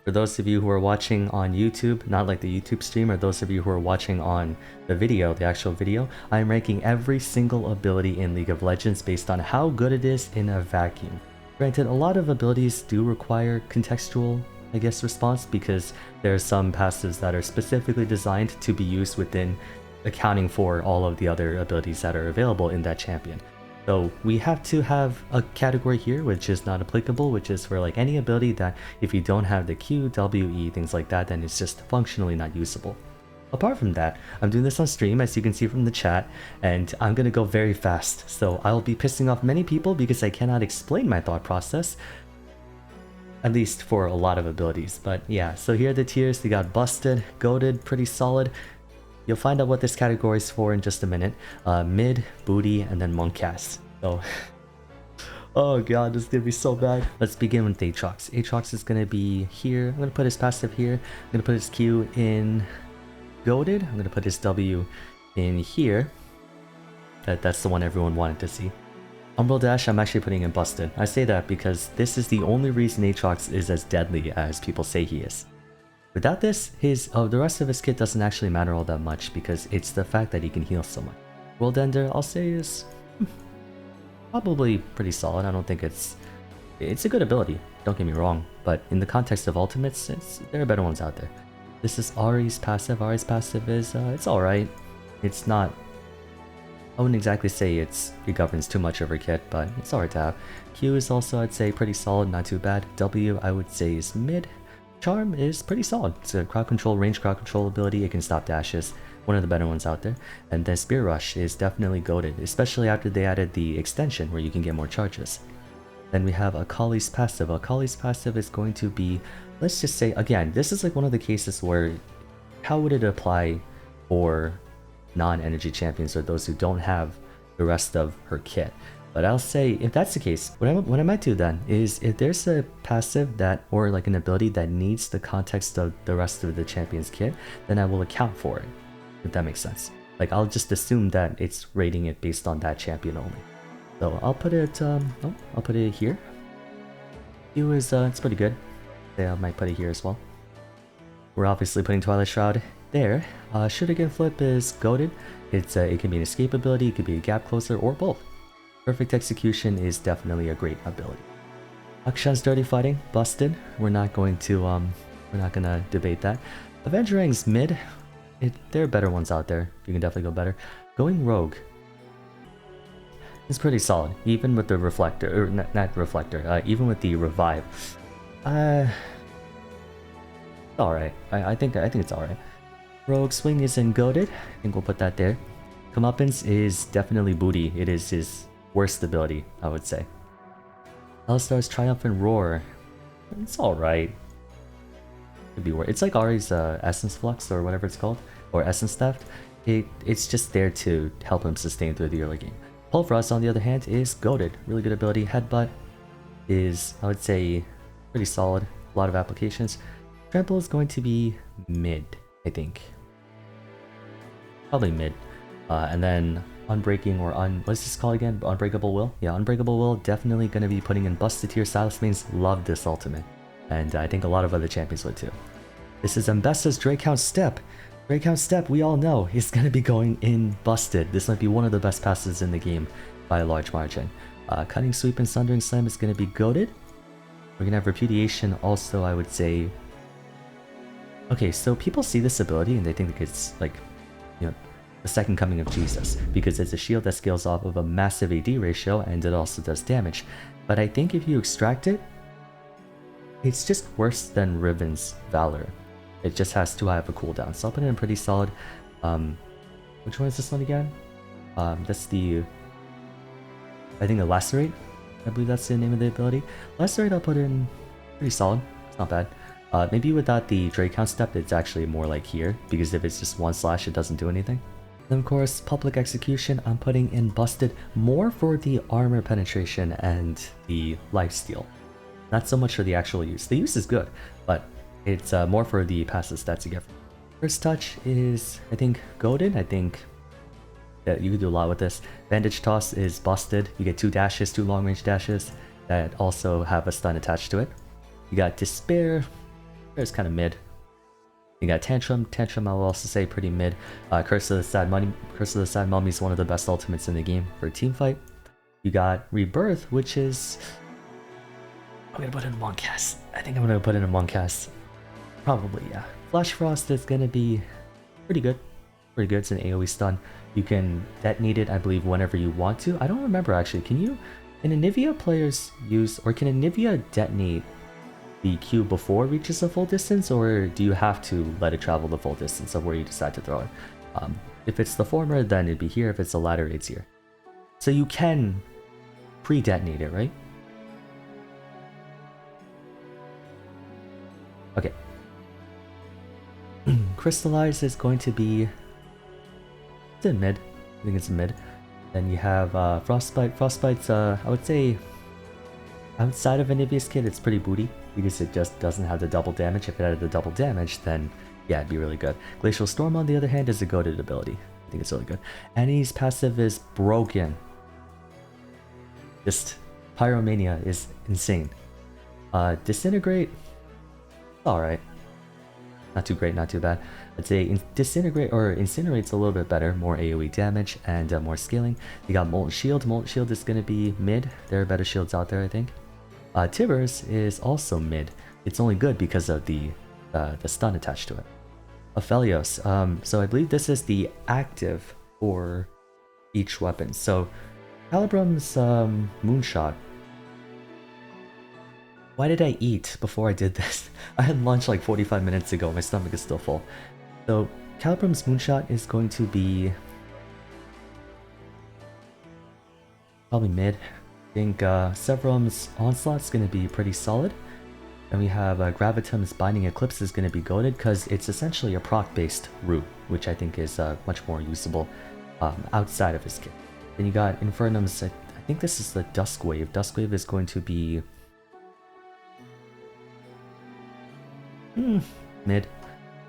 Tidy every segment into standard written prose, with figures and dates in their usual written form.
For those of you who are watching on YouTube, not like the YouTube stream, or those of you who are watching on the video, the actual video, I'm ranking every single ability in League of Legends based on how good it is in a vacuum. Granted, a lot of abilities do require contextual, I guess, response because there are some passives that are specifically designed to be used within accounting for all of the other abilities that are available in that champion. So we have to have a category here which is not applicable, which is for like any ability that if you don't have the Q, W, E, things like that, then it's just functionally not usable. Apart from that, I'm doing this on stream as you can see from the chat, and I'm gonna go very fast. So I'll be pissing off many people because I cannot explain my thought process, at least for a lot of abilities. But yeah, so here are the tiers. They got Busted, Goated, pretty solid. You'll find out what this category is for in just a minute. Mid, Booty, and then Monkcast. So, oh god, this is gonna be so bad. Let's begin with Aatrox. Aatrox is gonna be here. I'm gonna put his passive here. I'm gonna put his Q in Goated. I'm gonna put his W in here. That's the one everyone wanted to see. Umbral Dash, I'm actually putting in Busted. I say that because this is the only reason Aatrox is as deadly as people say he is. Without this, the rest of his kit doesn't actually matter all that much because it's the fact that he can heal so much. World Ender, I'll say is probably pretty solid. I don't think it's a good ability, don't get me wrong, but in the context of ultimates, there are better ones out there. This is Ahri's passive. Ahri's passive is, it's alright. It's not, I wouldn't exactly say it governs too much of her kit, but it's alright to have. Q is also, I'd say, pretty solid, not too bad. W, I would say, is mid. Charm is pretty solid. It's a crowd control, range crowd control ability. It can stop dashes. One of the better ones out there. And then Spear Rush is definitely goated, especially after they added the extension where you can get more charges. Then we have Akali's passive. Akali's passive is going to be, let's just say, again, this is like one of the cases where how would it apply for non-energy champions or those who don't have the rest of her kit? But I'll say, if that's the case, what I might do then is if there's a passive that, or like an ability that needs the context of the rest of the champion's kit, then I will account for it, if that makes sense. Like, I'll just assume that it's rating it based on that champion only. So I'll put it, I'll put it here. Q is, it's pretty good. Yeah, I might put it here as well. We're obviously putting Twilight Shroud there. Shoot Again Flip is goated. It can be an escape ability, it could be a gap closer, or both. Perfect Execution is definitely a great ability. Akshan's Dirty Fighting, busted. We're not gonna debate that. Avengerang's mid. There are better ones out there. You can definitely go better. Going Rogue is pretty solid, even with the reflector, or not reflector, even with the revive. Alright. I think it's alright. Rogue Swing isn't goated. I think we'll put that there. Comeuppance is definitely Booty. It is his worst ability, I would say. Alistar's Triumphant Roar. It's alright. Could be worse. It's like Ahri's Essence Flux or whatever it's called, or Essence Theft. It's just there to help him sustain through the early game. Pulverized, on the other hand, is goated. Really good ability. Headbutt is, I would say, pretty solid. A lot of applications. Trample is going to be mid, I think. Probably mid. And then Unbreaking or what's this called again? Unbreakable Will? Yeah, Unbreakable Will, definitely going to be putting in Busted tier. Silas mains love this ultimate, and I think a lot of other champions would too. This is Mbessa's Drakehound Step. Drakehound Step, we all know, is going to be going in Busted. This might be one of the best passes in the game by a large margin. Cutting Sweep and Sundering Slam is going to be goated. We're going to have Repudiation also, I would say. Okay, so people see this ability and they think it's like, you know, the second coming of Jesus, because it's a shield that scales off of a massive AD ratio and it also does damage. But I think if you extract it, it's just worse than Riven's Valor. It just has too high of a cooldown. So I'll put it in pretty solid. Which one is this one again? That's the, I think the Lacerate. I believe that's the name of the ability. Lacerate I'll put in pretty solid. It's not bad. Maybe without the Drakehound Step, it's actually more like here, because if it's just one slash, it doesn't do anything. Then of course, Public Execution, I'm putting in Busted more for the armor penetration and the lifesteal. Not so much for the actual use. The use is good, but it's more for the passive stats you get. First Touch is, I think, goated. I think that you can do a lot with this. Bandage Toss is busted. You get 2 dashes, 2 long range dashes that also have a stun attached to it. You got Despair. There's kind of mid. You got Tantrum. Tantrum, I will also say pretty mid. Curse of the Sad Mummy. Curse of the Sad Mummy is one of the best ultimates in the game for a team fight. You got Rebirth, which is... I'm gonna put in one cast. I think I'm gonna put in a one cast. Probably, yeah. Flash Frost is gonna be pretty good. Pretty good. It's an AoE stun. You can detonate it, I believe, whenever you want to. I don't remember actually. Can Anivia players use, or can Anivia detonate the Q before it reaches the full distance, or do you have to let it travel the full distance of where you decide to throw it? If it's the former, then it'd be here. If it's the latter, it's here. So you can pre-detonate it, right? Okay. Crystallize is going to be... It's in mid. I think it's in mid. Then you have Frostbite. Frostbite's, I would say, outside of Anivia's kit, it's pretty booty, because it just doesn't have the double damage. If it had the double damage, then yeah, it'd be really good. Glacial Storm, on the other hand, is a goated ability. I think it's really good. Annie's passive is broken. Just Pyromania is insane. Disintegrate, alright. Not too great, not too bad. I'd say Disintegrate or Incinerate's a little bit better, more AoE damage and more scaling. You got Molten Shield. Molten Shield is going to be mid. There are better shields out there, I think. Tibbers is also mid. It's only good because of the stun attached to it. Aphelios. So I believe this is the active for each weapon. So Calibrum's Moonshot. Why did I eat before I did this? I had lunch like 45 minutes ago. My stomach is still full. So Calibrum's Moonshot is going to be probably mid. I think Severum's Onslaught is going to be pretty solid. And we have Gravitum's Binding Eclipse is going to be goated because it's essentially a proc-based route, which I think is much more usable outside of his kit. Then you got Infernum's, I think this is the Dusk Wave. Dusk Wave is going to be mid.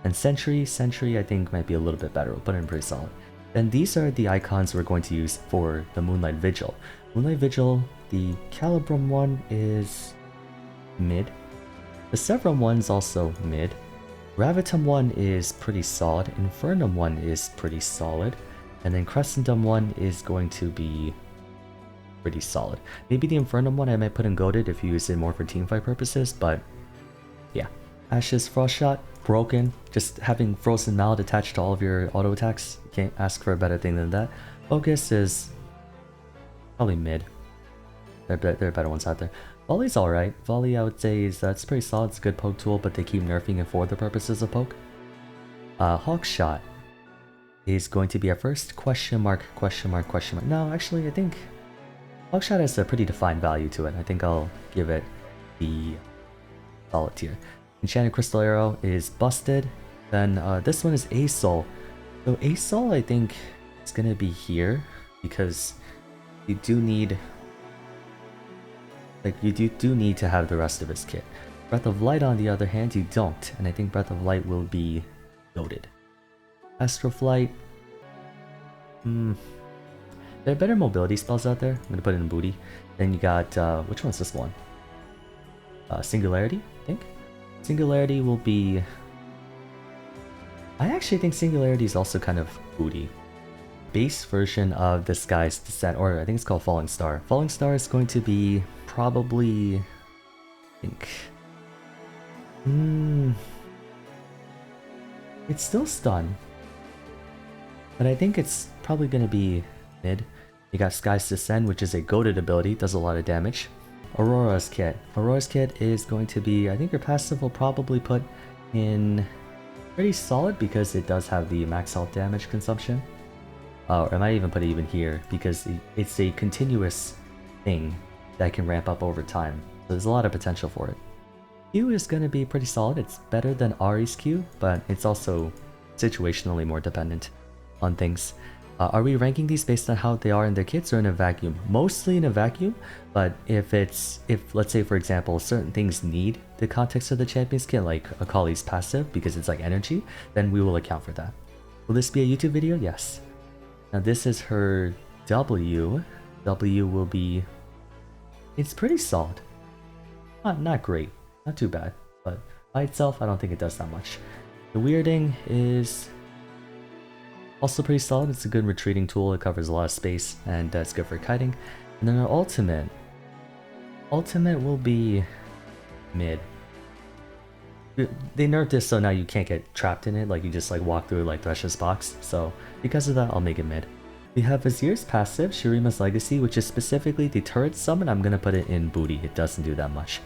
And Sentry I think might be a little bit better. We'll put it in pretty solid. Then these are the icons we're going to use for the Moonlight Vigil. Moonlight Vigil, the Calibrum one is mid. The Severum one's also mid. Gravitum one is pretty solid. Infernum one is pretty solid. And then Crescendum one is going to be pretty solid. Maybe the Infernum one I might put in goated if you use it more for teamfight purposes, but yeah. Ash's Frost Shot, broken. Just having Frozen Mallet attached to all of your auto attacks. You can't ask for a better thing than that. Focus is probably mid. There are better ones out there. Volley's alright. Volley, I would say, is that's pretty solid. It's a good poke tool, but they keep nerfing it for the purposes of poke. Hawk Shot is going to be our first question mark. No, actually, I think Hawk Shot has a pretty defined value to it. I think I'll give it the solid tier. Enchanted Crystal Arrow is busted. Then this one is Asol. So Asol, I think, is going to be here because you do need, like, you do need to have the rest of his kit. Breath of Light, on the other hand, you don't, and I think Breath of Light will be loaded. Astral Flight. There are better mobility spells out there. I'm gonna put it in booty. Then you got which one's this one? Singularity, I think. Singularity will be... I actually think Singularity is also kind of booty. Base version of this guy's Descent, or I think it's called Falling Star. Falling Star is going to be probably... I think... It's still stun. But I think it's probably going to be mid. You got Sky's Descent, which is a goated ability, does a lot of damage. Aurora's Kit. Aurora's Kit is going to be, I think your passive will probably put in pretty solid because it does have the max health damage consumption. Or I might even put it even here because it's a continuous thing that can ramp up over time. So there's a lot of potential for it. Q is going to be pretty solid. It's better than Ari's Q, but it's also situationally more dependent on things. Are we ranking these based on how they are in their kits or in a vacuum? Mostly in a vacuum, but if let's say for example certain things need the context of the champion's kit, like Akali's passive because it's like energy, then we will account for that. Will this be a YouTube video? Yes. Now this is her W. W will be... It's pretty solid. Not great. Not too bad, but By itself, I don't think it does that much. The weirding is also pretty solid. It's a good retreating tool. It covers a lot of space, and it's good for kiting. And then our ultimate. Ultimate will be mid. They nerfed this so now you can't get trapped in it, like you just like walk through like Thresh's box. So because of that, I'll make it mid. We have Vazir's passive, Shurima's Legacy, which is specifically the turret summon. I'm gonna put it in booty. It doesn't do that much.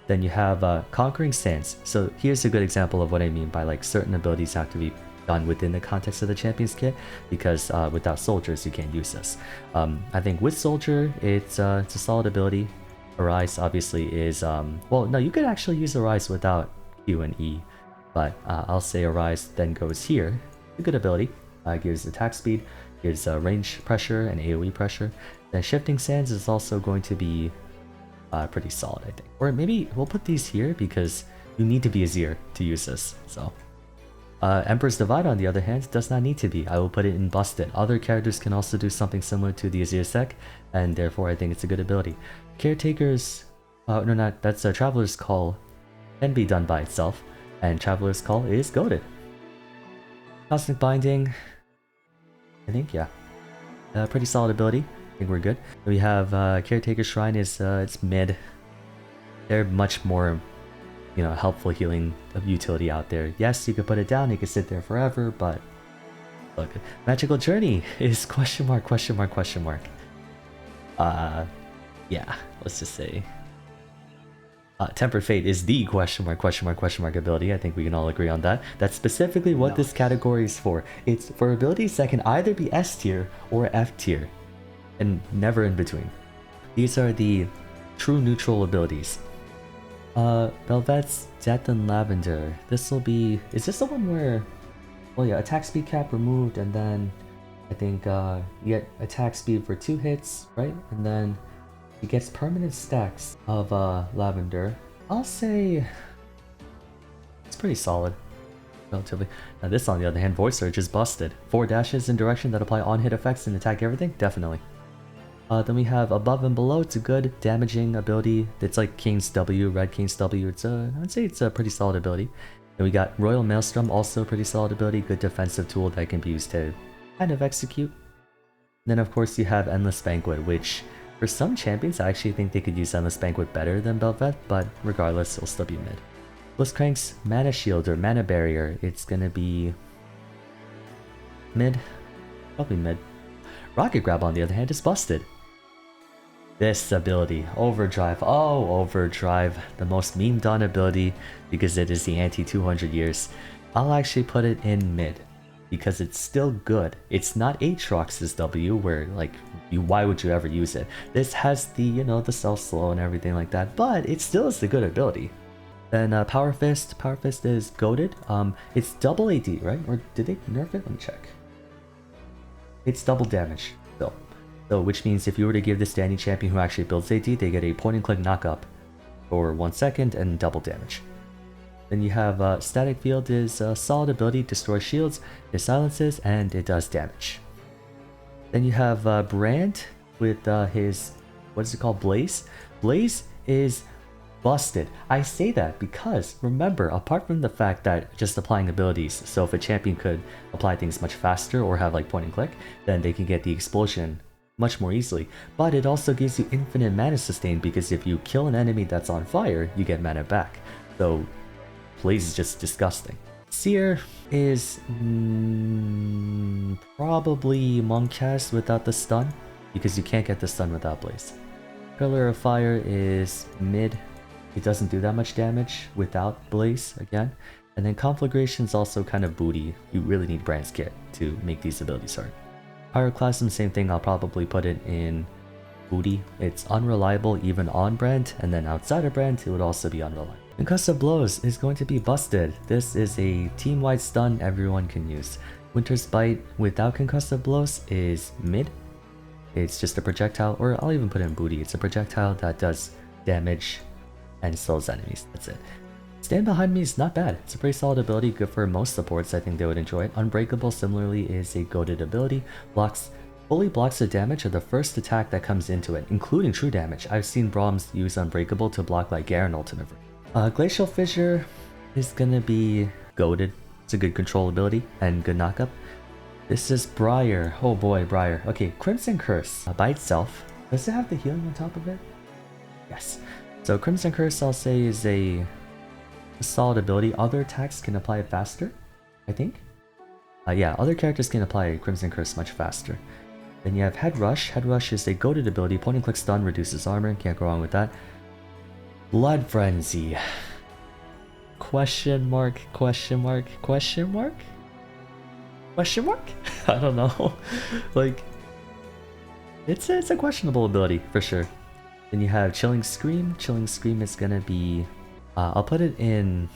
Then you have Conquering Sands. So here's a good example of what I mean by like certain abilities have to be done within the context of the Champions kit, because without soldiers you can't use this. I think with Soldier it's a solid ability. Arise obviously is well, no, you could actually use Arise without Q and E, but I'll say Arise then goes here. A good ability. Gives attack speed, gives range pressure and AoE pressure. Then Shifting Sands is also going to be pretty solid, I think. Or maybe we'll put these here because you need to be Azir to use this. So Emperor's Divide, on the other hand, does not need to be. I will put it in Busted. Other characters can also do something similar to the Azir Sec, and therefore I think it's a good ability. Caretaker's... no, not... that's a Traveler's Call. Can be done by itself, and Traveler's Call is goated. Cosmic Binding... I think, yeah. Pretty solid ability. I think we're good. We have Caretaker's Shrine is it's mid. They're much more... you know, helpful healing of utility out there. Yes, you could put it down, it could sit there forever, but look, Magical Journey is question mark, question mark, question mark. Yeah, let's just say Tempered Fate is the question mark, question mark, question mark ability. I think we can all agree on that. That's specifically what this category is for. It's for abilities that can either be S tier or F tier, and never in between. These are the true neutral abilities. Velvet's Death and Lavender. This will be... is this the one where... well, yeah, attack speed cap removed, and then I think you get attack speed for 2 hits, right? And then it gets permanent stacks of Lavender. I'll say it's pretty solid, relatively. Now this, on the other hand, Voice Surge is busted. 4 dashes in direction that apply on-hit effects and attack everything? Definitely. Then we have Above and Below. It's a good damaging ability. It's like King's W, Red King's W. It's I'd say it's a pretty solid ability. Then we got Royal Maelstrom, also pretty solid ability. Good defensive tool that can be used to kind of execute. Then of course you have Endless Banquet, which for some champions I actually think they could use Endless Banquet better than Bel'Veth, but regardless it'll still be mid. Blitzcrank's Mana Shield or Mana Barrier, it's gonna be mid, probably mid. Rocket Grab, on the other hand, is busted. This ability, Overdrive, oh Overdrive, the most memed on ability because it is the anti-200 years. I'll actually put it in mid because it's still good. It's not Aatrox's W where like, why would you ever use it? This has the, you know, the self-slow and everything like that, but it still is a good ability. Then Power Fist, Power Fist is goated. It's double AD, right? Or did they nerf it? Let me check. It's double damage still. So, which means if you were to give this to any champion who actually builds AD, they get a point and click knock up for 1 second and double damage. Then you have Static Field is a solid ability, destroys shields, it silences, and it does damage. Then you have Brand with his, what is it called, Blaze? Blaze is busted. I say that because, remember, apart from the fact that just applying abilities, so if a champion could apply things much faster or have like point and click, then they can get the explosion much more easily, but it also gives you infinite mana sustain because if you kill an enemy that's on fire, you get mana back. So Blaze is just disgusting. Seer is probably Monkcast without the stun, because you can't get the stun without Blaze. Pillar of Fire is mid. It doesn't do that much damage without Blaze again. And then Conflagration is also kind of booty. You really need Brand's Kit to make these abilities hard. Pyroclasm, same thing, I'll probably put it in booty. It's unreliable even on Brand, and then outside of Brand, it would also be unreliable. Concussive Blows is going to be busted. This is a team-wide stun everyone can use. Winter's Bite without Concussive Blows is mid. It's just a projectile, or I'll even put it in booty. It's a projectile that does damage and slows enemies. That's it. Stand Behind Me is not bad. It's a pretty solid ability, good for most supports. I think they would enjoy it. Unbreakable similarly is a goated ability. Fully blocks the damage of the first attack that comes into it, including true damage. I've seen Brahms use Unbreakable to block like Garen ultimate. Glacial Fissure, is gonna be goaded. It's a good control ability and good knockup. This is Briar. Oh boy, Briar. Okay, Crimson Curse by itself. Does it have the healing on top of it? Yes. So Crimson Curse, I'll say, is a solid ability. Other attacks can apply it faster, I think. Yeah, other characters can apply Crimson Curse much faster. Then you have Head Rush. Head Rush is a goaded ability. Point and click stun, reduces armor. Can't go wrong with that. Blood Frenzy. Question mark, question mark, question mark? Question mark? I don't know. Like, it's a questionable ability for sure. Then you have Chilling Scream. Chilling Scream is gonna be, I'll put it in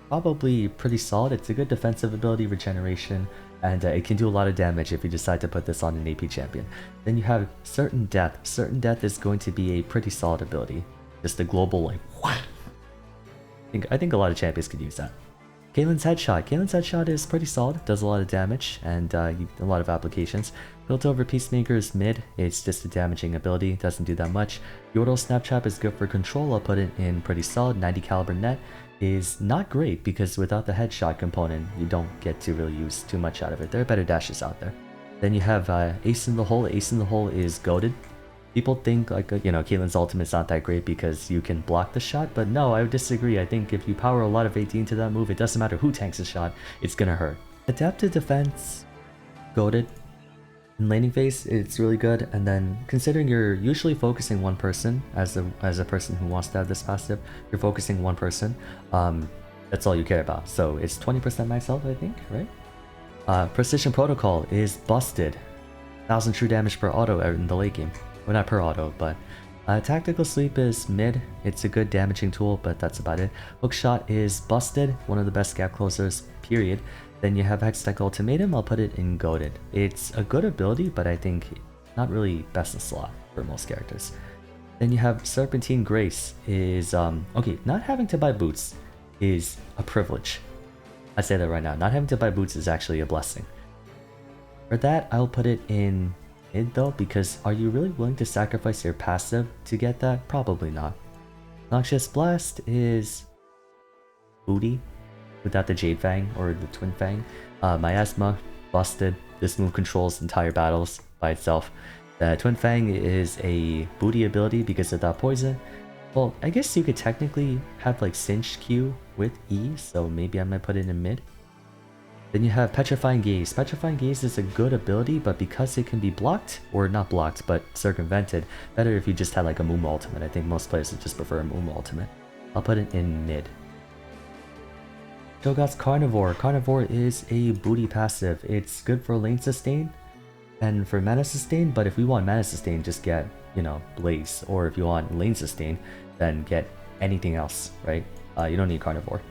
probably pretty solid. It's a good defensive ability, regeneration, and it can do a lot of damage if you decide to put this on an AP champion. Then you have Certain Death. Certain Death is going to be a pretty solid ability. Just a global, like, what? I think a lot of champions could use that. Caitlyn's Headshot. Caitlyn's Headshot is pretty solid, does a lot of damage, and a lot of applications. Built over Peacemaker is mid, it's just a damaging ability, doesn't do that much. Yordle Snaptrap is good for control, I'll put it in pretty solid. 90 caliber net is not great because without the headshot component, you don't get to really use too much out of it. There are better dashes out there. Then you have Ace in the Hole. Ace in the Hole is goated. People think, like, Caitlyn's ultimate's not that great because you can block the shot, but no, I would disagree. I think if you power a lot of AD into that move, it doesn't matter who tanks the shot, it's gonna hurt. Adaptive Defense, goated. In laning phase, it's really good, and then considering you're usually focusing one person as a person who wants to have this passive, you're focusing one person, that's all you care about. So it's 20% max health, I think, right? Precision Protocol is busted. 1000 true damage per auto in the late game. Well, not per auto, but Tactical Sleep is mid. It's a good damaging tool, but that's about it. Hookshot is busted, one of the best gap closers, period. Then you have Hextech Ultimatum, I'll put it in goated. It's a good ability, but I think not really best in slot for most characters. Then you have Serpentine Grace is, okay, not having to buy boots is a privilege. I say that right now, not having to buy boots is actually a blessing. For that, I'll put it in mid though, because are you really willing to sacrifice your passive to get that? Probably not. Noxious Blast is booty without the Jade Fang or the Twin Fang. Miasma, busted. This move controls entire battles by itself. The Twin Fang is a booty ability because of that poison. Well, I guess you could technically have like Cinched Q with E, so maybe I might put it in mid. Then you have Petrifying Gaze. Petrifying Gaze is a good ability, but because it can be blocked, or not blocked, but circumvented, better if you just had like a Moom ultimate. I think most players would just prefer a Moom ultimate. I'll put it in mid. Cho'Gath's Carnivore. Carnivore is a booty passive. It's good for lane sustain and for mana sustain, but if we want mana sustain, just get, Blaze. Or if you want lane sustain, then get anything else, right? You don't need Carnivore.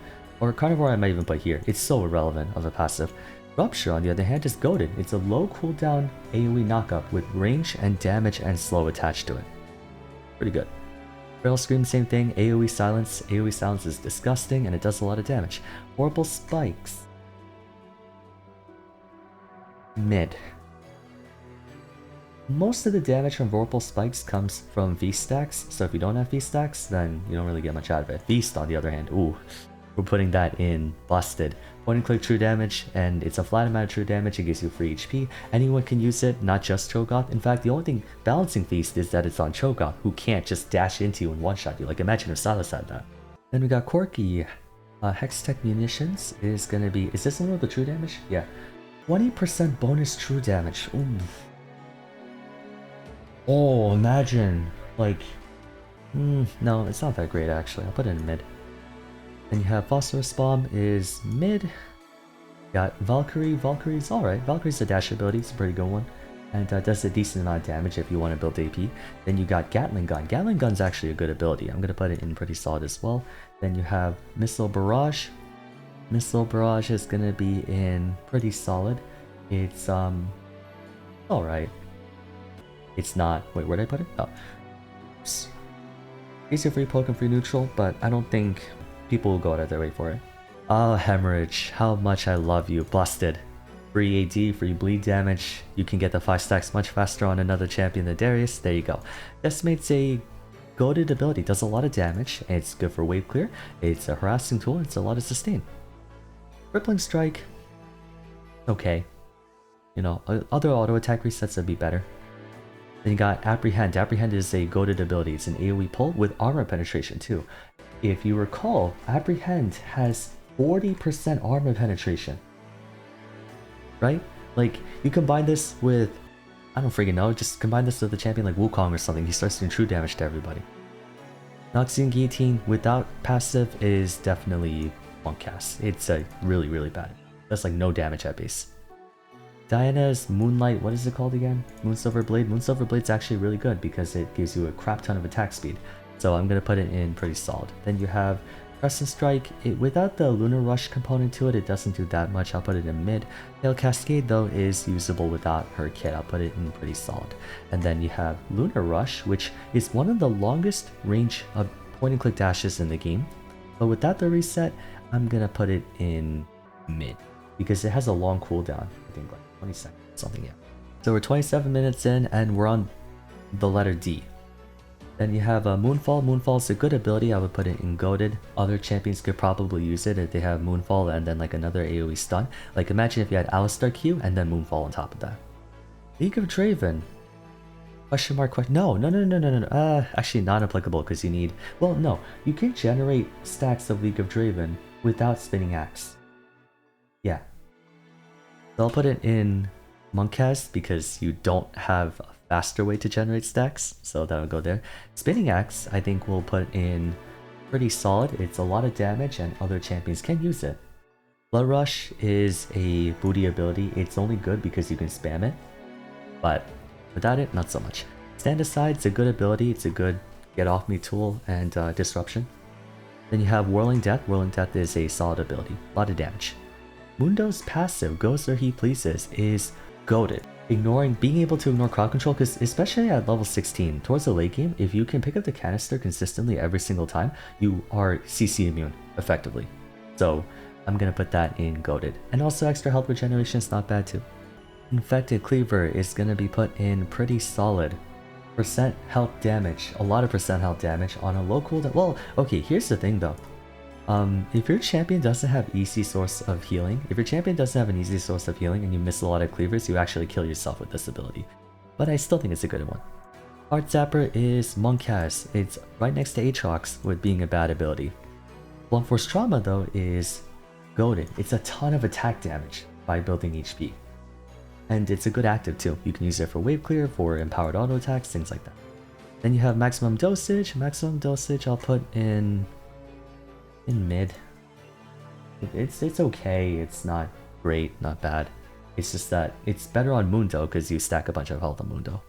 Or Carnivore I might even put here. It's so irrelevant of a passive. Rupture, on the other hand, is goated. It's a low cooldown AoE knockup with range and damage and slow attached to it. Pretty good. Rail Scream, same thing. AoE Silence. AoE Silence is disgusting and it does a lot of damage. Horrible Spikes. Mid. Most of the damage from Vorpal Spikes comes from V-Stacks, so if you don't have V-Stacks, then you don't really get much out of it. Feast, on the other hand, ooh. We're putting that in busted. Point and click true damage, and it's a flat amount of true damage, it gives you free HP. Anyone can use it, not just Cho'Gath. In fact, the only thing balancing Feast is that it's on Cho'Gath, who can't just dash into you and one-shot you. Like, imagine if Sylas had that. Then we got Corki. Hextech Munitions is gonna be... Is this one with the true damage? Yeah. 20% bonus true damage. Ooh. Oh, imagine. Like... no, it's not that great, actually. I'll put it in mid. Then you have Phosphorus Bomb is mid. Got Valkyrie. Valkyrie's alright. Valkyrie's a dash ability. It's a pretty good one. And does a decent amount of damage if you want to build AP. Then you got Gatling Gun. Gatling Gun's actually a good ability. I'm going to put it in pretty solid as well. Then you have Missile Barrage. Missile Barrage is going to be in pretty solid. It's, alright. It's not... Wait, where'd I put it? Oh. Oops. Easier free poke and free neutral, but I don't think people will go out of their way for it. Oh, Hemorrhage. How much I love you. Busted. Free AD, free bleed damage. You can get the 5 stacks much faster on another champion than Darius. There you go. Decimate's a goated ability, does a lot of damage, it's good for wave clear, it's a harassing tool, it's a lot of sustain. Crippling Strike, okay. You know, other auto attack resets would be better. Then you got Apprehend. Apprehend is a goated ability. It's an AoE pull with armor penetration too. If you recall, Apprehend has 40% armor penetration. Right? Like, you combine this with, I don't freaking know, just combine this with a champion like Wukong or something, he starts doing true damage to everybody. Noxian Guillotine without passive is definitely one cast. It's a really bad. That's like no damage at base. Diana's Moonlight, what is it called again? Moonsilver Blade? Moonsilver Blade's actually really good because it gives you a crap ton of attack speed. So I'm going to put it in pretty solid. Then you have Crescent Strike. Without the Lunar Rush component to it, it doesn't do that much. I'll put it in mid. Hail Cascade though is usable without her kit. I'll put it in pretty solid. And then you have Lunar Rush, which is one of the longest range of point and click dashes in the game. But without the reset, I'm going to put it in mid because it has a long cooldown. I think like 20 seconds, something, yeah. So we're 27 minutes in and we're on the letter D. Then you have Moonfall. Moonfall is a good ability. I would put it in goated. Other champions could probably use it if they have Moonfall and then like another AoE stun. Like imagine if you had Alistar Q and then Moonfall on top of that. League of Draven. Question mark, question. No. Actually not applicable because you need, well, no. You can generate stacks of League of Draven without Spinning Axe. Yeah. So I'll put it in Monkcast because you don't have a faster way to generate stacks, so that'll go there. Spinning Axe, I think we'll put in pretty solid. It's a lot of damage and other champions can use it. Blood Rush is a booty ability. It's only good because you can spam it, but without it, not so much. Stand Aside, it's a good ability. It's a good get off me tool and disruption. Then you have Whirling Death. Whirling Death is a solid ability, a lot of damage. Mundo's passive, Goes Where He Pleases, is goated. Being able to ignore crowd control, because especially at level 16, towards the late game, if you can pick up the canister consistently every single time, you are CC immune, effectively. So I'm going to put that in goated. And also extra health regeneration is not bad too. Infected Cleaver is going to be put in pretty solid. Percent health damage, a lot of percent health damage on a low cooldown. Well, okay, here's the thing though. If your champion doesn't have easy source of healing, if your champion doesn't have an easy source of healing and you miss a lot of cleavers, you actually kill yourself with this ability. But I still think it's a good one. Heart Zapper is Monkcast. It's right next to Aatrox with being a bad ability. Blunt Force Trauma though is goated. It's a ton of attack damage by building HP. And it's a good active too. You can use it for wave clear, for empowered auto attacks, things like that. Then you have Maximum Dosage. Maximum Dosage I'll put in mid. It's okay. It's not great, not bad. It's just that it's better on Mundo because you stack a bunch of health on Mundo.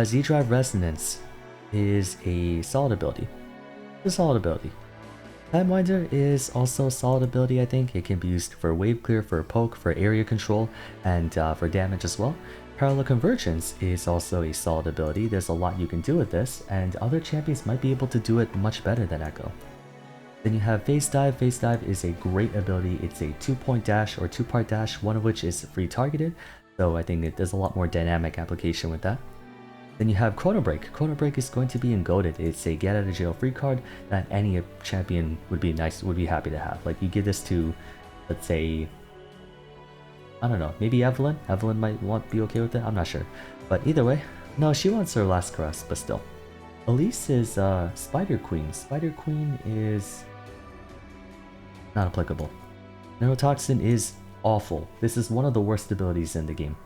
Z-Drive Resonance is a solid ability. It's a solid ability. Timewinder is also a solid ability, I think. It can be used for wave clear, for poke, for area control, and for damage as well. Parallel Convergence is also a solid ability. There's a lot you can do with this, and other champions might be able to do it much better than Echo. Then you have Phase Dive. Phase Dive is a great ability. It's a 2-point dash or 2-part dash, one of which is free targeted, so I think there's a lot more dynamic application with that. Then you have Chrono Break. Chrono Break is going to be in goated. It's a get out of jail free card that any champion would be happy to have. Like you give this to, let's say, I don't know, maybe Evelyn. Evelyn might be okay with it. I'm not sure, but either way, no, she wants her last caress, but still. Elise is Spider Queen. Spider Queen is not applicable. Neurotoxin is awful. This is one of the worst abilities in the game.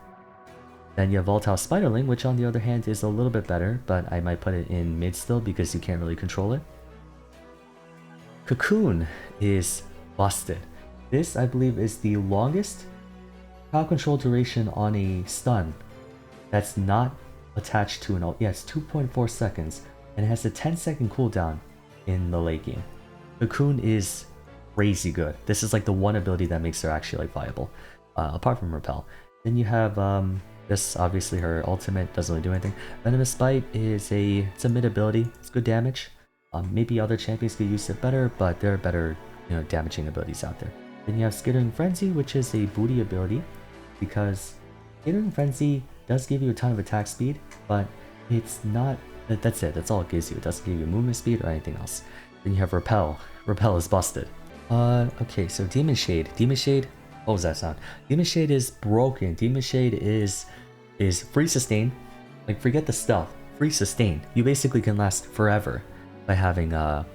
Then you have Voltile Spiderling, which on the other hand is a little bit better, but I might put it in mid still because you can't really control it. Cocoon is busted. This, I believe, is the longest crowd control duration on a stun that's not attached to an ult. Yeah, it's 2.4 seconds, and it has a 10-second cooldown in the late game. Cocoon is crazy good. This is like the one ability that makes her actually like viable, apart from Repel. Then you have this, obviously her ultimate doesn't really do anything. Venomous Bite is it's a mid ability. It's good damage. Maybe other champions could use it better, but there are better, damaging abilities out there. Then you have Skittering Frenzy, which is a booty ability, because Skittering Frenzy does give you a ton of attack speed, but it's not That's it. That's all it gives you. It doesn't give you movement speed or anything else. Then you have Repel. Repel is busted. Okay, so Demon Shade. Demon Shade, what was that sound? Demon Shade is broken. Demon Shade is free sustain. Like, forget the stealth. Free sustain. You basically can last forever by having, well,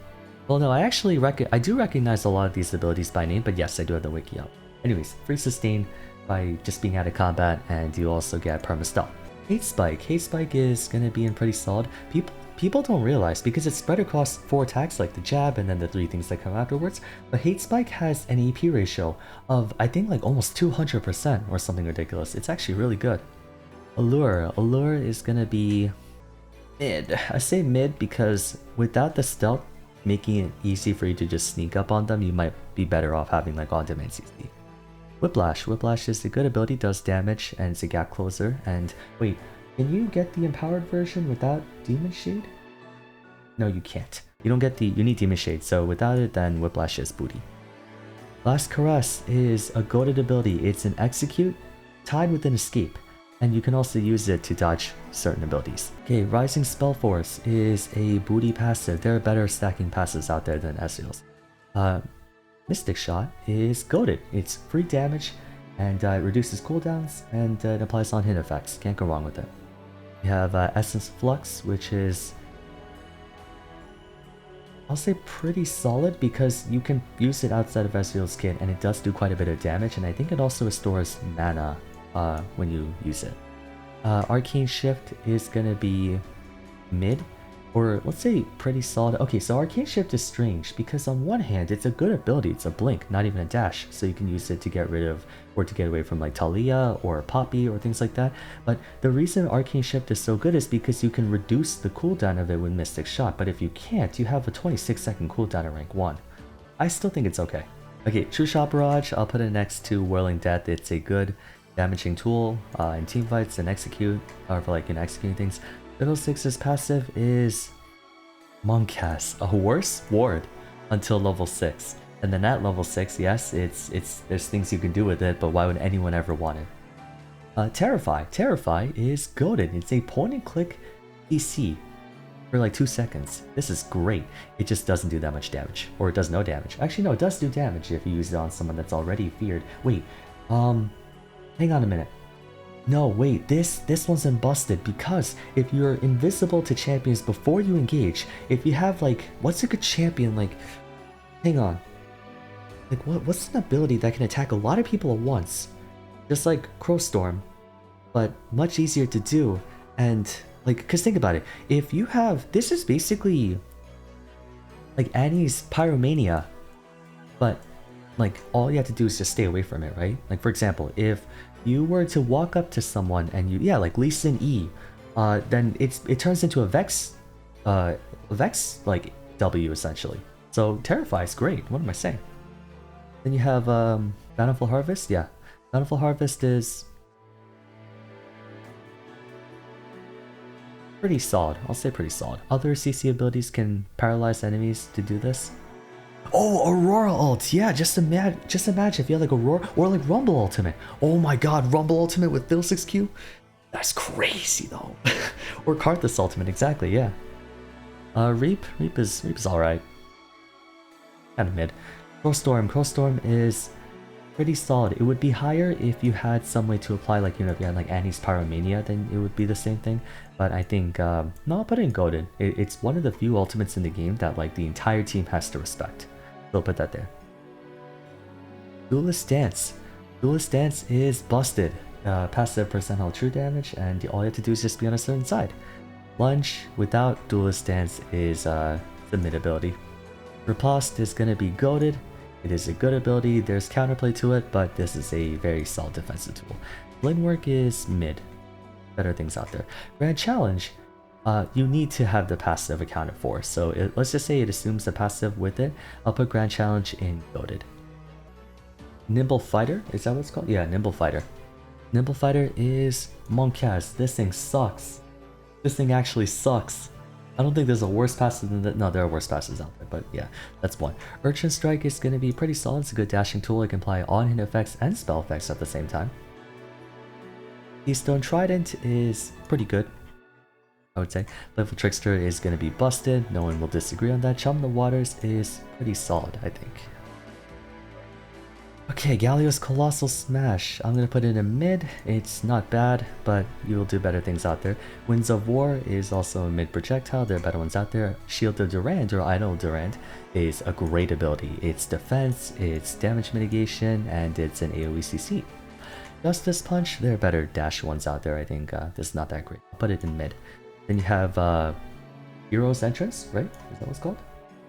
no, I actually I do recognize a lot of these abilities by name, but yes, I do have the wiki up. Anyways, free sustain by just being out of combat, and you also get perma stealth. Hate Spike. Hate Spike is gonna be in pretty solid. People don't realize because it's spread across 4 attacks like the jab and then the 3 things that come afterwards, but Hate Spike has an AP ratio of I think like almost 200% or something ridiculous. It's actually really good. Allure. Allure is gonna be mid. I say mid because without the stealth making it easy for you to just sneak up on them, you might be better off having like on-demand CC. Whiplash. Whiplash is a good ability, does damage, and it's a gap closer. And wait, can you get the empowered version without Demon Shade? No, you can't. You don't get you need Demon Shade, so without it, then Whiplash is booty. Last Caress is a goated ability. It's an execute tied with an escape, and you can also use it to dodge certain abilities. Okay, Rising Spell Force is a booty passive. There are better stacking passives out there than Ezreal's. Mystic Shot is goated. It's free damage, and it reduces cooldowns, and it applies on hit effects. Can't go wrong with it. We have Essence Flux, which is, I'll say, pretty solid because you can use it outside of Ezreal's kit, and it does do quite a bit of damage, and I think it also restores mana when you use it. Arcane Shift is gonna be mid, or let's say pretty solid. Okay, so Arcane Shift is strange because on one hand it's a good ability, it's a blink, not even a dash, so you can use it to get rid of or to get away from like Talia or Poppy or things like that. But the reason Arcane Shift is so good is because you can reduce the cooldown of it with Mystic Shot, but if you can't, you have a 26-second cooldown at rank 1. I still think it's okay. Okay, True Shot Barrage, I'll put it next to Whirling Death. It's a good damaging tool in teamfights and execute, or for like in executing things. Fiddlestick's passive is Monkcast, a worse ward until level 6. And then at level 6, yes, there's things you can do with it, but why would anyone ever want it? Terrify. Terrify is goated. It's a point and click PC for like 2 seconds. This is great. It just doesn't do that much damage, or it does no damage. Actually, no, it does do damage if you use it on someone that's already feared. Wait, hang on a minute. No, wait, this one's busted because if you're invisible to champions before you engage, if you have like, what's a good champion, like, hang on. Like, what's an ability that can attack a lot of people at once? Just like Crowstorm, but much easier to do. And like, cause think about it, if you have, this is basically like Annie's Pyromania, but like all you have to do is just stay away from it, right? Like for example, if you were to walk up to someone and you, yeah, like Lee Sin E, then it turns into a Vex like W essentially. So Terrify is great. What am I saying? Then you have Bountiful Harvest. Yeah, Bountiful Harvest is pretty solid. I'll say pretty solid. Other CC abilities can paralyze enemies to do this. Oh, Aurora ult, yeah, just imagine if you had like Aurora, or like Rumble Ultimate. Oh my god, Rumble Ultimate with Fiddlestick's Q? That's crazy though. Or Karthus Ultimate, exactly, yeah. Reap is alright. Kinda mid. Crowstorm is pretty solid. It would be higher if you had some way to apply, like, you know, if you had like Annie's Pyromania, then it would be the same thing. But I think, no, I'll put it in Goated. It's one of the few ultimates in the game that like the entire team has to respect. So I'll put that there. Duelist Dance. Duelist Dance is busted. Passive % true damage, and all you have to do is just be on a certain side. Lunge without Duelist Dance is the mid ability. Riposte is going to be goated. It is a good ability, there's counterplay to it, but this is a very solid defensive tool. Blade Work is mid. Better things out there. Grand Challenge, you need to have the passive accounted for, so let's just say it assumes the passive with it. I'll put Grand Challenge in goated. Nimble Fighter, is that what it's called? Yeah, Nimble Fighter. Nimble Fighter is Monkaz. This thing sucks. This thing actually sucks. I don't think there's a worse passive than that. No, there are worse passives out there, but yeah, that's one. Urchin Strike is going to be pretty solid. It's a good dashing tool. It can apply on-hit effects and spell effects at the same time. Keystone Trident is pretty good. I would say. Playful Trickster is going to be busted. No one will disagree on that. Chum the Waters is pretty solid, I think. Okay, Galio's Colossal Smash. I'm going to put it in mid. It's not bad, but you'll do better things out there. Winds of War is also a mid projectile. There are better ones out there. Shield of Durand or Idol Durand is a great ability. It's defense, it's damage mitigation, and it's an AoE CC. Justice Punch, there are better dash ones out there. I think this is not that great. I'll put it in mid. Then you have Hero's Entrance, right? Is that what it's called?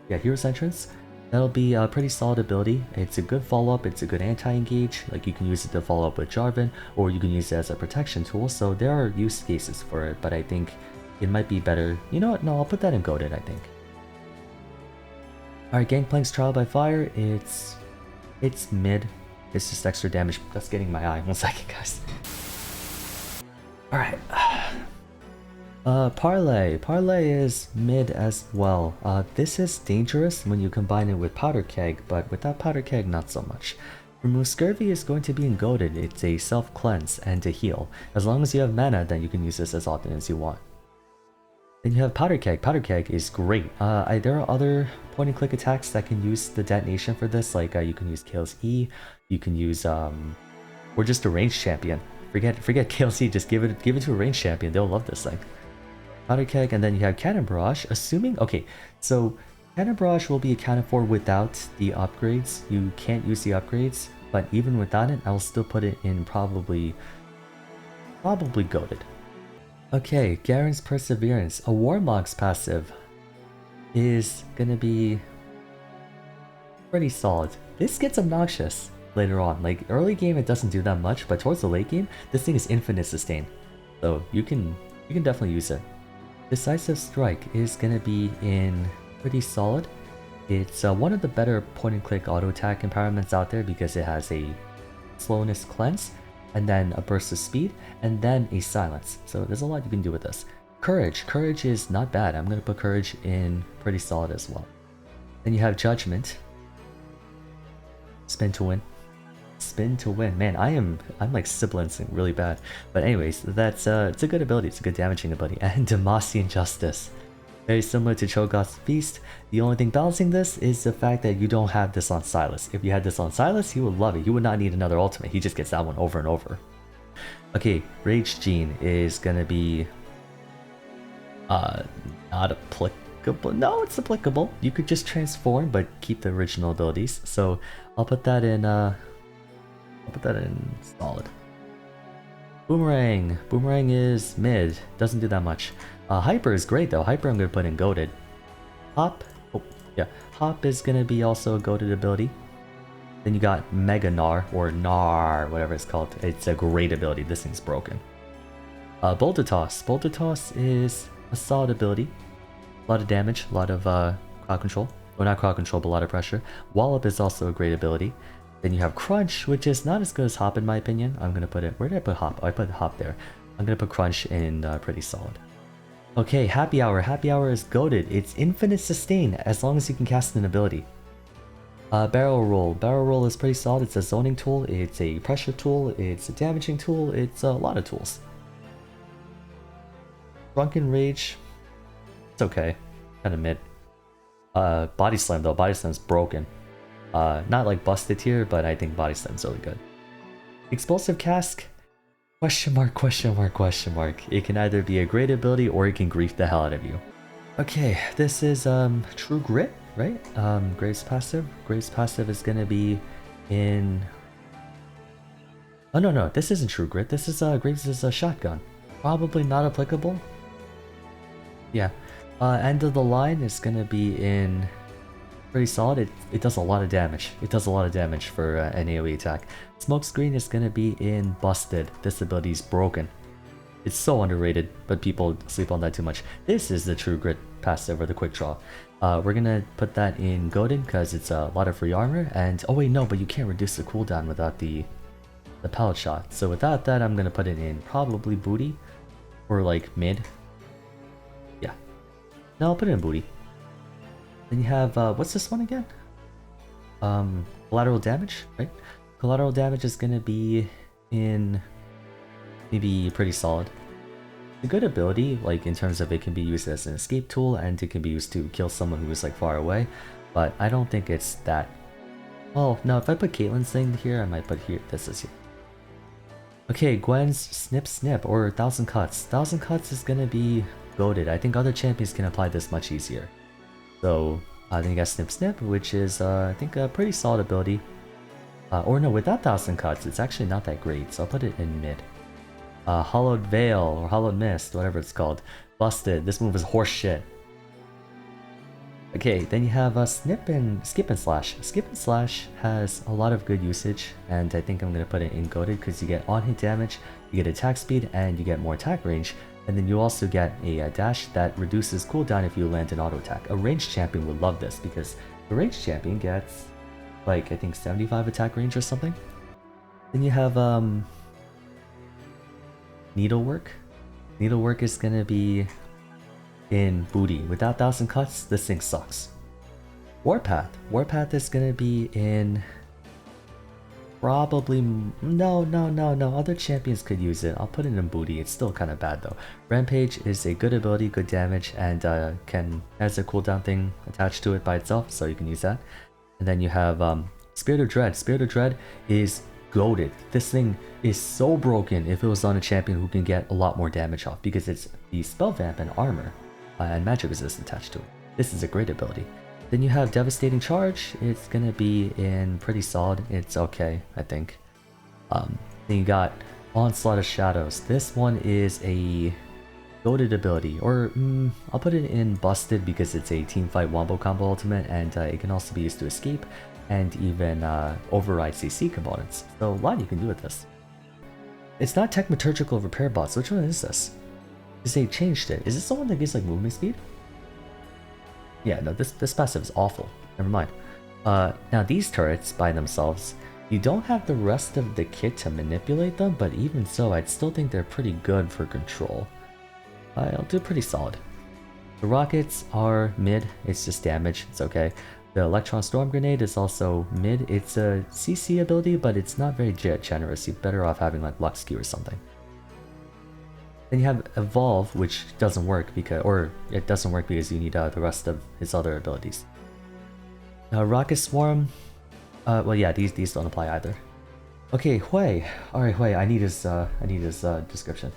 Yeah, Hero's Entrance. That'll be a pretty solid ability. It's a good follow-up, it's a good anti-engage. Like, you can use it to follow up with Jarvan, or you can use it as a protection tool. So there are use cases for it, but I think it might be better. You know what? No, I'll put that in Goated, I think. Alright, Gangplank's Trial by Fire. It's mid. It's just extra damage. That's getting my eye. 1 second, guys. Alright. Parlay. Parlay is mid as well. This is dangerous when you combine it with Powder Keg, but without Powder Keg, not so much. Remove Scurvy is going to be in Goated. It's a self-cleanse and to heal. As long as you have mana, then you can use this as often as you want. Then you have Powder Keg. Powder Keg is great. There are other point-and-click attacks that can use the detonation for this, like you can use Kale's E, you can use, or just a ranged champion. Forget Kale's E, just give it to a ranged champion. They'll love this thing. Powder Keg, and then you have Cannon Barrage, assuming... Okay, so Cannon Barrage will be accounted for without the upgrades. You can't use the upgrades, but even without it, I'll still put it in probably Goated. Okay, Garen's Perseverance. A Warmog's passive is gonna be pretty solid. This gets obnoxious later on. Like, early game it doesn't do that much, but towards the late game, this thing is infinite sustain. So you can definitely use it. Decisive Strike is gonna be in pretty solid. It's one of the better point-and-click auto attack empowerments out there because it has a slowness cleanse, and then a burst of speed, and then a silence. So there's a lot you can do with this. Courage is not bad. I'm gonna put Courage in pretty solid as well. Then you have Judgment. Spin to win. Spin to win. Man, I'm like sibilancing really bad. But anyways, that's it's a good ability. It's a good damaging ability. And Demacian Justice. Very similar to Cho'Gath's Feast. The only thing balancing this is the fact that you don't have this on Sylas. If you had this on Sylas, he would love it. He would not need another ultimate. He just gets that one over and over. Okay, Rage Gene is gonna be not applicable. No, it's applicable. You could just transform but keep the original abilities. So I'll put that in solid. Boomerang. Boomerang is mid. Doesn't do that much. Hyper is great though. Hyper I'm gonna put in Goated. Hop. Oh yeah. Hop is gonna be also a Goated ability. Then you got Mega Gnar or Gnar, whatever it's called. It's a great ability. This thing's broken. Boulder Toss. Boulder Toss is a solid ability. A lot of damage. A lot of crowd control. Well, not crowd control, but a lot of pressure. Wallop is also a great ability. Then you have Crunch, which is not as good as Hop in my opinion. I'm gonna put it. Where did I put Hop? Oh, I put Hop there. I'm gonna put Crunch in pretty solid. Okay, Happy Hour. Happy Hour is goated. It's infinite sustain as long as you can cast an ability. Barrel Roll. Barrel Roll is pretty solid. It's a zoning tool. It's a pressure tool. It's a damaging tool. It's a lot of tools. Drunken Rage. It's okay. Kind of mid. Body Slam though. Body Slam's broken. Not like busted here, but I think Body Slam's really good. Explosive Cask. Question mark, question mark, question mark. It can either be a great ability or it can grief the hell out of you. Okay, this is True Grit, right? Graves passive. Graves passive is gonna be in... Oh no, this isn't True Grit. This is Graves' Shotgun. Probably not applicable. Yeah. End of the Line is gonna be in pretty solid. It does a lot of damage. It does a lot of damage for an AoE attack. Smokescreen is gonna be in Busted. This ability is broken. It's so underrated, but people sleep on that too much. This is the True Grit passive or the Quick Draw. We're gonna put that in Goated because it's a lot of free armor. And oh wait, no, but you can't reduce the cooldown without the pellet shot. So without that, I'm gonna put it in probably Booty or like mid. Yeah. No, I'll put it in Booty. Then you have, what's this one again? Collateral Damage, right? Collateral Damage is gonna be in maybe pretty solid. a good ability, like in terms of it can be used as an escape tool and it can be used to kill someone who is like far away, but I don't think it's that. Well, no, if I put Caitlyn's thing here, I might put here. This is here. Okay, Gwen's Snip Snip or 1000 Cuts. 1000 Cuts is gonna be goated. I think other champions can apply this much easier. So then you got Snip Snip, which is I think a pretty solid ability. Or no, without 1000 Cuts, it's actually not that great. So I'll put it in mid. Hollowed Veil or Hollowed Mist, whatever it's called. Busted. This move is horse shit. Okay, then you have Skip and Slash. Skip and Slash has a lot of good usage, and I think I'm going to put it in goated because you get on-hit damage, you get attack speed, and you get more attack range. And then you also get a dash that reduces cooldown if you land an auto attack. A ranged champion would love this because the ranged champion gets like I think 75 attack range or something. Then you have Needlework. Needlework is going to be in booty. Without 1000 Cuts, this thing sucks. Warpath. Warpath is gonna be in probably no. Other champions could use it. I'll put it in booty. It's still kind of bad though. Rampage is a good ability, good damage, and has a cooldown thing attached to it by itself, so you can use that. And then you have Spirit of Dread. Spirit of Dread is goated. This thing is so broken if it was on a champion who can get a lot more damage off because it's the spell vamp and armor. And magic resist attached to it. This is a great ability. Then you have Devastating Charge. It's gonna be in pretty solid. It's okay, I think. Then you got Onslaught of Shadows. This one is a goated ability, or I'll put it in busted because it's a team fight wombo combo ultimate, and it can also be used to escape and even override CC components. So a lot you can do with this. It's not Techmaturgical Repair Bots. Which one is this? Because they changed it. Is this the one that gives like movement speed? Yeah, no, this passive is awful. Never mind. Now these turrets by themselves, you don't have the rest of the kit to manipulate them, but even so, I'd still think they're pretty good for control. I'll do pretty solid. The rockets are mid, it's just damage, it's okay. The Electron Storm Grenade is also mid. It's a CC ability, but it's not very generous. You're better off having like Lux Q or something. Then you have Evolve, which doesn't work because, you need the rest of his other abilities. Rocket Swarm, well yeah, these don't apply either. Okay, Hui. Alright, Hui, I need his description.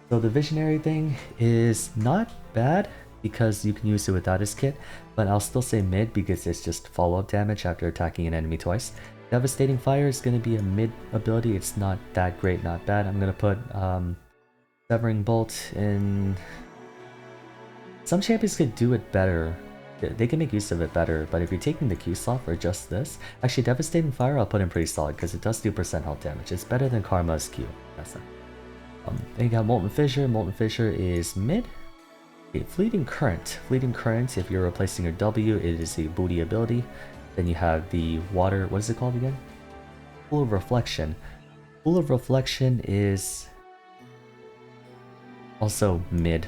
So the Visionary thing is not bad because you can use it without his kit, but I'll still say mid because it's just follow-up damage after attacking an enemy twice. Devastating Fire is going to be a mid ability. It's not that great, not bad. I'm going to put Severing Bolt in... Some champions could do it better. They can make use of it better, but if you're taking the Q slot for just this... Actually, Devastating Fire I'll put in pretty solid because it does do % health damage. It's better than Karma's Q. That's it. Then you got Molten Fissure. Molten Fissure is mid. Okay, Fleeting Current. Fleeting Current, if you're replacing your W, it is a booty ability. Then you have the water... What is it called again? Pool of Reflection. Pool of Reflection is... also mid.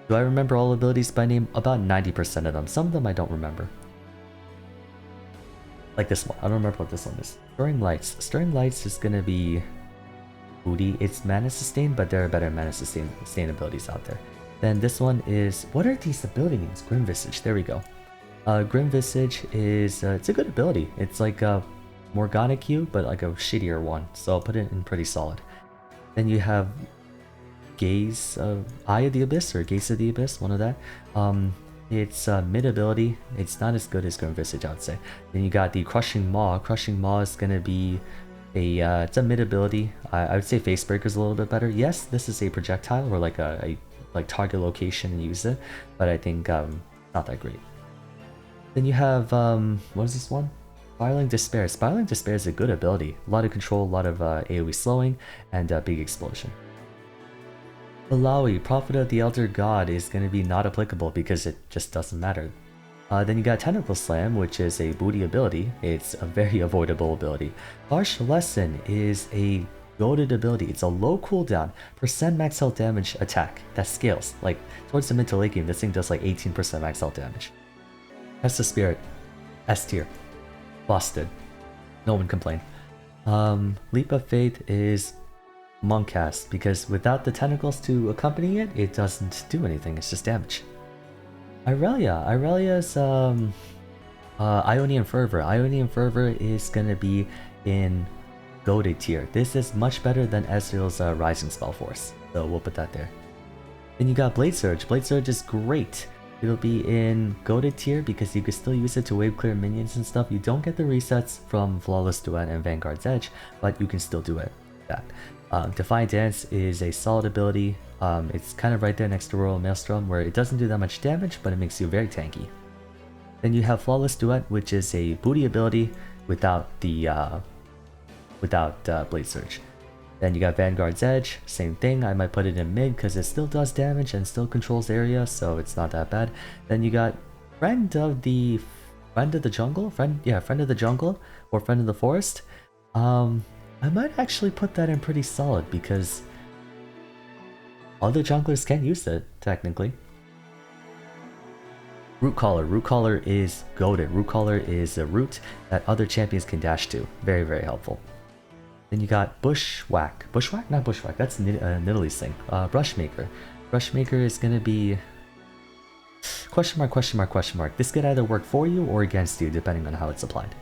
Do I remember all abilities by name? About 90% of them. Some of them I don't remember. Like this one. I don't remember what this one is. Stirring Lights. Stirring Lights is gonna be booty. It's mana sustain, but there are better mana sustain abilities out there. Then this one is... What are these ability names? Grim Visage. There we go. Grim Visage is... it's a good ability. It's like a Morgana Q, but like a shittier one. So I'll put it in pretty solid. Then you have... Gaze of Eye of the Abyss or Gaze of the Abyss, one of that. It's mid ability. It's not as good as Grim Visage, I would say. Then you got the Crushing Maw. Crushing Maw is gonna be a it's a mid ability. I would say Facebreaker is a little bit better. Yes, this is a projectile or like a target location and use it, but I think not that great. Then you have what is this one? Spiraling Despair. Spiraling Despair is a good ability. A lot of control, a lot of AoE slowing, and big explosion. Malawi, Prophet of the Elder God, is going to be not applicable because it just doesn't matter. Then you got Tentacle Slam, which is a booty ability. It's a very avoidable ability. Harsh Lesson is a goated ability. It's a low cooldown, % max health damage attack that scales. Like, towards the mid to late game, this thing does like 18% max health damage. Test of Spirit, S tier. Busted. No one complained. Leap of Faith is Monkcast, because without the tentacles to accompany it, it doesn't do anything, it's just damage. Irelia's Ionian Fervor. Ionian Fervor is gonna be in goated tier. This is much better than Ezreal's Rising Spell Force, so we'll put that there. Then you got Blade Surge. Blade Surge is great. It'll be in goated tier because you can still use it to wave clear minions and stuff. You don't get the resets from Flawless Duet and Vanguard's Edge, but you can still do it. That. Defiant Dance is a solid ability. It's kind of right there next to Royal Maelstrom, where it doesn't do that much damage, but it makes you very tanky. Then you have Flawless Duet, which is a booty ability without the Blade Surge. Then you got Vanguard's Edge, same thing. I might put it in mid because it still does damage and still controls area, so it's not that bad. Then you got Friend of the Jungle, Friend of the Jungle or Friend of the Forest. I might actually put that in pretty solid because other junglers can use it technically. Root Caller is goated. Root Caller is a root that other champions can dash to. Very, very helpful. Then you got Bushwhack. Bushwhack? Not Bushwhack. That's Nidalee's thing. Brushmaker. Brushmaker is gonna be question mark. This could either work for you or against you, depending on how it's applied.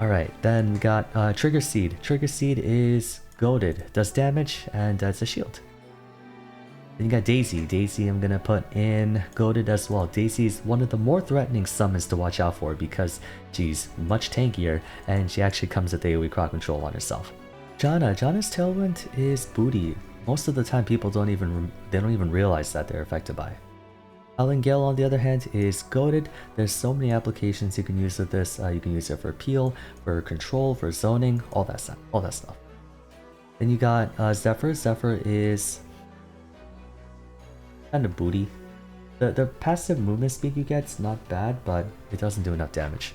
Alright, then we got Trigger Seed. Trigger Seed is goated, does damage, and it's a shield. Then you got Daisy. Daisy I'm gonna put in goated as well. Daisy's one of the more threatening summons to watch out for because she's much tankier and she actually comes with AoE crowd control on herself. Janna's Tailwind is booty. Most of the time people don't even realize that they're affected by it. Howling Gale on the other hand is goated. There's so many applications you can use with this. You can use it for peel, for control, for zoning, all that stuff. Then you got Zephyr. Zephyr is kind of booty. The passive movement speed you get is not bad, but it doesn't do enough damage.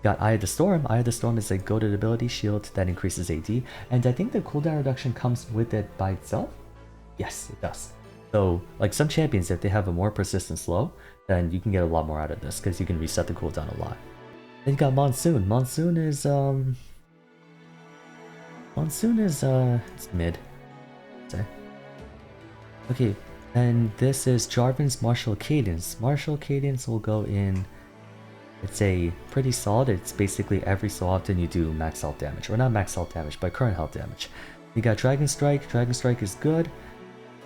Got Eye of the Storm. Eye of the Storm is a goated ability shield that increases AD, and I think the cooldown reduction comes with it by itself. Yes, it does. So, like some champions, if they have a more persistent slow, then you can get a lot more out of this because you can reset the cooldown a lot. Then you got Monsoon. Monsoon is it's mid. Okay, and this is Jarvan's Martial Cadence. Martial Cadence will go in. It's a pretty solid. It's basically every so often you do max health damage, or not max health damage, but current health damage. You got Dragon Strike. Dragon Strike is good,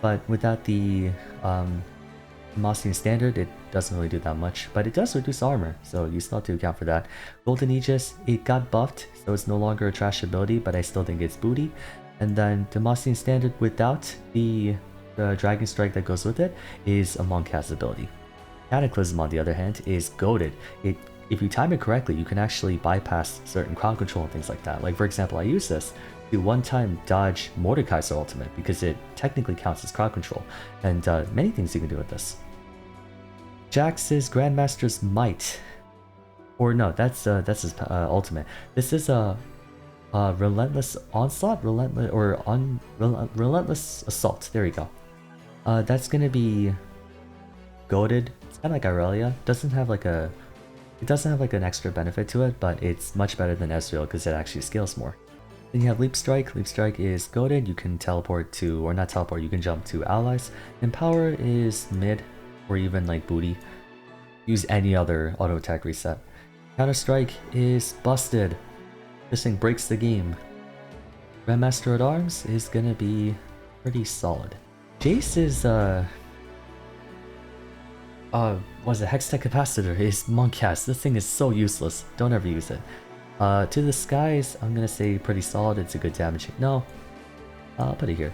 but without the Demacian Standard, it doesn't really do that much. But it does reduce armor, so you still have to account for that. Golden Aegis, it got buffed, so it's no longer a trash ability, but I still think it's booty. And then Demacian Standard without the Dragon Strike that goes with it is a Monkcast ability. Cataclysm, on the other hand, is goated. If you time it correctly, you can actually bypass certain crowd control and things like that. Like for example, I use this to one-time dodge Mordekaiser ultimate because it technically counts as crowd control, and many things you can do with this. Jax's Grandmaster's Might, or no, that's his ultimate. This is a Relentless Onslaught, Relentless Assault. There you go. That's gonna be goated. It's kind of like Irelia. It doesn't have like an extra benefit to it, but it's much better than Ezreal because it actually scales more. Then you have Leap Strike. Leap Strike is goated. You can teleport to, or not teleport, you can jump to allies. Empower is mid, or even like booty. Use any other auto attack reset. Counter Strike is busted. This thing breaks the game. Grandmaster at Arms is gonna be pretty solid. Jace is was a Hextech Capacitor is Monkcast. This thing is so useless. Don't ever use it. To the Skies, I'm gonna say pretty solid. It's a good damage. No, I'll put it here.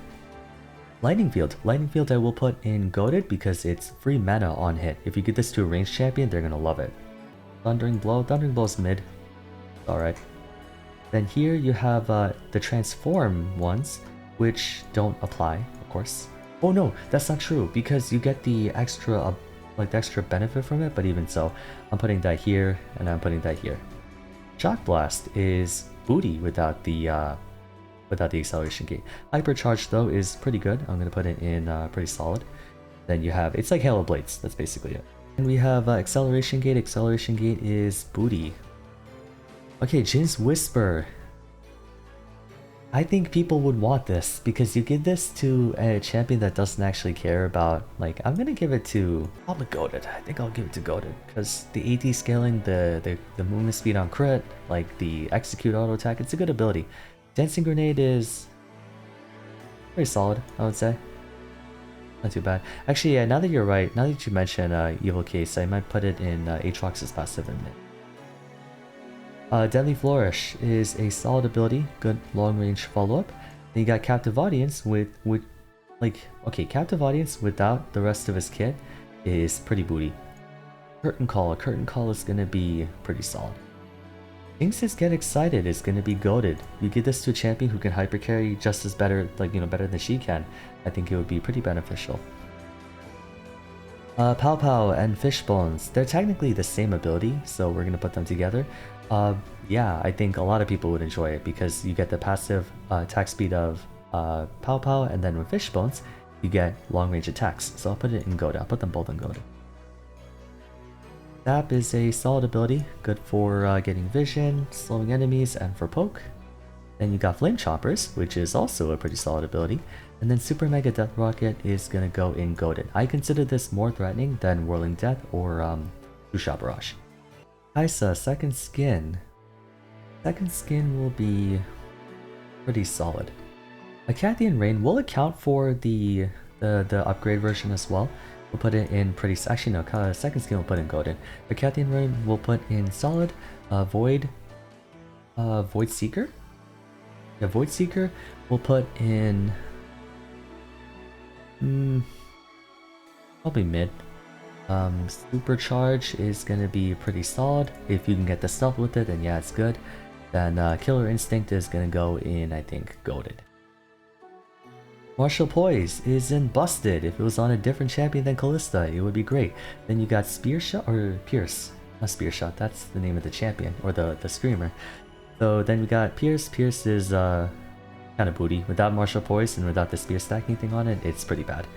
Lightning Field. Lightning Field I will put in goated because it's free mana on hit. If you get this to a ranged champion, they're gonna love it. Thundering Blow. Thundering Blow's mid. Alright. Then here you have the Transform ones, which don't apply, of course. Oh no, that's not true because you get the extra benefit from it, but even so, I'm putting that here and I'm putting that here. Shock Blast is booty without the acceleration gate. Hypercharge though is pretty good. I'm gonna put it in pretty solid. Then you have, it's like Halo Blades, that's basically it. And we have acceleration gate. Acceleration gate is booty. Okay, Jin's Whisper. I think people would want this because you give this to a champion that doesn't actually care about, like, I'm gonna give it to probably Goated. I think I'll give it to Goated because the AD scaling, the movement speed on crit, like the execute auto attack, it's a good ability. Dancing Grenade is pretty solid, I would say. Not too bad. Actually, yeah, now that you're right, now that you mention Evil Case, I might put it in Aatrox's passive in mid. Deadly Flourish is a solid ability, good long-range follow-up. Then you got Captive Audience with like, okay, Captive Audience without the rest of his kit is pretty booty. Curtain Call is gonna be pretty solid. Jinx's Get Excited is gonna be goated. You give this to a champion who can hyper carry just as better, like, you know, better than she can. I think it would be pretty beneficial. Pow Pow and Fishbones, they're technically the same ability, so we're gonna put them together. Yeah, I think a lot of people would enjoy it because you get the passive attack speed of Pow Pow, and then with Fishbones, you get long range attacks. So I'll put it in Goated. I'll put them both in Goated. Zap is a solid ability, good for getting vision, slowing enemies, and for poke. Then you got Flame Choppers, which is also a pretty solid ability. And then Super Mega Death Rocket is gonna go in Goated. I consider this more threatening than Whirling Death or Two-Shot Barrage. Kaisa, Second Skin. Second Skin will be pretty solid. Acathian Rain will account for the upgrade version as well. We'll put it in pretty... Actually, no, Second Skin will put in Goated. Acathian Rain will put in solid. Void Seeker? Yeah, Void Seeker will put in... probably mid. Supercharge is gonna be pretty solid. If you can get the stealth with it, then yeah, it's good. Then Killer Instinct is gonna go in, I think, Goated. Martial Poise is in Busted. If it was on a different champion than Callista, it would be great. Then you got Spear Shot, or Pierce. Not Spear Shot, that's the name of the champion, or the Screamer. So then we got Pierce. Pierce is kind of booty. Without Martial Poise and without the spear stacking thing on it, it's pretty bad.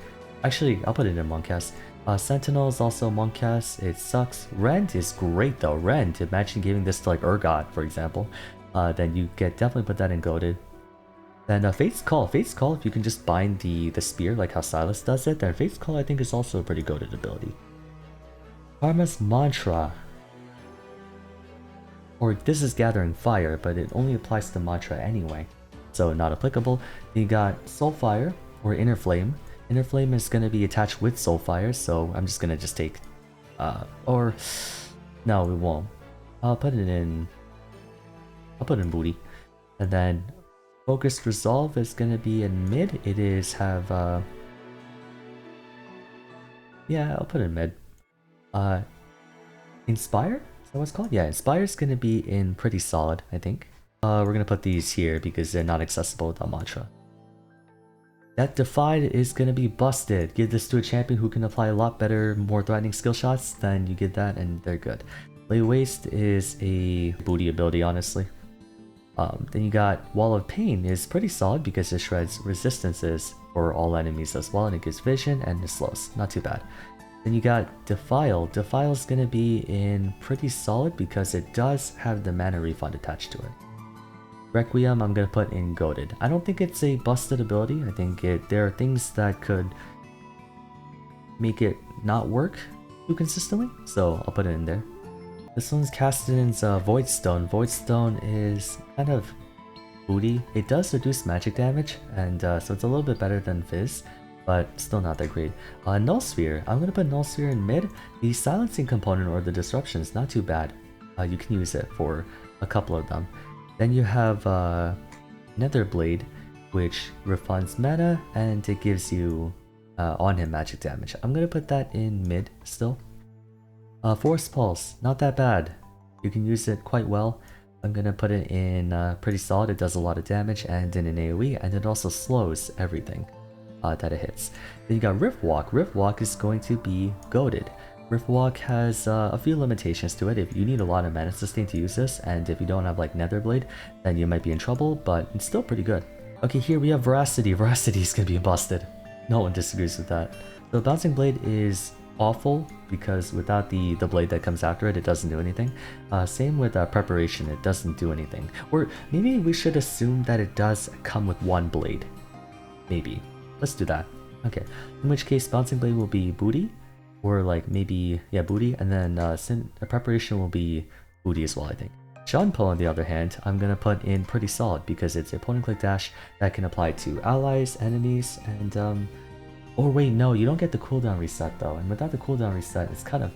Actually, I'll put it in Monkcast. Sentinel is also Monkcast. It sucks. Rend is great though. Rend, imagine giving this to like Urgot, for example. Then you get definitely put that in Goated. Then Fate's Call. Fate's Call, if you can just bind the spear like how Silas does it, then Fate's Call I think is also a pretty goated ability. Karma's Mantra. Or this is Gathering Fire, but it only applies to Mantra anyway, so not applicable. You got Soulfire or Inner Flame. Inner Flame is going to be attached with Soulfire, so I'm just going to take... or... No, we won't. I'll put it in Booty. And then Focused Resolve is going to be in mid. It is have... yeah, I'll put it in mid. Inspire? Is that what it's called? Yeah, Inspire is going to be in pretty solid, I think. We're going to put these here because they're not accessible without Mantra. That Defied is going to be busted. Give this to a champion who can apply a lot better, more threatening skill shots, then you get that and they're good. Lay Waste is a booty ability, honestly. Then you got Wall of Pain is pretty solid because it shreds resistances for all enemies as well, and it gives vision and it slows. Not too bad. Then you got Defile. Defile is going to be in pretty solid because it does have the mana refund attached to it. Requiem I'm going to put in Goated. I don't think it's a busted ability. I think there are things that could make it not work too consistently, so I'll put it in there. This one's Kassadin's Void Stone. Void Stone is kind of booty. It does reduce magic damage, and so it's a little bit better than Fizz, but still not that great. Null Sphere. I'm going to put Null Sphere in mid. The silencing component or the disruption is not too bad. You can use it for a couple of them. Then you have Nether Blade, which refunds mana and it gives you on him magic damage. I'm going to put that in mid still. Force Pulse, not that bad. You can use it quite well. I'm going to put it in pretty solid. It does a lot of damage and in an AoE, and it also slows everything that it hits. Then you got Rift Walk. Rift Walk is going to be goated. Rift Walk has a few limitations to it. If you need a lot of mana sustain to use this, and if you don't have like Nether Blade, then you might be in trouble, but it's still pretty good. Okay, here we have Veracity. Veracity is going to be busted. No one disagrees with that. So Bouncing Blade is awful because without the blade that comes after it, it doesn't do anything. Same with preparation, it doesn't do anything. Or maybe we should assume that it does come with one blade. Maybe. Let's do that. Okay. In which case, bouncing blade will be booty, or like maybe yeah booty, and then preparation will be booty as well. I think. Sean Pull, on the other hand, I'm gonna put in pretty solid because it's a point and click dash that can apply to allies, enemies, and or wait, no, you don't get the cooldown reset though, and without the cooldown reset, it's kind of,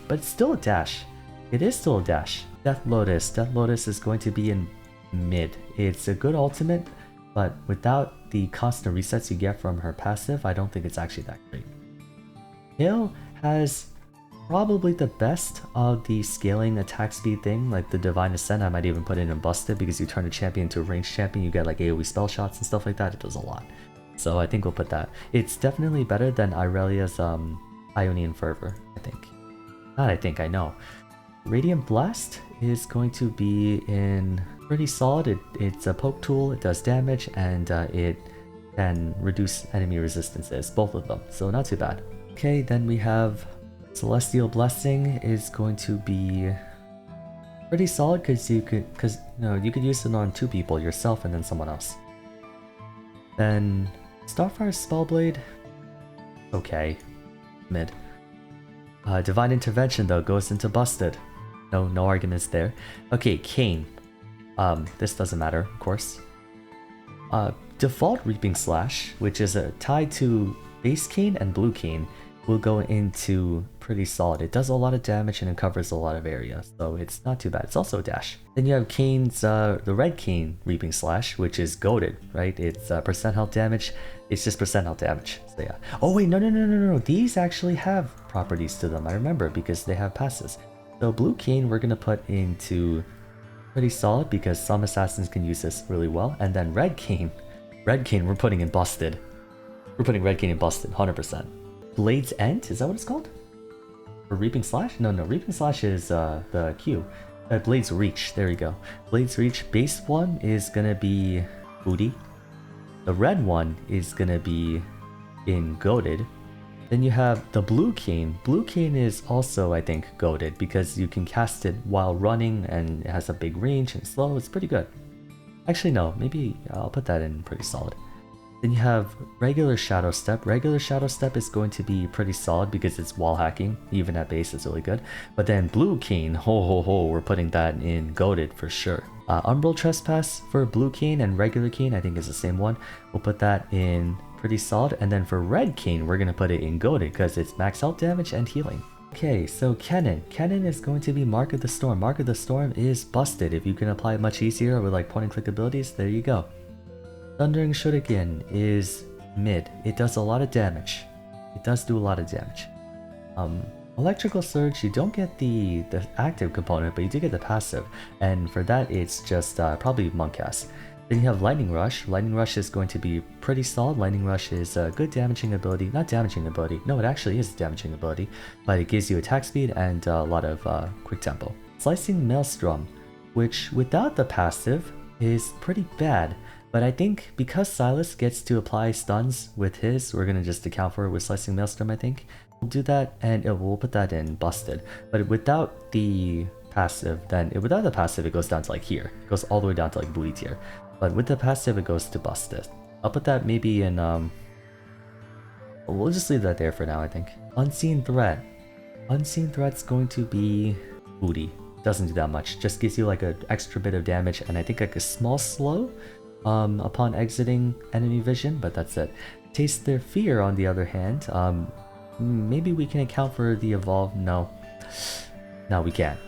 but it's still a dash. It is still a dash. Death Lotus. Death Lotus is going to be in mid. It's a good ultimate, but without the constant resets you get from her passive, I don't think it's actually that great. Hale has probably the best of the scaling attack speed thing, like the Divine Ascent. I might even put it in Busted because you turn a champion into a ranged champion, you get like AoE spell shots and stuff like that. It does a lot. So I think we'll put that. It's definitely better than Irelia's Ionian Fervor, I think. Not I think, I know. Radiant Blast is going to be in pretty solid. It's a poke tool, it does damage, and it can reduce enemy resistances, both of them. So not too bad. Okay, then we have Celestial Blessing is going to be pretty solid because you could use it on two people, yourself and then someone else. Then Starfire Spellblade, okay, mid. Divine Intervention though goes into Busted. No arguments there. Okay, Kayn. This doesn't matter, of course. Default Reaping Slash, which is tied to base Kayn and blue Kayn, will go into pretty solid. It does a lot of damage and it covers a lot of area, so it's not too bad. It's also a dash. Then you have Kayn's the red Kayn Reaping Slash, which is goated, right? It's percent health damage. It's just percent health damage. So yeah. Oh wait, no. These actually have properties to them. I remember because they have passes. So blue Kayn we're gonna put into pretty solid because some assassins can use this really well. And then red Kayn we're putting in Busted. We're putting red Kayn in Busted, 100%. Blade's End? Is that what it's called? Or Reaping Slash? No, Reaping Slash is the Q. Blade's Reach, there we go. Blade's Reach, base one is gonna be booty. The red one is gonna be in goated. Then you have the blue Kayn. Blue Kayn is also, I think, goated because you can cast it while running and it has a big range and slow. It's pretty good. Actually, no, maybe I'll put that in pretty solid. Then you have regular Shadow Step. Regular Shadow Step is going to be pretty solid because it's wall hacking. Even at base, it's really good. But then blue Kayn, we're putting that in goated for sure. Umbral Trespass for blue Kayn and regular Kayn, I think is the same one. We'll put that in pretty solid. And then for red Kayn, we're going to put it in goated because it's max health damage and healing. Okay, so Kennen. Kennen is going to be Mark of the Storm. Mark of the Storm is Busted. If you can apply it much easier with like point and click abilities, there you go. Thundering Shuriken is mid. It does a lot of damage. It does do a lot of damage. Electrical Surge, you don't get the active component, but you do get the passive. And for that, it's just probably Monkcast. Then you have Lightning Rush. Lightning Rush is going to be pretty solid. Lightning Rush is a good damaging ability. Not damaging ability. No, it actually is a damaging ability. But it gives you attack speed and a lot of quick tempo. Slicing Maelstrom, which without the passive is pretty bad. But I think because Silas gets to apply stuns with his, we're going to just account for it with Slicing Maelstrom, I think. We'll do that and we'll put that in Busted. But without the passive, without the passive, it goes down to like here. It goes all the way down to like booty tier. But with the passive, it goes to Busted. I'll put that maybe in, we'll just leave that there for now, I think. Unseen Threat. Unseen Threat's going to be booty. Doesn't do that much. Just gives you like an extra bit of damage and I think like a small slow upon exiting enemy vision, but that's it. Taste Their Fear, on the other hand, maybe we can account for the evolved. No, we can't.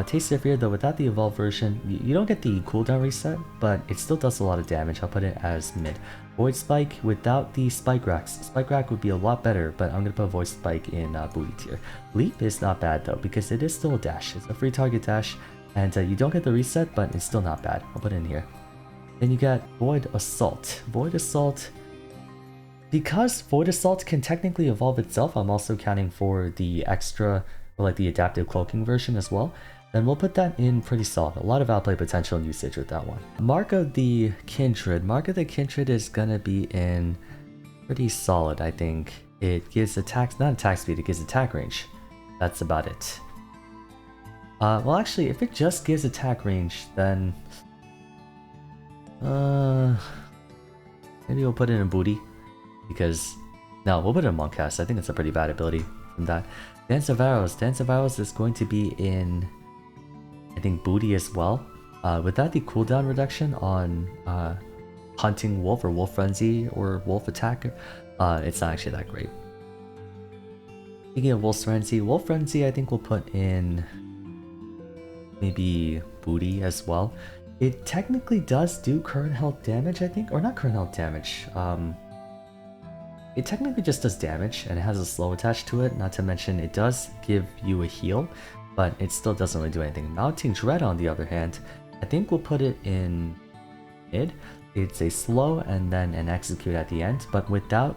Taste Their Fear though, without the evolved version, you don't get the cooldown reset, but it still does a lot of damage. I'll put it as mid. Void Spike without the Spike Racks. Spike Rack would be a lot better, but I'm gonna put Void Spike in booty tier. Leap is not bad though, because it is still a dash. It's a free target dash, and you don't get the reset, but it's still not bad. I'll put it in here. Then you got Void Assault. Void Assault, because Void Assault can technically evolve itself, I'm also counting for the extra, or like the adaptive cloaking version as well. Then we'll put that in pretty solid. A lot of outplay potential and usage with that one. Mark of the Kindred. Mark of the Kindred is gonna be in pretty solid, I think. It gives attack, not attack speed, it gives attack range. That's about it. Well, actually, if it just gives attack range, then maybe we'll put it in booty, because no, we'll put it in Monkcast. I think it's a pretty bad ability from that. Dance of Arrows. Dance of Arrows is going to be in, I think, booty as well. Would that be cooldown reduction on Hunting Wolf or Wolf Frenzy or Wolf Attack? It's not actually that great. Speaking of Wolf Frenzy I think we'll put in maybe booty as well. It technically does do current health damage, I think, or not current health damage. It technically just does damage and it has a slow attached to it, not to mention it does give you a heal, but it still doesn't really do anything. Mounting Dread, on the other hand, I think we'll put it in mid. It's a slow and then an execute at the end, but without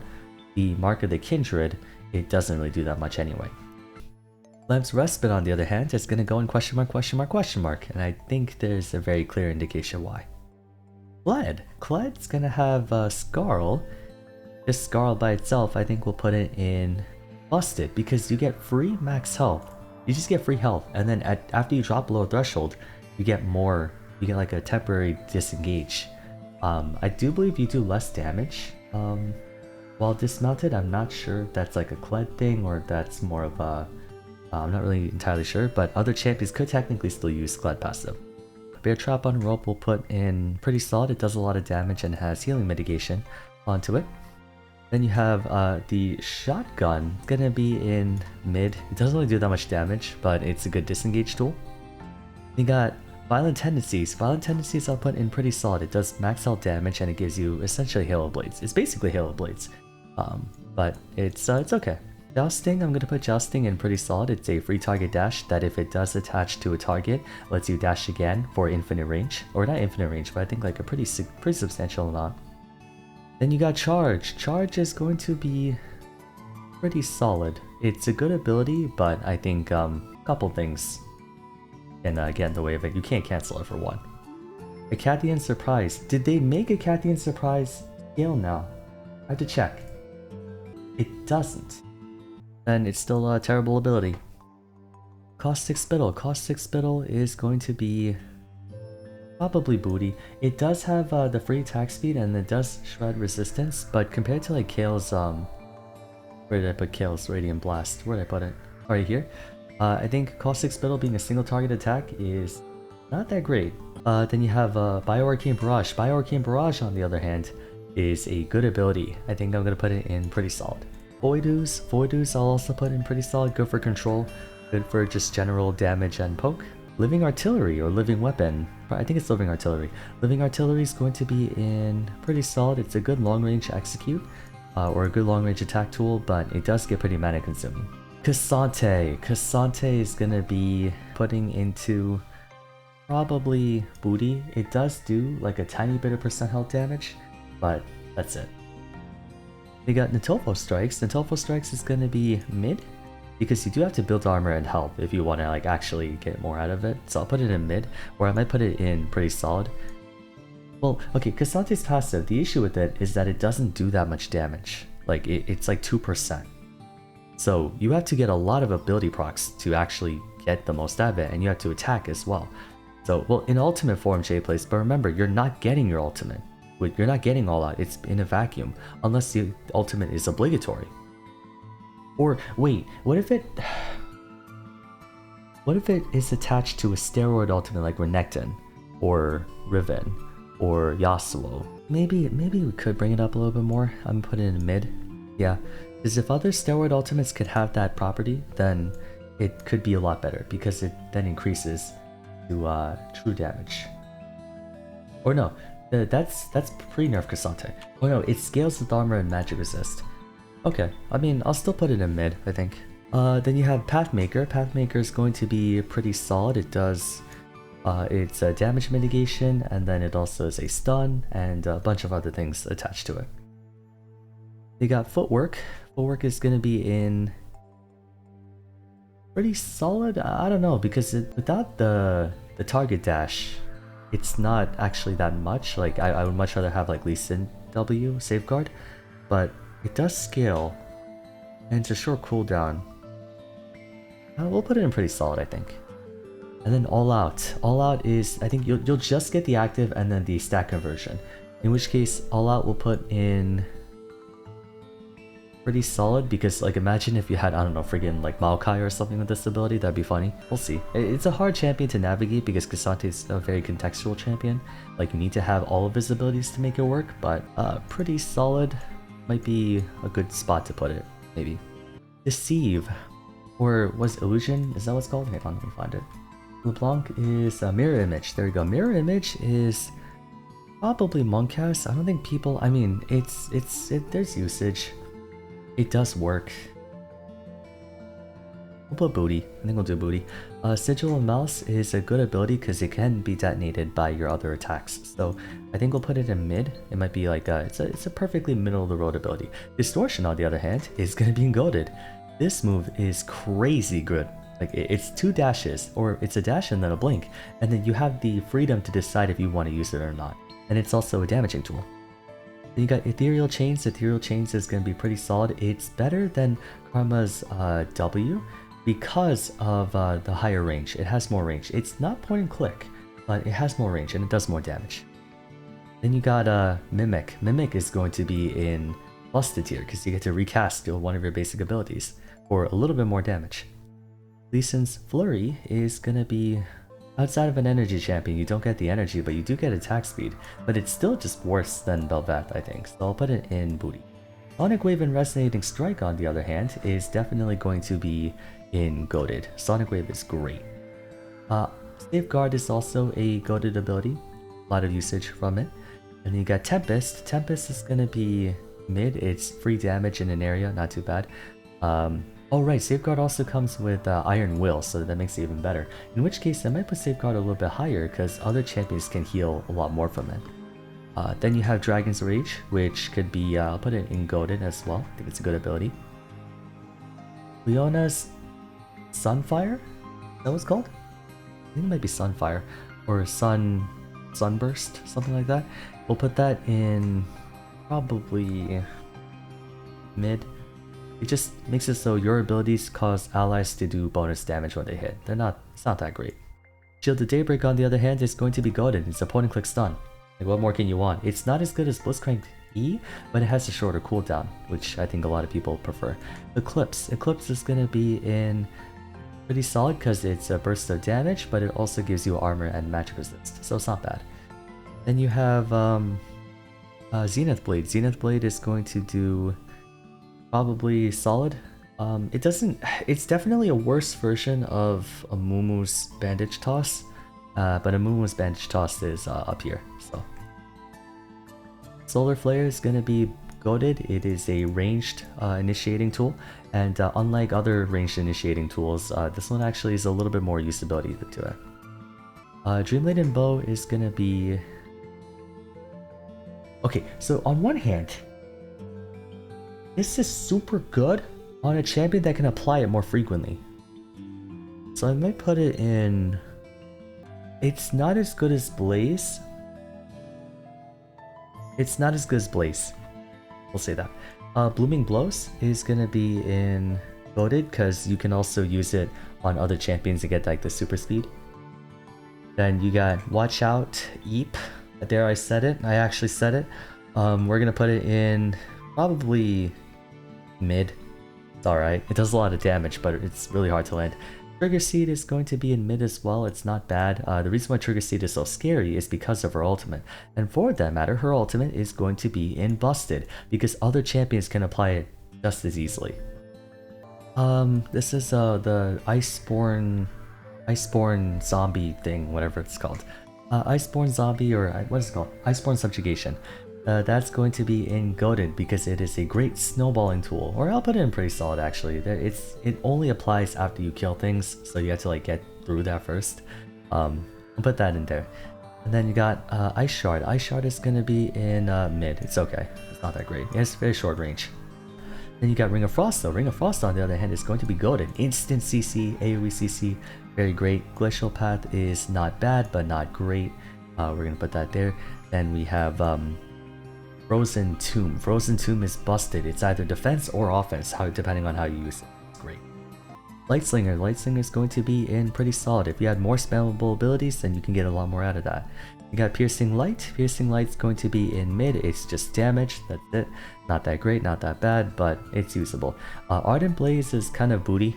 the Mark of the Kindred, it doesn't really do that much anyway. Lamb's Respite, on the other hand, is going to go in question mark, and I think there's a very clear indication why. Cled's going to have Scarl. Just Scarl by itself, I think we'll put it in Busted, because you get free max health. You just get free health, and then after you drop below threshold, you get more, you get like a temporary disengage. I do believe you do less damage while dismounted. I'm not sure if that's like a Cled thing or if that's more of a... I'm not really entirely sure, but other champions could technically still use Cled passive. Bear Trap on Rope will put in pretty solid. It does a lot of damage and has healing mitigation onto it. Then you have the Shotgun. It's gonna be in mid. It doesn't really do that much damage, but it's a good disengage tool. You got Violent Tendencies. Violent Tendencies I'll put in pretty solid. It does max health damage and it gives you essentially Halo Blades. It's basically Halo Blades, but it's okay. Jousting, I'm gonna put Jousting in pretty solid. It's a free target dash that if it does attach to a target, lets you dash again for infinite range, or not infinite range, but I think like a pretty substantial amount. Then you got Charge. Charge is going to be pretty solid. It's a good ability, but I think a couple things can get in the way of it. You can't cancel it for one. Acadian Surprise. Did they make Acadian Surprise scale now? I have to check. It doesn't. And it's still a terrible ability. Caustic Spittle. Caustic Spittle is going to be probably booty. It does have the free attack speed and it does shred resistance, but compared to like Kale's where did I put Kale's Radiant Blast? Where did I put it? Right here. I think Caustic Spittle being a single target attack is not that great. Then you have Bioarcane Barrage. Bioarcane Barrage, on the other hand, is a good ability. I think I'm gonna put it in pretty solid. Void Ooze I'll also put in pretty solid. Good for control, good for just general damage and poke. Living Artillery or Living Weapon. I think it's Living Artillery. Living Artillery is going to be in pretty solid. It's a good long range execute or a good long range attack tool, but it does get pretty mana consuming. Cassante. Cassante is going to be putting into probably booty. It does do like a tiny bit of percent health damage, but that's it. We got Natolfo Strikes. Natolfo Strikes is going to be mid, because you do have to build armor and health if you want to like actually get more out of it. So I'll put it in mid, or I might put it in pretty solid. Well, okay, Cassante's passive, the issue with it is that it doesn't do that much damage. Like it's like 2%. So you have to get a lot of ability procs to actually get the most out of it, and you have to attack as well. So, well, in ultimate form, J-Place, but remember, you're not getting your ultimate. You're not getting all out, it's in a vacuum, unless the ultimate is obligatory. Or, wait, what if it is attached to a steroid ultimate like Renekton, or Riven, or Yasuo? Maybe we could bring it up a little bit more. I'm gonna put it in mid. Yeah, because if other steroid ultimates could have that property, then it could be a lot better, because it then increases to true damage. Or no, that's pre-nerf Cassante. Oh no, it scales with armor and magic resist. Okay, I mean, I'll still put it in mid, I think. Then you have Pathmaker. Pathmaker is going to be pretty solid. It does, it's a damage mitigation, and then it also is a stun, and a bunch of other things attached to it. You got Footwork. Footwork is going to be in pretty solid. I don't know, because without the target dash, it's not actually that much. Like I would much rather have like Lee Sin W Safeguard, but it does scale And it's a short cooldown. We'll put it in pretty solid, I think. And then All Out. All Out is, I think you'll just get the active and then the stat conversion. In which case, All Out will put in pretty solid, because like imagine if you had, I don't know, friggin' like Maokai or something with this ability, that'd be funny. We'll see. It's a hard champion to navigate because Cassante is a very contextual champion. Like you need to have all of his abilities to make it work, but pretty solid might be a good spot to put it, maybe. Deceive. Or was Illusion? Is that what's called? Hang on, let me find it. LeBlanc is Mirror Image. There we go. Mirror Image is probably Moncast. I don't think people, I mean, there's usage. It does work. We'll put Booty. I think we'll do Booty. Sigil and Mouse is a good ability because it can be detonated by your other attacks. So I think we'll put it in mid. It might be like it's a perfectly middle of the road ability. Distortion, on the other hand, is gonna be goated. This move is crazy good. Like it's 2 dashes, or it's a dash and then a blink, and then you have the freedom to decide if you want to use it or not. And it's also a damaging tool. Then you got Ethereal Chains. Ethereal Chains is going to be pretty solid. It's better than Karma's W because of the higher range. It has more range. It's not point and click, but it has more range and it does more damage. Then you got Mimic. Mimic is going to be in Busted tier because you get to recast one of your basic abilities for a little bit more damage. Lee Sin's Flurry is going to be outside of an energy champion. You don't get the energy, but you do get attack speed. But it's still just worse than Bel'Veth, I think. So I'll put it in Booty. Sonic Wave and Resonating Strike, on the other hand, is definitely going to be in Goated. Sonic Wave is great. Safeguard is also a Goated ability. A lot of usage from it. And then you got Tempest. Tempest is going to be mid. It's free damage in an area, not too bad. Oh right, Safeguard also comes with Iron Will, so that makes it even better. In which case, I might put Safeguard a little bit higher because other champions can heal a lot more from it. Then you have Dragon's Rage, which could be, I'll put it in Golden as well. I think it's a good ability. Leona's Sunfire? Is that what it's called? I think it might be Sunfire. Or Sunburst, something like that. We'll put that in probably mid. It just makes it so your abilities cause allies to do bonus damage when they hit. It's not that great. Shield of Daybreak, on the other hand, is going to be goated. It's a point and click stun. Like, what more can you want? It's not as good as Blitzcrank E, but it has a shorter cooldown, which I think a lot of people prefer. Eclipse. Eclipse is going to be in pretty solid because it's a burst of damage, but it also gives you armor and magic resist, so it's not bad. Then you have Zenith Blade. Zenith Blade is going to do probably solid. It's definitely a worse version of a Mumu's Bandage Toss, but a Mumu's Bandage Toss is up here, so. Solar Flare is going to be goated. It is a ranged initiating tool, and unlike other ranged initiating tools, this one actually is a little bit more usability to it. Dream Laden Bow is going to be... Okay, so on one hand, this is super good on a champion that can apply it more frequently. So I might put it in... It's not as good as Blaze. It's not as good as Blaze. We'll say that. Blooming Blows is going to be in Goated because you can also use it on other champions to get like the super speed. Then you got Watch Out Eep. There, I said it. I actually said it. We're going to put it in probably mid. It's alright. It does a lot of damage, but it's really hard to land. Trigger Seed is going to be in mid as well. It's not bad. The reason why Trigger Seed is so scary is because of her ultimate. And for that matter, her ultimate is going to be in Busted because other champions can apply it just as easily. This is the Iceborne zombie thing, whatever it's called. Iceborne zombie, or what is it called? Iceborne subjugation. That's going to be in Goated because it is a great snowballing tool. Or I'll put it in pretty solid actually. It only applies after you kill things, so you have to like get through that first. I'll put that in there. And then you got Ice Shard. Ice Shard is going to be in mid. It's okay. It's not that great. It has very short range. Then you got Ring of Frost though. Ring of Frost on the other hand is going to be goated. Instant CC, AoE CC, very great. Glacial Path is not bad, but not great. We're going to put that there. Then we have Frozen Tomb. Frozen Tomb is busted. It's either defense or offense, depending on how you use it. It's great. Lightslinger. Lightslinger is going to be in pretty solid. If you had more spammable abilities, then you can get a lot more out of that. You got Piercing Light. Piercing Light's going to be in mid. It's just damage. That's it. Not that great, not that bad, but it's usable. Ardent Blaze is kind of booty.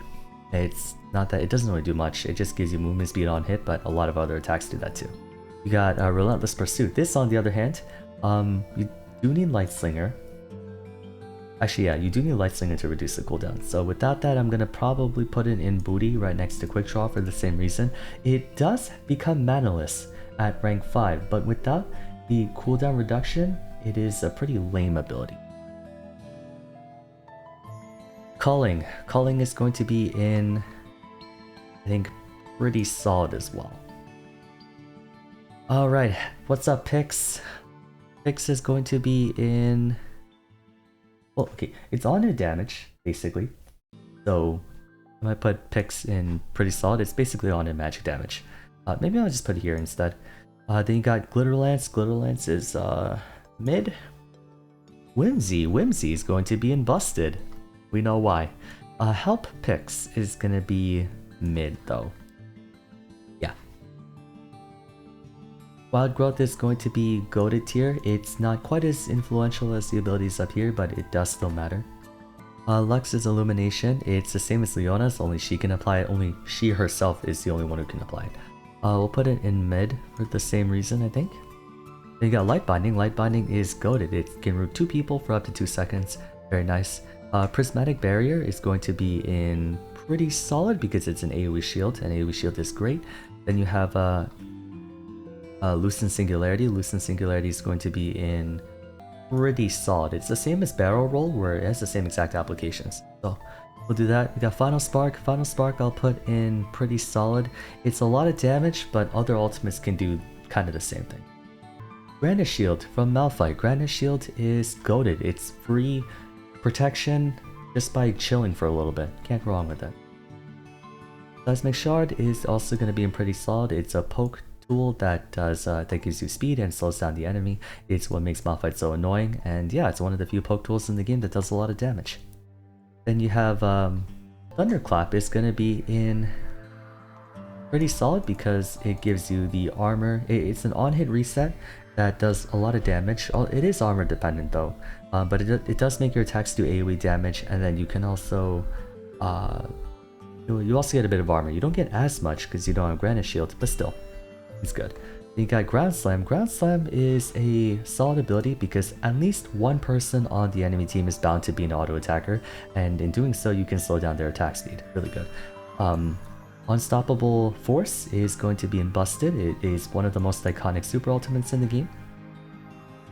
It's not that, it doesn't really do much. It just gives you movement speed on hit, but a lot of other attacks do that too. You got Relentless Pursuit. This, on the other hand, you do need Lightslinger. Actually, yeah, you do need Lightslinger to reduce the cooldown. So without that, I'm gonna probably put it in booty right next to Quick Draw for the same reason. It does become manaless at rank 5, but without the cooldown reduction, it is a pretty lame ability. Culling. Culling is going to be in, I think, pretty solid as well. Alright, what's up, Pix? Pix is going to be in... Well, okay, it's on hit damage, basically. So, I might put Pix in pretty solid. It's basically on hit magic damage. Maybe I'll just put it here instead. Then you got Glitter Lance. Glitter Lance is mid. Whimsy. Whimsy is going to be in busted. We know why. Help Pix is gonna be mid though. Yeah. Wild Growth is going to be goated tier. It's not quite as influential as the abilities up here, but it does still matter. Lux's Illumination. It's the same as Leona's, only she can apply it. Only she herself is the only one who can apply it. We'll put it in mid for the same reason, I think. Then you got Light Binding. Light Binding is goated. It can root 2 people for up to 2 seconds. Very nice. Prismatic Barrier is going to be in pretty solid because it's an AoE shield, and AoE shield is great. Then you have Loosen Singularity. Loosen Singularity is going to be in pretty solid. It's the same as Barrel Roll, where it has the same exact applications. So we'll do that. We got Final Spark. Final Spark I'll put in pretty solid. It's a lot of damage, but other ultimates can do kind of the same thing. Granite Shield from Malphite. Granite Shield is goated. It's free protection just by chilling for a little bit. Can't go wrong with that. Seismic Shard is also going to be in pretty solid. It's a poke tool that does that gives you speed and slows down the enemy. It's what makes Malphite so annoying, and yeah, it's one of the few poke tools in the game that does a lot of damage. Then you have Thunderclap is going to be in pretty solid because it gives you the armor. It's an on-hit reset that does a lot of damage. It is armor dependent though, but it does make your attacks do AoE damage, and then you can also you also get a bit of armor. You don't get as much because you don't have Granite Shield, but still, it's good. Then you got Ground Slam. Ground Slam is a solid ability because at least one person on the enemy team is bound to be an auto attacker, and in doing so you can slow down their attack speed. Really good. Unstoppable Force is going to be in busted. It is one of the most iconic super ultimates in the game.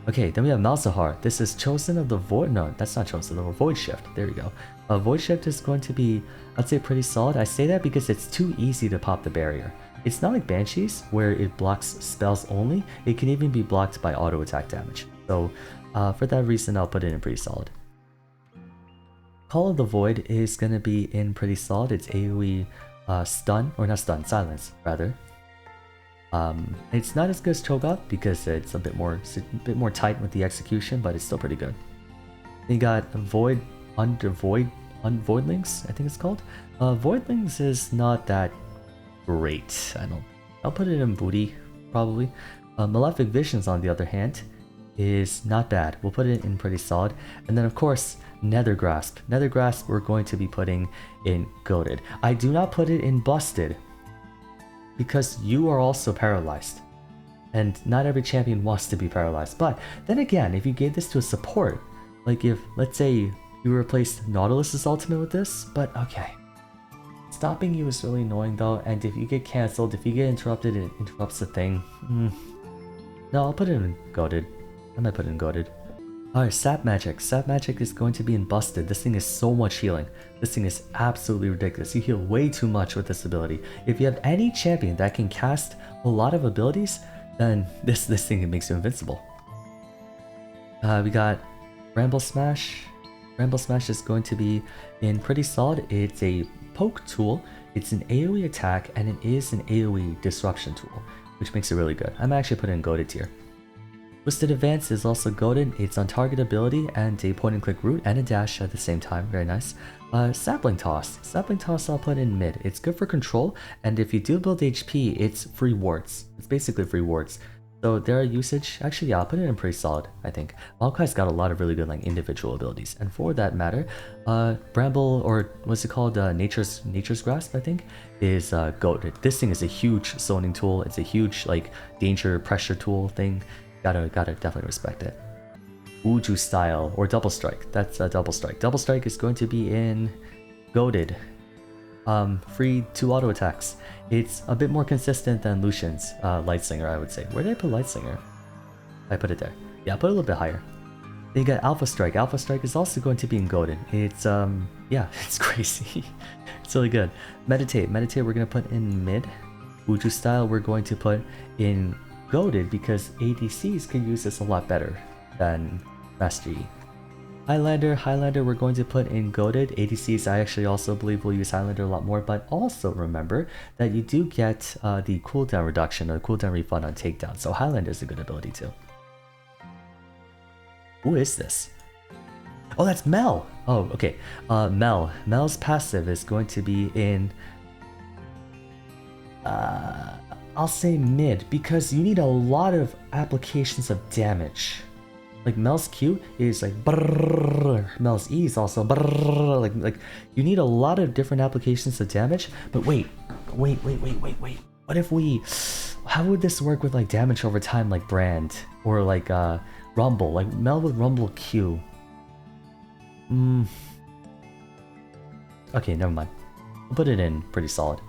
Okay, then we have Malzahar. This is Chosen of the Void. No, that's not Chosen of the Void Shift. There we go. Void Shift is going to be, I'd say, pretty solid. I say that because it's too easy to pop the barrier. It's not like Banshees, where it blocks spells only. It can even be blocked by auto attack damage. So, for that reason, I'll put it in pretty solid. Call of the Void is going to be in pretty solid. It's AoE stun, or not stun, silence rather. It's not as good as Cho'Gath because it's a bit more tight with the execution, but it's still pretty good. You got Voidlings, I think it's called. Voidlings is not that great. I'll put it in booty probably. Malefic Visions, on the other hand, is not bad. We'll put it in pretty solid. And then of course, Nether Grasp. Nether Grasp we're going to be putting in goated. I do not put it in busted because you are also paralyzed, and not every champion wants to be paralyzed. But then again, if you gave this to a support, like if, let's say, you replaced Nautilus's ultimate with this, but okay. Stopping you is really annoying though, and if you get cancelled, if you get interrupted, it interrupts the thing. No, I'll put it in goated. I might put it in goated. Alright, Sap Magic. Sap Magic is going to be in busted. This thing is so much healing. This thing is absolutely ridiculous. You heal way too much with this ability. If you have any champion that can cast a lot of abilities, then this thing makes you invincible. We got Ramble Smash. Ramble Smash is going to be in pretty solid. It's a poke tool. It's an AoE attack, and it is an AoE disruption tool, which makes it really good. I'm actually putting in goated tier. Twisted Advance is also golden. It's on target ability and a point and click route and a dash at the same time. Very nice. Sapling Toss. Sapling Toss I'll put in mid. It's good for control, and if you do build HP, it's free wards. It's basically free wards. So their usage, actually yeah, I'll put it in pretty solid, I think. Maokai's got a lot of really good like individual abilities. And for that matter, Bramble, or what's it called, Nature's Grasp, I think, is goated. This thing is a huge zoning tool. It's a huge like danger pressure tool thing. Gotta definitely respect it. Uju style or double strike. That's a double strike. Double strike is going to be in goated. Free 2 auto attacks. It's a bit more consistent than Lucian's Lightslinger, I would say. Where did I put Lightslinger? I put it there. Yeah, I put it a little bit higher. Then you got Alpha Strike. Alpha Strike is also going to be in goated. It's yeah, it's crazy. It's really good. Meditate. Meditate we're gonna put in mid. Uju style we're going to put in goated because ADCs can use this a lot better than Master Yi. Highlander we're going to put in goated. ADCs I actually also believe will use Highlander a lot more, but also remember that you do get the cooldown reduction or cooldown refund on takedown, so Highlander is a good ability too. Who is this? Oh, that's Mel! Oh, okay. Mel's passive is going to be in I'll say mid, because you need a lot of applications of damage. Like Mel's Q is like brrrr, Mel's E is also brrrr, like you need a lot of different applications of damage. But wait. What if we, how would this work with like damage over time like Brand or like Rumble, like Mel with Rumble Q? Okay, never mind. I'll put it in pretty solid.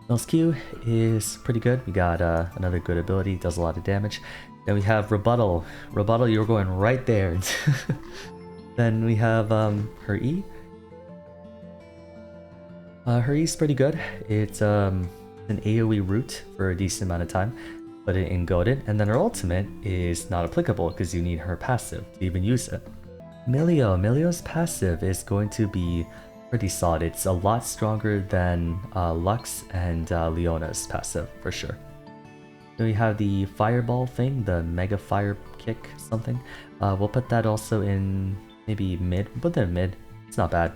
Mel's Q is pretty good. We got another good ability, does a lot of damage. Then we have Rebuttal. Rebuttal, you're going right there. Then we have her E. Her E is pretty good. It's an AoE route for a decent amount of time. Put it in goated. And then her ultimate is not applicable because you need her passive to even use it. Milio's passive is going to be pretty solid. It's a lot stronger than Lux and Leona's passive for sure. Then we have the fireball thing, the mega fire kick something. We'll put that also in maybe mid. We'll put that in mid. It's not bad.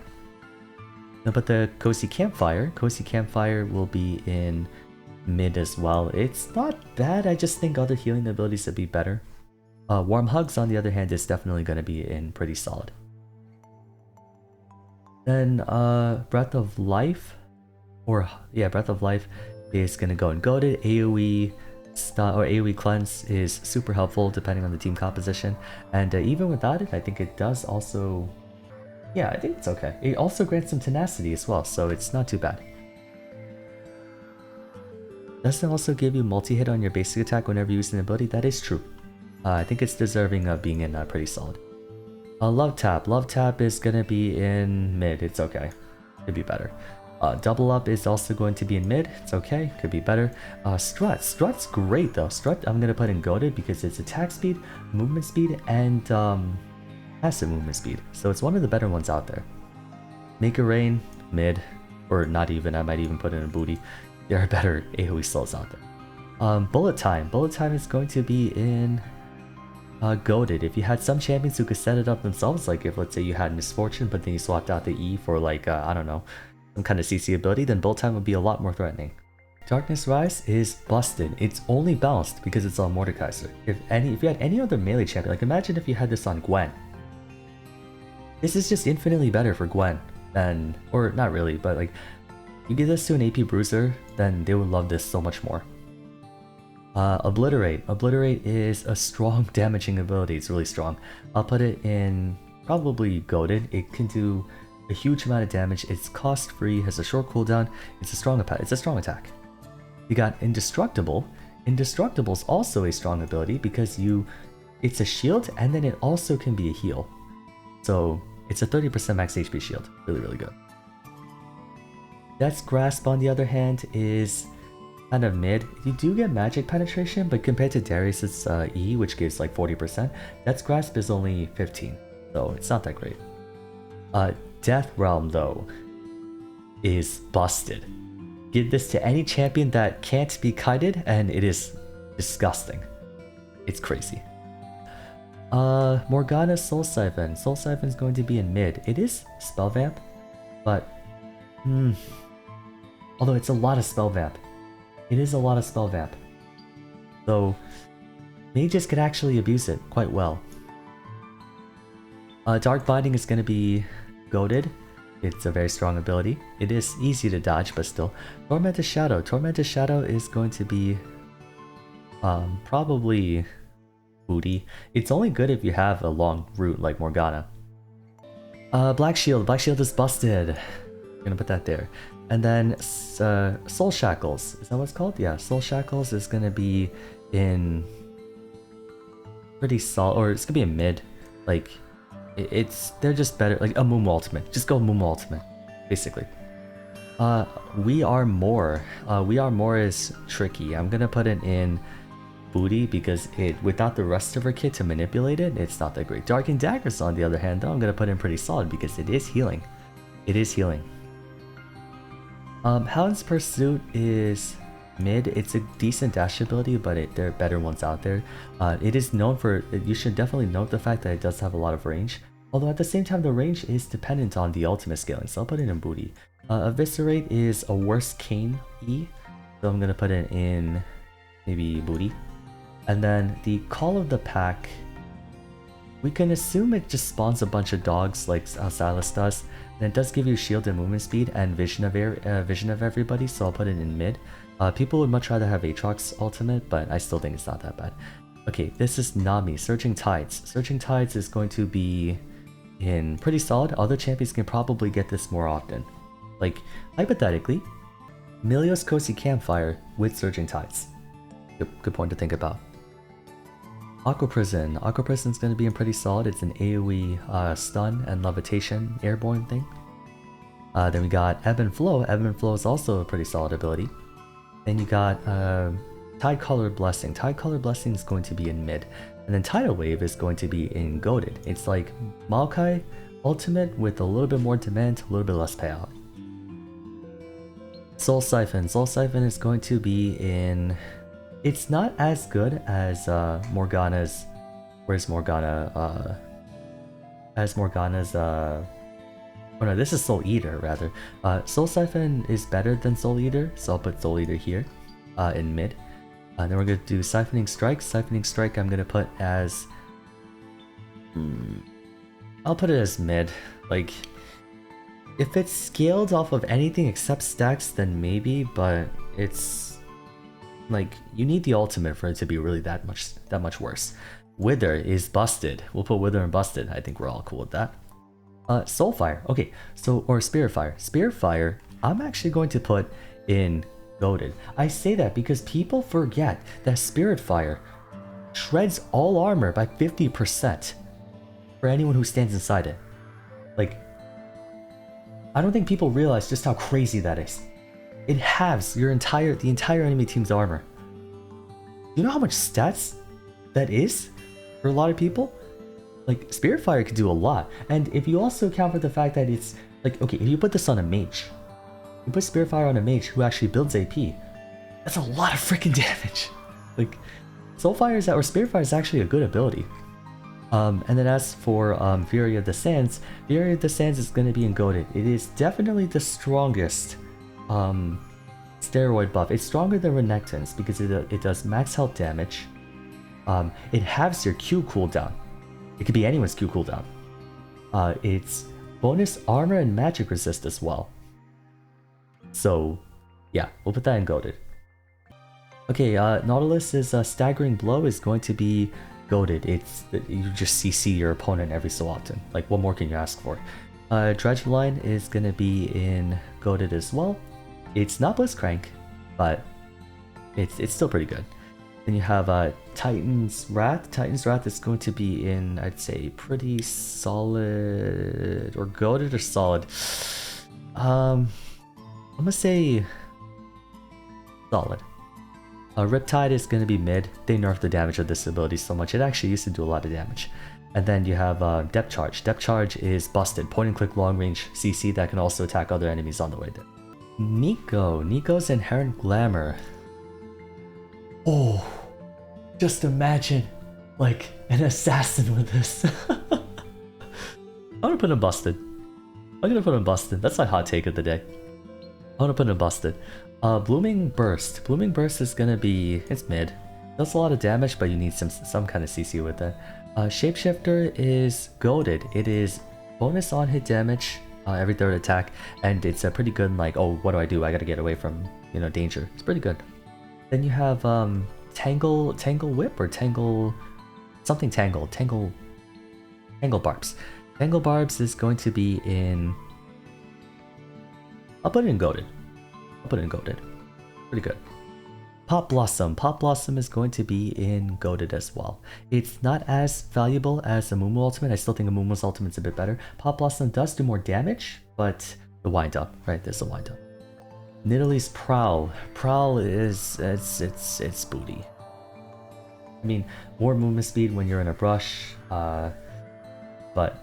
Now put the cozy campfire. Cozy campfire will be in mid as well. It's not bad. I just think other healing abilities would be better. Warm hugs on the other hand is definitely going to be in pretty solid. Then Breath of Life, or yeah, Breath of Life is gonna go in goated. AoE style or AoE cleanse is super helpful depending on the team composition, and even without it, I think it does also. Yeah, I think it's okay. It also grants some tenacity as well, so it's not too bad. Does it also give you multi-hit on your basic attack whenever you use an ability? That is true. I think it's deserving of being in pretty solid. Love Tap is gonna be in mid. It's okay. Could be better. Double Up is also going to be in mid. It's okay. Could be better. Strut's great though. Strut I'm gonna put in goated because it's attack speed, movement speed, and passive movement speed. So it's one of the better ones out there. Make It Rain, mid, or not even. I might even put it in booty. There are better AoE slows out there. Bullet Time is going to be in goated. If you had some champions who could set it up themselves, like if let's say you had Misfortune but then you swapped out the E for like I don't know, some kind of CC ability, then Bullet Time would be a lot more threatening. Darkness Rise is busted. It's only balanced because it's on Mordekaiser. If you had any other melee champion, like imagine if you had this on Gwen. This is just infinitely better for Gwen than, or not really, but like you give this to an AP bruiser, then they would love this so much more. Obliterate is a strong damaging ability. It's really strong. I'll put it in probably goated. It can do a huge amount of damage. It's cost free, has a short cooldown. It's a strong attack. You got Indestructible. Indestructible is also a strong ability because it's a shield and then it also can be a heal. So it's a 30% max HP shield. Really good. Death's Grasp on the other hand is kind of mid. You do get magic penetration, but compared to Darius's E, which gives like 40%, Death's Grasp is only 15, so it's not that great. Death Realm though is busted. Give this to any champion that can't be kited, and it is disgusting. It's crazy. Morgana Soul Siphon. Soul Siphon is going to be in mid. It is Spell Vamp, but although it's a lot of Spell Vamp. It is a lot of Spell Vamp. So mages could actually abuse it quite well. Dark Binding is going to be goated. It's a very strong ability. It is easy to dodge, but still. Tormented Shadow. Tormented Shadow is going to be probably booty. It's only good if you have a long route like Morgana. Black Shield. Black Shield is busted. I'm gonna put that there. And then Soul Shackles. Is that what it's called? Yeah, Soul Shackles is gonna be in pretty solid, or it's gonna be a mid. Like, they're just better. Like a Mumu Ultimate. Just go Mumu Ultimate, basically. We Are More. We Are More is tricky. I'm gonna put it in booty because without the rest of her kit to manipulate it, it's not that great. Darking Daggers, on the other hand, though, I'm gonna put in pretty solid because it is healing. It is healing. Hound's Pursuit is mid. It's a decent dash ability, but there are better ones out there. It is known for, you should definitely note the fact that it does have a lot of range. Although at the same time, the range is dependent on the ultimate scaling, so I'll put it in booty. Eviscerate is a worse Kane E, so I'm gonna put it in maybe booty. And then the Call of the Pack, we can assume it just spawns a bunch of dogs like Silas does. And it does give you shield and movement speed and vision of everybody, so I'll put it in mid. People would much rather have Aatrox ultimate, but I still think it's not that bad. Okay, this is Nami, Surging Tides. Surging Tides is going to be in pretty solid. Other champions can probably get this more often. Like, hypothetically, Milios Kosi Campfire with Surging Tides. Good point to think about. Aqua Prison. Aqua Prison is going to be in pretty solid. It's an AoE stun and levitation airborne thing. Then we got Ebb and Flow. Ebb and Flow is also a pretty solid ability. Then you got Tide Color Blessing. Tide Color Blessing is going to be in mid. And then Tidal Wave is going to be in goated. It's like Maokai ultimate with a little bit more demand, a little bit less payout. Soul Siphon. Soul Siphon is going to be in... It's not as good as Morgana's... Where's Morgana? As Morgana's... Oh no, this is Soul Eater, rather. Soul Siphon is better than Soul Eater, so I'll put Soul Eater here in mid. Then we're going to do Siphoning Strike. Siphoning Strike I'm going to put as... I'll put it as mid. Like, if it's scaled off of anything except stacks, then maybe, but it's... Like, you need the ultimate for it to be really that much worse. Wither is busted. We'll put Wither and busted. I think we're all cool with that. Soulfire. Okay, so, or Spiritfire. Spiritfire, I'm actually going to put in goated. I say that because people forget that Spiritfire shreds all armor by 50% for anyone who stands inside it. Like, I don't think people realize just how crazy that is. It halves the entire enemy team's armor. You know how much stats that is for a lot of people? Like, Spiritfire could do a lot. And if you also account for the fact that it's like, okay, if you put this on a mage, you put Spiritfire on a mage who actually builds AP, that's a lot of freaking damage. Like, Spiritfire is actually a good ability. And then as for Fury of the Sands, Fury of the Sands is going to be in goated. It is definitely the strongest steroid buff. It's stronger than Renekton's because it does max health damage. It halves your Q cooldown. It could be anyone's Q cooldown. It's bonus armor and magic resist as well. So yeah, we'll put that in goated. Okay, Nautilus's Staggering Blow is going to be goated. You just CC your opponent every so often. Like, what more can you ask for? Dredgeline is going to be in goated as well. It's not Blitzcrank, but it's still pretty good. Then you have Titan's Wrath. Titan's Wrath is going to be in, I'd say, pretty solid, or goated or solid. I'm gonna say solid. Riptide is gonna be mid. They nerfed the damage of this ability so much. It actually used to do a lot of damage. And then you have Depth Charge. Depth Charge is busted. Point and click long range CC that can also attack other enemies on the way there. Nico's Inherent Glamour. Oh, Just imagine, like, an assassin with this. I'm gonna put him busted. I'm gonna put him busted. That's my hot take of the day. I'm gonna put him busted. Blooming Burst. Blooming Burst is gonna be... it's mid. Does a lot of damage, but you need some kind of CC with it. Shapeshifter is goated. It is bonus on hit damage every third attack, and it's a pretty good, like, oh, what do? I gotta get away from, you know, danger. It's pretty good. Then you have Tangle Whip or Tangle Barbs. Tangle Barbs is going to be in... I'll put it in goated. Pretty good. Pop Blossom. Pop Blossom is going to be in goated as well. It's not as valuable as a Mumu ultimate. I still think a Mumu's ultimate's a bit better. Pop Blossom does do more damage, but the wind up, right? There's a wind up. Nidalee's Prowl. Prowl is it's booty. I mean, more movement speed when you're in a brush, but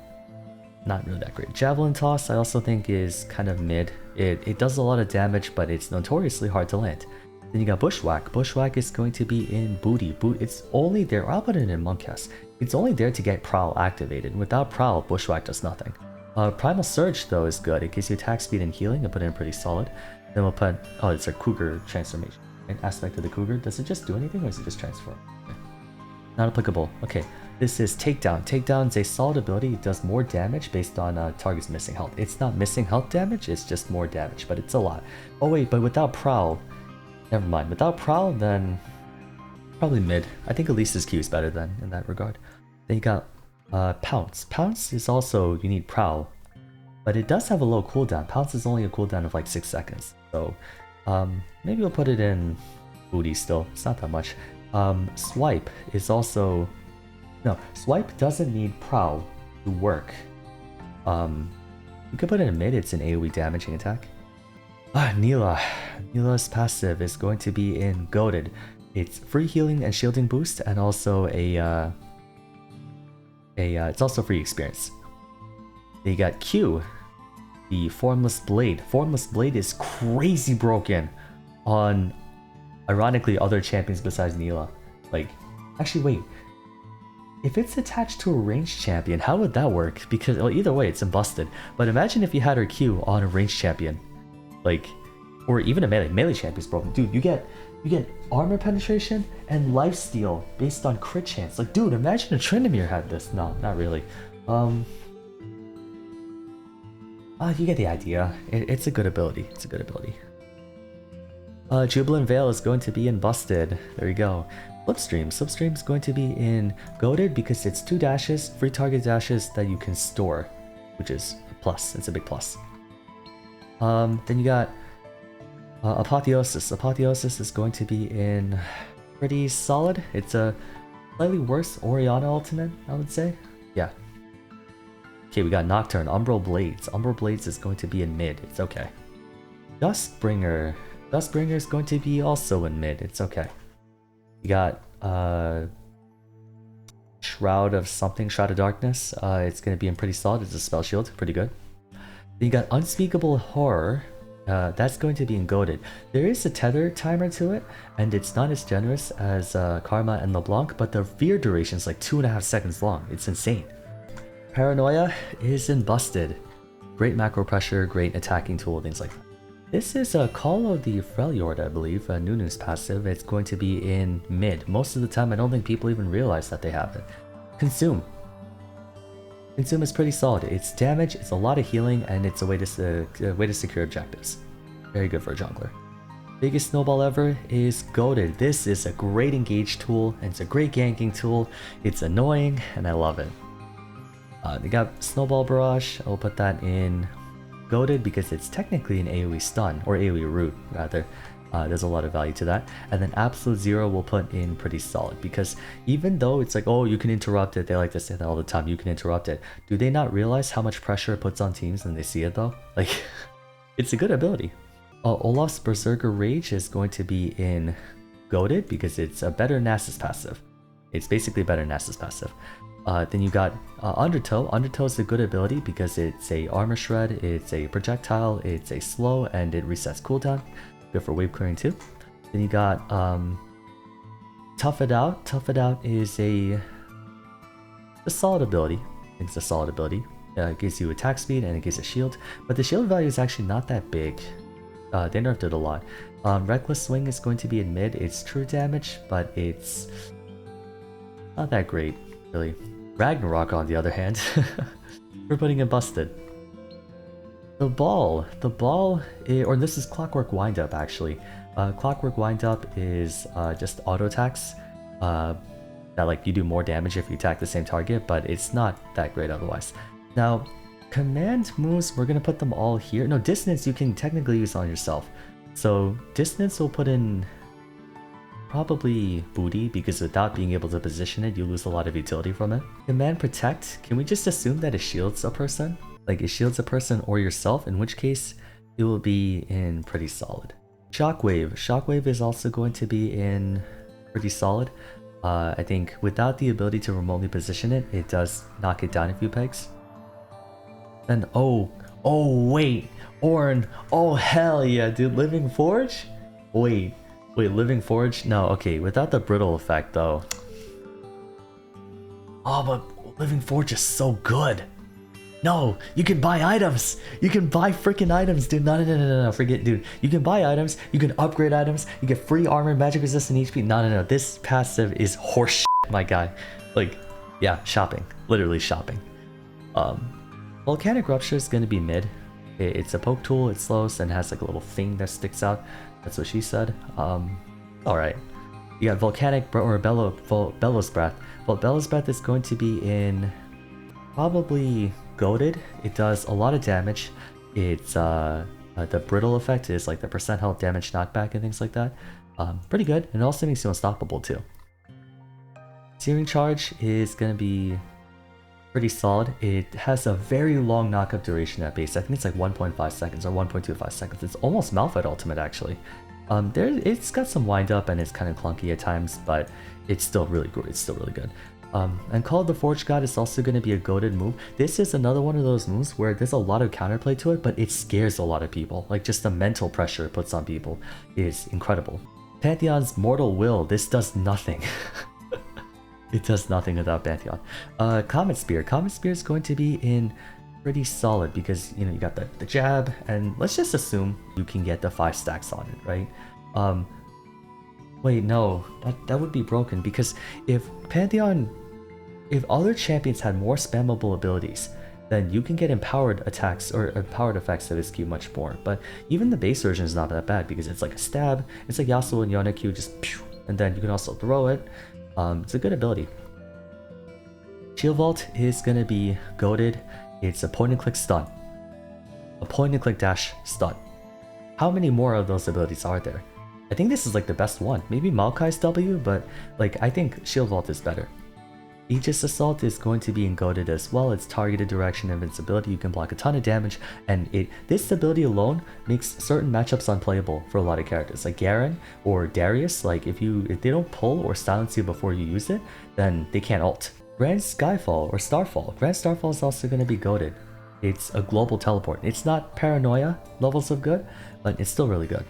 not really that great. Javelin Toss I also think is kind of mid. It does a lot of damage, but it's notoriously hard to land. Then you got Bushwhack. Bushwhack is going to be in Booty. It's only there, I'll put it in Monkcast. It's only there to get Prowl activated. Without Prowl, Bushwhack does nothing. Primal Surge though is good. It gives you attack speed and healing. I put it in pretty solid. Then we'll put, oh, it's a Cougar transformation. An aspect of the Cougar. Does it just do anything or is it just transform? Okay. Not applicable. Okay. This is Takedown. Takedown's a solid ability. It does more damage based on target's missing health. It's not missing health damage, it's just more damage, but it's a lot. Oh wait, but without Prowl, never mind. Without Prowl, then probably mid. I think Elisa's Q is better then in that regard. Then you got Pounce. Pounce is also, you need Prowl, but it does have a low cooldown. Pounce is only a cooldown of like 6 seconds. So maybe we'll put it in Booty still. It's not that much. Swipe is also... No, Swipe doesn't need Prowl to work. You could put it in mid, it's an AoE damaging attack. Neela. Neela's passive is going to be in Goated. It's free healing and shielding boost, and also it's also free experience. Then you got Q, the Formless Blade. Formless Blade is crazy broken on, ironically, other champions besides Neela. Like, actually, wait. If it's attached to a ranged champion, how would that work? Because, well, either way, it's busted. But imagine if you had her Q on a ranged champion, like, or even a melee champion's broken. Dude, you get armor penetration and lifesteal based on crit chance. Like, dude, imagine a Tryndamere had this. No, not really. You get the idea. It's a good ability. It's a good ability. Jubilant Veil is going to be in Busted. There you go. Slipstream is going to be in Goated because it's 2 dashes, free target dashes that you can store, which is a plus. It's a big plus. Then you got Apotheosis. Apotheosis is going to be in pretty solid. It's a slightly worse Orianna ultimate, I would say. Yeah. Okay, we got Nocturne. Umbral Blades. Umbral Blades is going to be in mid. It's okay. Duskbringer. Duskbringer is going to be also in mid. It's okay. You got Shroud of something, Shroud of Darkness. It's going to be in pretty solid. It's a spell shield, pretty good. Then you got Unspeakable Horror. That's going to be in Goated. There is a tether timer to it, and it's not as generous as Karma and LeBlanc, but the fear duration is like 2.5 seconds long. It's insane. Paranoia is in Busted. Great macro pressure, great attacking tool, things like that. This is a Call of the Freljord, I believe, a Nunu's passive. It's going to be in mid. Most of the time, I don't think people even realize that they have it. Consume. Consume is pretty solid. It's damage, it's a lot of healing, and it's a way to secure objectives. Very good for a jungler. Biggest snowball ever is Goated. This is a great engage tool, and it's a great ganking tool. It's annoying, and I love it. They got Snowball Barrage. I'll put that in Goated because it's technically an AoE stun, or AoE root rather. There's a lot of value to that. And then Absolute Zero will put in pretty solid because even though it's like, oh, you can interrupt it, they like to say that all the time, you can interrupt it. Do they not realize how much pressure it puts on teams when they see it though? Like, it's a good ability. Olaf's Berserker Rage is going to be in Goated because it's a better Nasus passive. It's basically better Nasus passive. Then you got Undertow. Undertow is a good ability because it's a armor shred, it's a projectile, it's a slow, and it resets cooldown. Good for wave clearing too. Then you got Tough It Out. Tough It Out is a solid ability. I think it's a solid ability. It gives you attack speed and it gives a shield, but the shield value is actually not that big. They nerfed it a lot. Reckless Swing is going to be in mid. It's true damage, but it's not that great, really. Ragnarok, on the other hand, we're putting it busted. The ball, or this is Clockwork Wind-Up actually. Clockwork Wind-Up is just auto attacks. That like you do more damage if you attack the same target, but it's not that great otherwise. Now, command moves, we're gonna put them all here. No, dissonance you can technically use on yourself. So dissonance will put in probably booty, because without being able to position it, you lose a lot of utility from it. Command protect, can we just assume that it shields a person? Like it shields a person or yourself, in which case it will be in pretty solid. Shockwave, Shockwave is also going to be in pretty solid. I think without the ability to remotely position it, it does knock it down a few pegs. And oh wait, Ornn, oh hell yeah dude, Living Forge? Wait, Living Forge? No, okay, without the brittle effect though. Oh, but Living Forge is so good. No, you can buy items! You can buy freaking items, dude. No, forget, dude. You can buy items, you can upgrade items, you get free armor, magic resistant HP. No, this passive is horse shit, my guy. Like, yeah, shopping. Literally shopping. Volcanic Rupture is gonna be mid. It's a poke tool, it slows, and has like a little thing that sticks out. That's what she said. Alright. You got Volcanic or Bellows Breath. Well, Bellows Breath is going to be in probably goated. It does a lot of damage. It's the brittle effect is like the percent health damage knockback and things like that. Pretty good, and it also makes you unstoppable too. Searing Charge is gonna be pretty solid. It has a very long knockup duration at base. I think it's like 1.5 seconds or 1.25 seconds. It's almost Malphite ultimate actually. It's got some wind up and it's kind of clunky at times, but it's still really good. It's still really good. And Call of the Forge God is also going to be a goated move. This is another one of those moves where there's a lot of counterplay to it, but it scares a lot of people. Like just the mental pressure it puts on people is incredible. Pantheon's Mortal Will, this does nothing. It does nothing without Pantheon. Comet Spear is going to be in pretty solid because, you know, you got the jab, and let's just assume you can get the 5 stacks on it, right? Wait, no, that would be broken because if other champions had more spammable abilities, then you can get empowered attacks or empowered effects that SQ much more. But even the base version is not that bad because it's like a stab, it's like Yasuo and Yonagyu, just pew, and then you can also throw it. It's a good ability. Shield Vault is gonna be goated. It's a point and click stun. A point and click dash stun. How many more of those abilities are there? I think this is like the best one. Maybe Maokai's W, but like I think Shield Vault is better. Aegis Assault is going to be goated as well. It's targeted direction invincibility. You can block a ton of damage, and this ability alone makes certain matchups unplayable for a lot of characters. Like Garen or Darius, like if they don't pull or silence you before you use it, then they can't ult. Grand Skyfall or Starfall. Grand Starfall is also going to be goated. It's a global teleport. It's not paranoia levels of good, but it's still really good.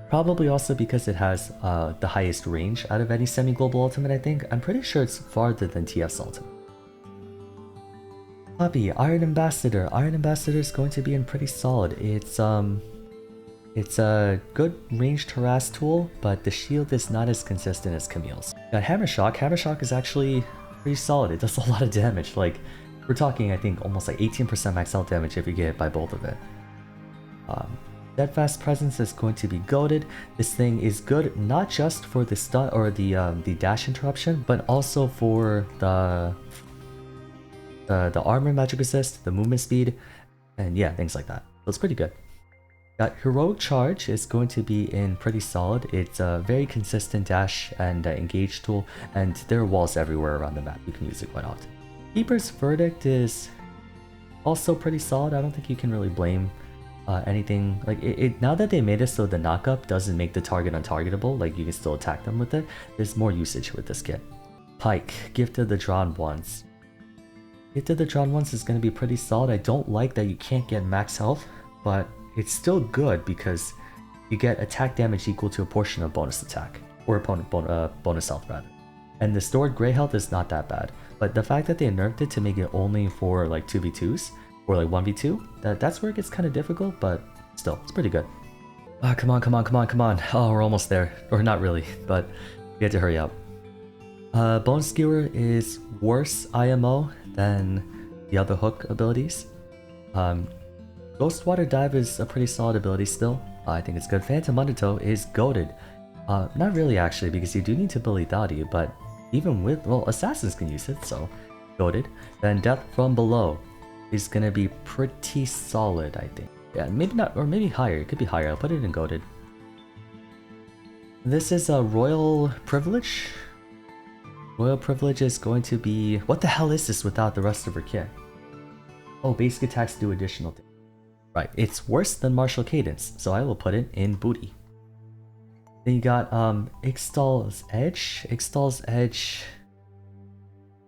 Probably also because it has the highest range out of any semi-global ultimate, I think. I'm pretty sure it's farther than TF's ultimate. Puppy, Iron Ambassador. Iron Ambassador is going to be in pretty solid. It's a good ranged harass tool, but the shield is not as consistent as Camille's. Got Hammer Shock. Hammer Shock is actually pretty solid. It does a lot of damage. Like, we're talking, I think, almost like 18% max health damage if you get hit by both of it. Steadfast Presence is going to be goated. This thing is good not just for the stun or the dash interruption, but also for the armor magic resist, the movement speed, and yeah, things like that. So it's pretty good. Got Heroic Charge is going to be in pretty solid. It's a very consistent dash and engage tool, and there are walls everywhere around the map. You can use it quite often. Keeper's Verdict is also pretty solid. I don't think you can really blame anything. Like now that they made it so the knockup doesn't make the target untargetable, like you can still attack them with it, there's more usage with this kit. Pike, Gift of the Drawn Ones. Gift of the Drawn Ones is going to be pretty solid. I don't like that you can't get max health, but it's still good because you get attack damage equal to a portion of bonus attack. or opponent bonus health rather. And the stored gray health is not that bad, but the fact that they nerfed it to make it only for like 2v2s or like 1v2, that's where it gets kind of difficult, but still, it's pretty good. Ah, come on, come on, come on, come on. Oh, we're almost there. Or not really, but we have to hurry up. Bone Skewer is worse IMO than the other hook abilities. Ghost Water Dive is a pretty solid ability still. I think it's good. Phantom Undertow is goated. Not really actually, because you do need to build lethality, but even with, well, assassins can use it, so goated. Then Death from Below is gonna be pretty solid, I think. Yeah, maybe not, or maybe higher. It could be higher. I'll put it in goated. This is a Royal Privilege. Royal Privilege is going to be... What the hell is this without the rest of her kit? Oh, basic attacks do additional things. Right, it's worse than Martial Cadence, so I will put it in booty. Then you got Ixtal's Edge. Ixtal's Edge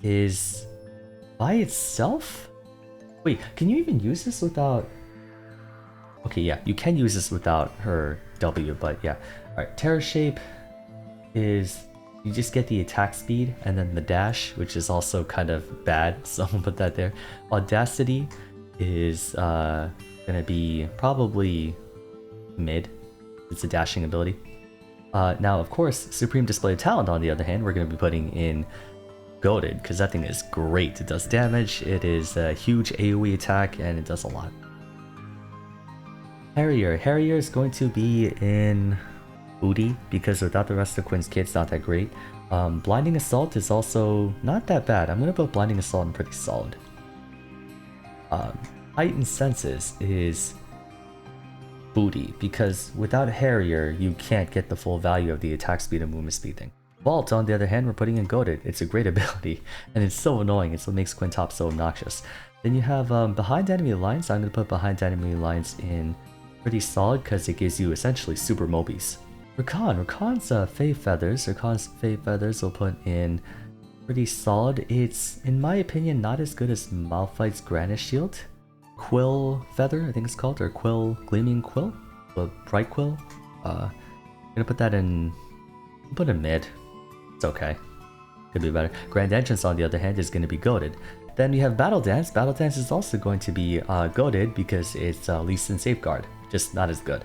is by itself? Wait, can you even use this without... Okay, yeah, you can use this without her W, but yeah. Alright, Terror Shape is... You just get the attack speed and then the dash, which is also kind of bad, so I'm gonna put that there. Audacity is gonna be probably mid. It's a dashing ability. Now, of course, Supreme Display of Talent, on the other hand, we're gonna be putting in goated, because that thing is great. It does damage, it is a huge AoE attack, and it does a lot. Harrier. Harrier is going to be in booty, because without the rest of Quinn's kit, it's not that great. Blinding Assault is also not that bad. I'm gonna put Blinding Assault in pretty solid. Heightened Senses is booty, because without Harrier, you can't get the full value of the attack speed and movement speed thing. Vault, on the other hand, we're putting in goated. It's a great ability, and it's so annoying. It's what makes Quintop so obnoxious. Then you have Behind Enemy Lines. I'm gonna put Behind Enemy Lines in pretty solid, because it gives you essentially super mobies. Rakan's Fey Feathers. Rakan's Fey Feathers will put in pretty solid. It's, in my opinion, not as good as Malphite's Granite Shield. Quill Feather, I think it's called, or Quill, Gleaming Quill? Bright Quill? I'm gonna put that in, put in mid. It's okay. Could be better. Grand Entrance, on the other hand, is gonna be goated. Then you have Battle Dance. Battle Dance is also going to be goated, because it's Lee Sin Safeguard, just not as good.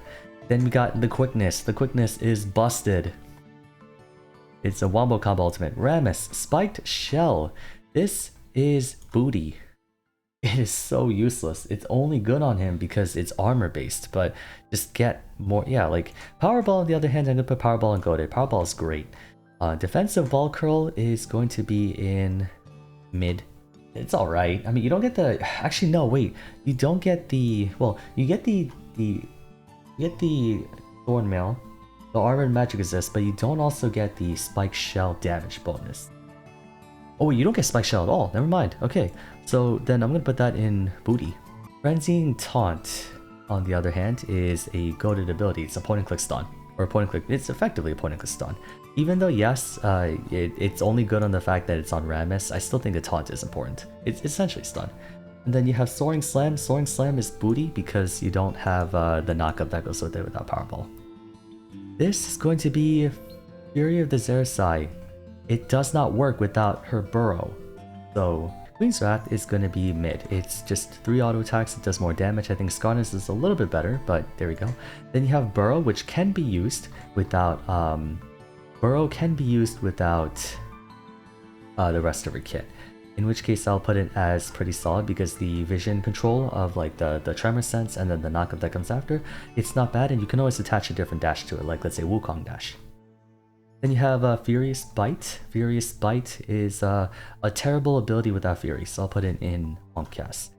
Then we got the Quickness. The Quickness is busted. It's a Wombo Combo Ultimate. Rammus, Spiked Shell. This is booty. It is so useless. It's only good on him because it's armor based, but just get more. Yeah, like Powerball, on the other hand, I'm gonna put Powerball and goated. Powerball is great. Defensive Ball Curl is going to be in mid. It's alright. I mean, you don't get the... Actually, no, wait. You don't get the... Well, you get the Thornmail, the Armored Magic Resist, but you don't also get the Spike Shell damage bonus. Oh wait, you don't get Spike Shell at all. Never mind. Okay, so then I'm gonna put that in booty. Frenzying Taunt, on the other hand, is a goated ability. It's a point and click stun. Or a point and click... It's effectively a point and click stun. Even though, yes, it's only good on the fact that it's on Rammus, I still think the taunt is important. It's essentially stun. And then you have Soaring Slam. Soaring Slam is booty because you don't have the knockup that goes with it without Powerball. This is going to be Fury of the Zersai. It does not work without her Burrow. So Queen's Wrath is going to be mid. It's just 3 auto attacks, it does more damage. I think Skarnus is a little bit better, but there we go. Then you have Burrow, which can be used without... Burrow can be used without the rest of her kit. In which case I'll put it as pretty solid, because the vision control of like the tremor sense and then the knockup that comes after, it's not bad, and you can always attach a different dash to it, like let's say Wukong dash. Then you have Furious Bite. Furious Bite is a terrible ability without Fury, so I'll put it in Monkcast.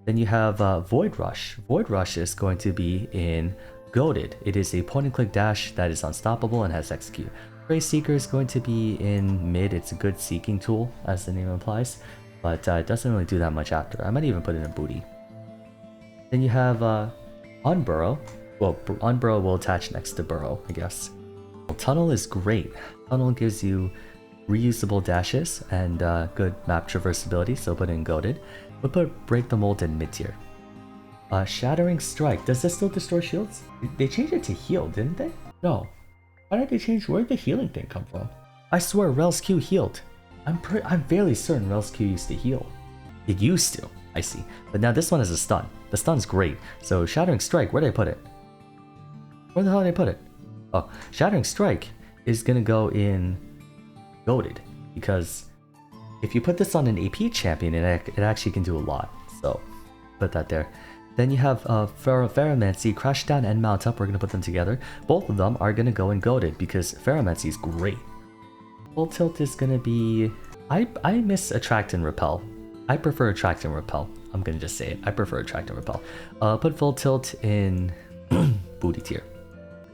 Then you have Void Rush. Void Rush is going to be in goated. It is a point and click dash that is unstoppable and has execute. Ray Seeker is going to be in mid. It's a good seeking tool, as the name implies, but it doesn't really do that much after. I might even put it in booty. Then you have Unburrow. Well, Unburrow will attach next to Burrow, I guess. Well, Tunnel is great. Tunnel gives you reusable dashes and good map traversability, so put in goated. We'll put Break the Mold in mid tier. Shattering Strike. Does this still destroy shields? They changed it to heal, didn't they? No. Why did they change? Where did the healing thing come from? I swear Rel's Q healed. I'm fairly certain Rel's Q used to heal. It used to, I see. But now this one is a stun. The stun's great. So Shattering Strike, where did I put it? Where the hell did I put it? Oh, Shattering Strike is gonna go in Goated. Because if you put this on an AP champion, it actually can do a lot. So put that there. Then you have Ferromancy, Crash Down, and Mount Up. We're gonna put them together. Both of them are gonna go in Goated because Ferromancy is great. Full Tilt is gonna be... I miss Attract and Repel. I prefer Attract and Repel. I'm gonna just say it. I prefer Attract and Repel. Put Full Tilt in Booty tier.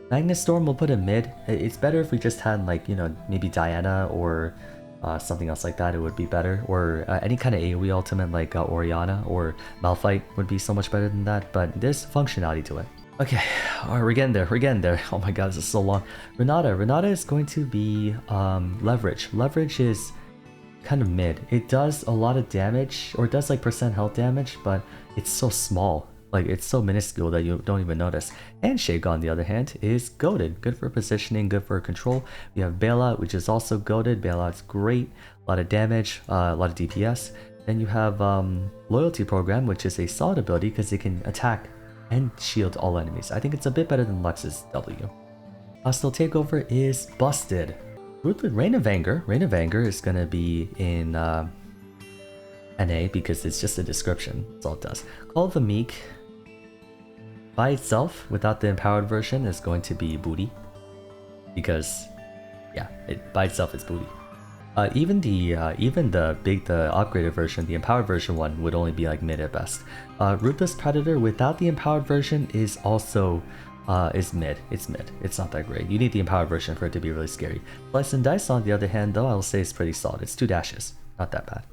Magnus Storm will put in mid. It's better if we just had, like, you know, maybe Diana or something else like that. It would be better. Or any kind of AoE ultimate like Oriana or Malphite would be so much better than that. But there's functionality to it. Okay, alright, we're getting there. We're getting there. Oh my god, this is so long. Renata is going to be Leverage. Leverage is kind of mid. It does a lot of damage, or it does like percent health damage, but it's so small. Like, it's so minuscule that you don't even notice. Handshake, on the other hand, is goated. Good for positioning, good for control. We have Bailout, which is also goated. Bailout's great. A lot of damage, a lot of DPS. Then you have Loyalty Program, which is a solid ability because it can attack and shield all enemies. I think it's a bit better than Lux's W. Hostile Takeover is busted. Reign of Anger. Reign of Anger is going to be in NA because it's just a description. That's all it does. Call of the Meek by itself, without the empowered version, is going to be booty. Because, yeah, by itself it's booty. Even the upgraded version, the empowered version one, would only be like mid at best. Ruthless Predator without the empowered version is also is mid. It's mid. It's not that great. You need the empowered version for it to be really scary. Slice and Dice, on the other hand, though, I will say is pretty solid. It's 2 dashes. Not that bad.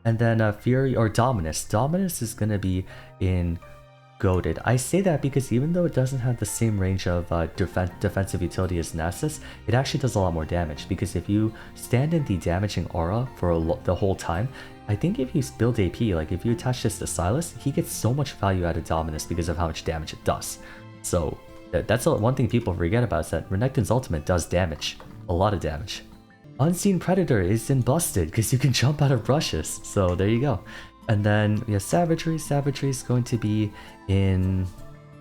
And then Fury or Dominus. Dominus is going to be in goated. I say that because even though it doesn't have the same range of defensive utility as Nasus, it actually does a lot more damage, because if you stand in the damaging aura for the whole time, I think if you build AP, like if you attach this to Silas, he gets so much value out of Dominus because of how much damage it does. So that's one thing people forget about, is that Renekton's ultimate does damage. A lot of damage. Unseen Predator is in Busted because you can jump out of brushes. So there you go. And then we have Savagery. Savagery is going to be in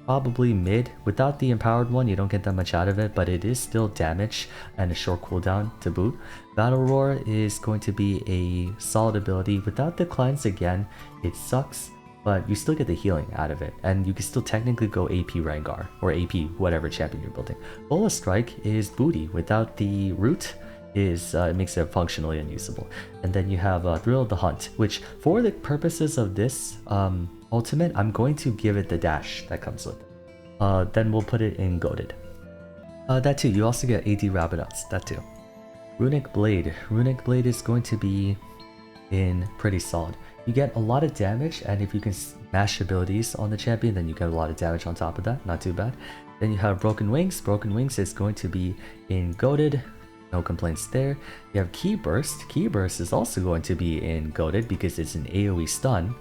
probably mid. Without the empowered one, you don't get that much out of it, but it is still damage and a short cooldown to boot. Battle Roar is going to be a solid ability. Without the cleanse, again, it sucks, but you still get the healing out of it, and you can still technically go AP Rengar or AP whatever champion you're building. Bola Strike is booty. Without the root, it makes it functionally unusable. And then you have Thrill of the Hunt, which for the purposes of this ultimate, I'm going to give it the dash that comes with it. Then we'll put it in goated. That too, you also get AD Rabbitots, that too. Runic Blade. Runic Blade is going to be in pretty solid. You get a lot of damage, and if you can smash abilities on the champion, then you get a lot of damage on top of that, not too bad. Then you have Broken Wings. Broken Wings is going to be in goated. No complaints there. You have Key Burst. Key Burst is also going to be in goated because it's an AoE stun,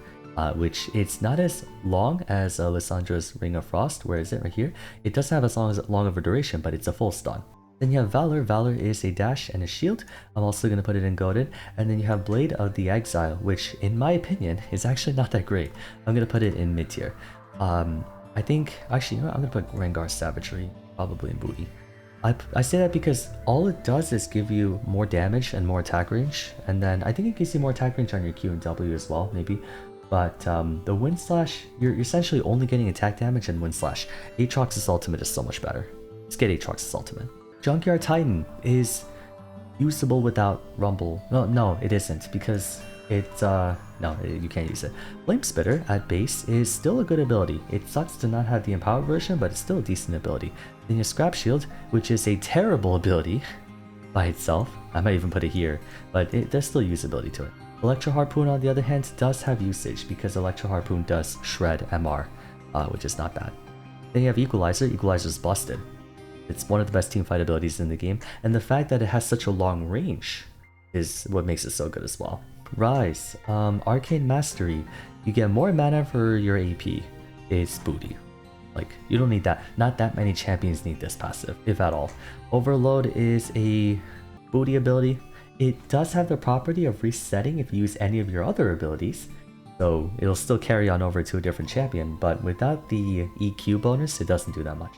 which it's not as long as Lyssandra's Ring of Frost. Where is it? Right here. It doesn't have as long of a duration, but it's a full stun. Then you have Valor. Valor is a dash and a shield. I'm also going to put it in goated. And then you have Blade of the Exile, which in my opinion is actually not that great. I'm going to put it in mid tier. I think, actually, you know what? I'm going to put Rengar Savagery probably in booty. I say that because all it does is give you more damage and more attack range, and then I think it gives you more attack range on your Q and W as well, maybe. But the Wind Slash, you're essentially only getting attack damage and Wind Slash. Aatrox's ultimate is so much better. Let's get Aatrox's ultimate. Junkyard Titan is usable without Rumble. No, it isn't, because it's no, you can't use it. Flame Spitter at base is still a good ability. It sucks to not have the empowered version, but it's still a decent ability. Then you have Scrap Shield, which is a terrible ability by itself. I might even put it here, but there's still usability to it. Electro Harpoon, on the other hand, does have usage because Electro Harpoon does shred MR, which is not bad. Then you have Equalizer. Equalizer's busted. It's one of the best teamfight abilities in the game, and the fact that it has such a long range is what makes it so good as well. Rise. Arcane Mastery. You get more mana for your AP. It's booty. Like, you don't need that. Not that many champions need this passive, if at all. Overload is a booty ability. It does have the property of resetting if you use any of your other abilities, so it'll still carry on over to a different champion, but without the EQ bonus, it doesn't do that much.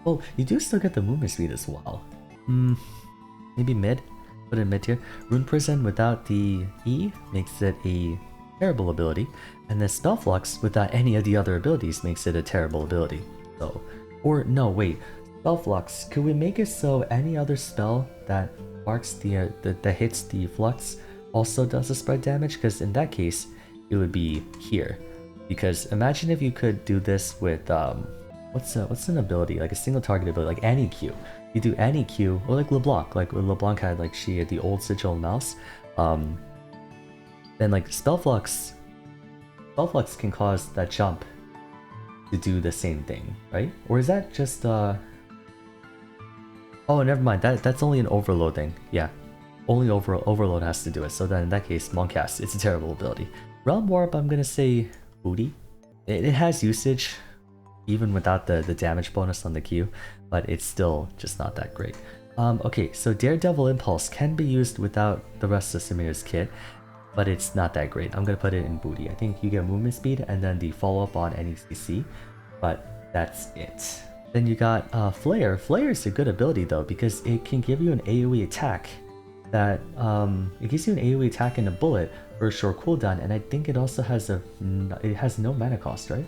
Well, you do still get the movement speed as well. Maybe mid? Put it in mid tier. Rune Prison without the E makes it a terrible ability, and then Spell Flux without any of the other abilities makes it a terrible ability. So, or no, wait, Spell Flux, could we make it so any other spell that marks that hits the flux also does a spread damage? Because in that case, it would be here. Because imagine if you could do this with what's an ability, like a single target ability, like any Q. You do any Q, or like LeBlanc, like when LeBlanc had like she had the old sigil mouse. Then like Spell Flux can cause that jump to do the same thing, right? Or is that just oh, never mind. That's only an overload thing. Yeah, only overload has to do it. So then in that case, Moncast, it's a terrible ability. Realm Warp, I'm gonna say booty. It has usage, even without the damage bonus on the Q, but it's still just not that great. Okay, so Daredevil Impulse can be used without the rest of Samir's kit, but it's not that great. I'm gonna put it in booty. I think you get movement speed and then the follow-up on any CC, but that's it. Then you got Flare. Flare is a good ability though, because it can give you an AoE attack that it gives you an AoE attack in a bullet for a short cooldown, and I think it also has it has no mana cost, right?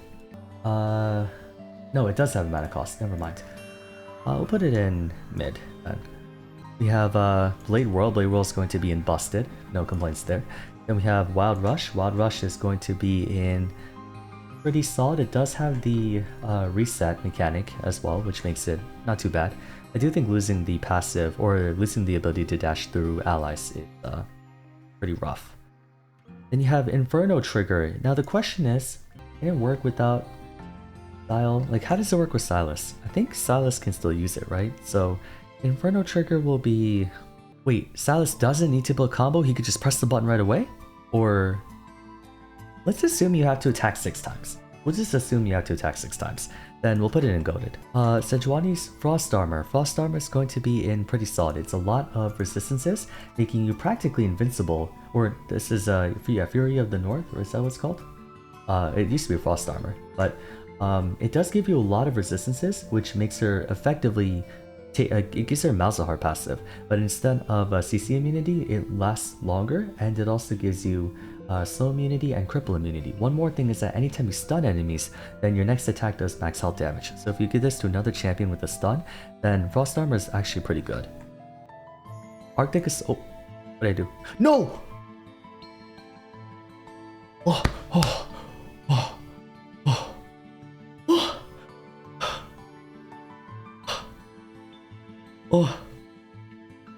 No, it does have a mana cost. Never mind. We'll put it in mid then. We have Blade Whirl. Blade Whirl is going to be in Busted. No complaints there. Then we have Wild Rush. Wild Rush is going to be in pretty solid. It does have the reset mechanic as well, which makes it not too bad. I do think losing the passive or losing the ability to dash through allies is pretty rough. Then you have Inferno Trigger. Now the question is, can it work without Style? Like, how does it work with Silas? I think Silas can still use it, right? So Inferno Trigger will be... Wait, Silas doesn't need to build combo? He could just press the button right away? Or... Let's assume you have to attack 6 times. We'll just assume you have to attack 6 times. Then we'll put it in Goated. Sejuani's Frost Armor. Frost Armor is going to be in pretty solid. It's a lot of resistances, making you practically invincible. Or this is Fury of the North, or is that what it's called? It used to be Frost Armor, but it does give you a lot of resistances, which makes her effectively... it gives her a Malzahar passive, but instead of CC immunity, it lasts longer, and it also gives you slow immunity and cripple immunity. One more thing is that anytime you stun enemies, then your next attack does max health damage. So if you give this to another champion with a stun, then Frost Armor is actually pretty good. Arctic is... Oh, what did I do? No! Oh, oh, oh, oh, oh, oh,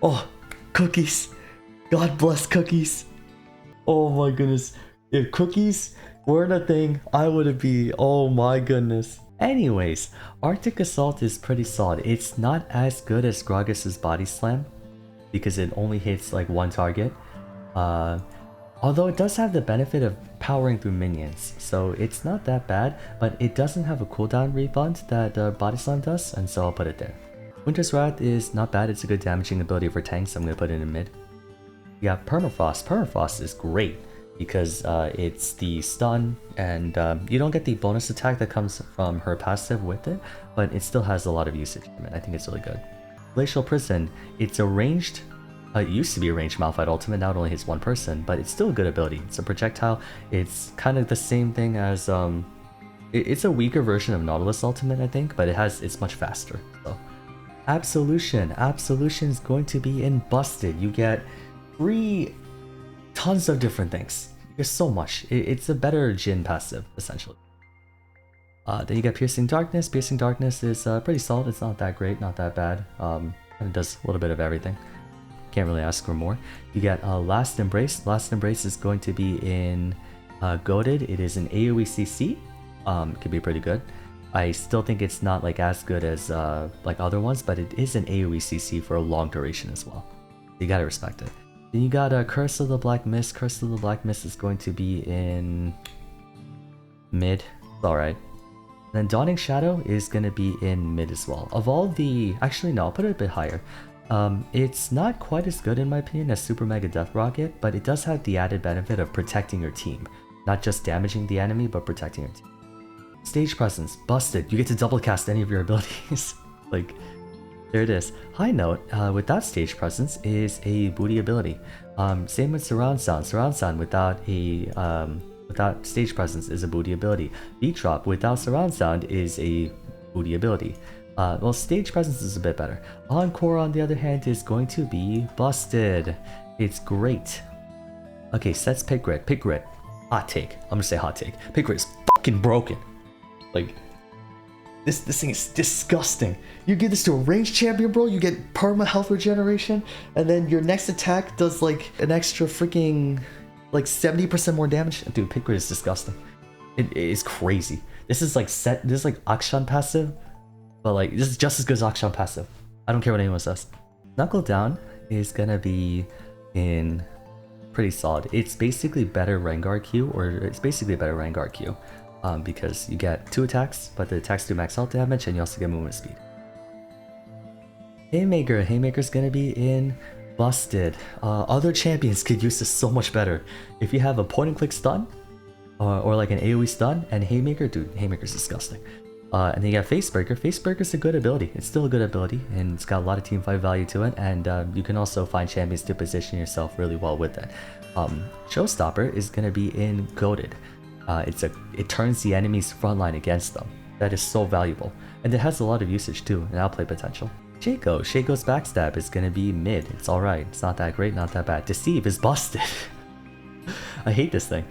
oh, cookies. God bless cookies. Oh my goodness. If cookies weren't a thing, I would be... Oh my goodness. Anyways, Arctic Assault is pretty solid. It's not as good as Gragas's Body Slam, because it only hits like one target. Although it does have the benefit of powering through minions, so it's not that bad, but it doesn't have a cooldown refund that Body Slam does, and so I'll put it there. Winter's Wrath is not bad. It's a good damaging ability for tanks, so I'm going to put it in mid. You got Permafrost. Permafrost is great because it's the stun, and you don't get the bonus attack that comes from her passive with it, but it still has a lot of usage from it. I think it's really good. Glacial Prison. It's a ranged... it used to be a ranged Malphite ultimate, now it only hits one person, but it's still a good ability. It's a projectile. It's kind of the same thing as... it's a weaker version of Nautilus ultimate, I think, but it's much faster. So, Absolution. Absolution is going to be in Busted. You get... tons of different things. There's so much. It's a better Jhin passive, essentially. Then you get Piercing Darkness. Piercing Darkness is pretty solid. It's not that great, not that bad. And it does a little bit of everything. Can't really ask for more. You get Last Embrace. Last Embrace is going to be in Goated. It is an AoE CC. Could be pretty good. I still think it's not like as good as like other ones, but it is an AoE CC for a long duration as well. You gotta respect it. Then you got Curse of the Black Mist. Curse of the Black Mist is going to be in mid. It's alright. Then Dawning Shadow is going to be in mid as well. Of all the... Actually, no, I'll put it a bit higher. It's not quite as good in my opinion as Super Mega Death Rocket, but it does have the added benefit of protecting your team. Not just damaging the enemy, but protecting your team. Stage Presence, busted. You get to double cast any of your abilities. Like, there it is. High Note, without Stage Presence, is a booty ability. Same with Surround Sound. Surround Sound without Stage Presence is a booty ability. Beat Drop without Surround Sound is a booty ability. Well, Stage Presence is a bit better. Encore, on the other hand, is going to be busted. It's great. Okay, sets Pit Grit. Pit Grit. Hot take. I'm gonna say hot take. Pit Grit is fucking broken. Like, this thing is disgusting. You give this to a ranged champion, bro, you get perma health regeneration, and then your next attack does like an extra freaking like 70% more damage. Dude, Pit Grit is disgusting. It is crazy. This is like Akshan passive, but like this is just as good as Akshan passive. I don't care what anyone says. Knuckle Down is gonna be in pretty solid. It's basically better Rengar Q, or it's basically a better Rengar Q. Because you get 2 attacks, but the attacks do max health damage, and you also get movement speed. Haymaker. Haymaker's gonna be in busted. Other champions could use this so much better. If you have a point and click stun, or like an AoE stun, and Haymaker, dude, Haymaker's disgusting. And then you got Facebreaker. Facebreaker's a good ability. It's still a good ability, and it's got a lot of teamfight value to it, and you can also find champions to position yourself really well with it. Showstopper is gonna be in Goated. It turns the enemy's frontline against them. That is so valuable. And it has a lot of usage too, and outplay potential. Shaco's Backstab is gonna be mid. It's alright. It's not that great, not that bad. Deceive is busted. I hate this thing.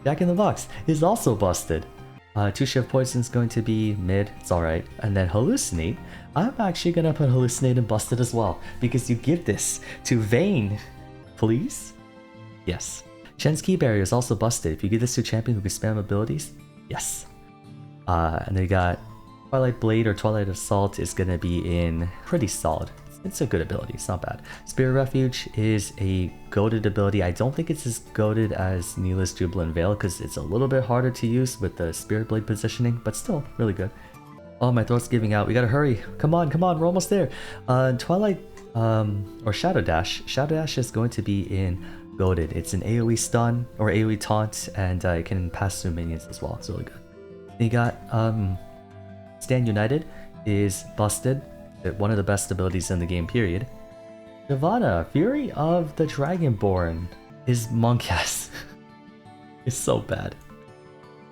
Jack in the Box is also busted. 2 Shift Poison is going to be mid. It's alright. And then Hallucinate. I'm actually gonna put Hallucinate in busted as well, because you give this to Vayne. Please? Yes. Shen's Key Barrier is also busted. If you give this to a champion who can spam abilities, yes. And then you got Twilight Blade or Twilight Assault is gonna be in pretty solid. It's a good ability, it's not bad. Spirit Refuge is a goated ability. I don't think it's as goated as Neela's Jubilant Veil, because it's a little bit harder to use with the Spirit Blade positioning, but still really good. Oh, my throat's giving out. We gotta hurry. Come on, we're almost there. Twilight or Shadow Dash. Shadow Dash is going to be in goated. It's an AoE stun or AoE taunt, and it can pass through minions as well. It's really good. Then you got Stand United is busted. One of the best abilities in the game, period. Shyvana, Fury of the Dragonborn, is Monk-ass. It's so bad.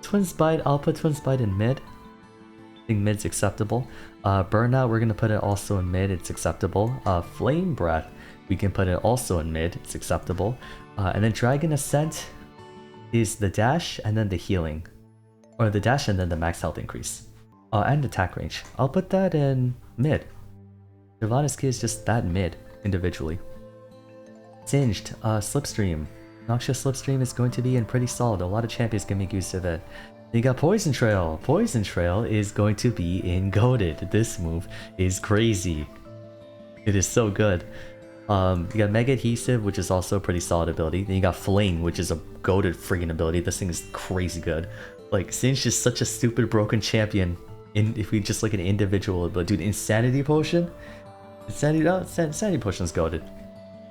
Twin Bite, I'll put Twin Bite in mid. I think mid's acceptable. Burnout, we're gonna put it also in mid. It's acceptable. Flame Breath, we can put it also in mid. It's acceptable. And then Dragon Ascent is the dash and then the healing, or the dash and then the max health increase, and attack range. I'll put that in mid. Shyvana's key is just that mid individually. Singed, Slipstream. Noxious Slipstream is going to be in pretty solid. A lot of champions can make use of it. You got Poison Trail. Poison Trail is going to be in goated. This move is crazy. It is so good. You got Mega Adhesive, which is also a pretty solid ability. Then you got Fling, which is a goated freaking ability. This thing is crazy good. Like, Singed is such a stupid broken champion. If we just look at an individual, but dude, Insanity Potion? Insanity Potion's goated.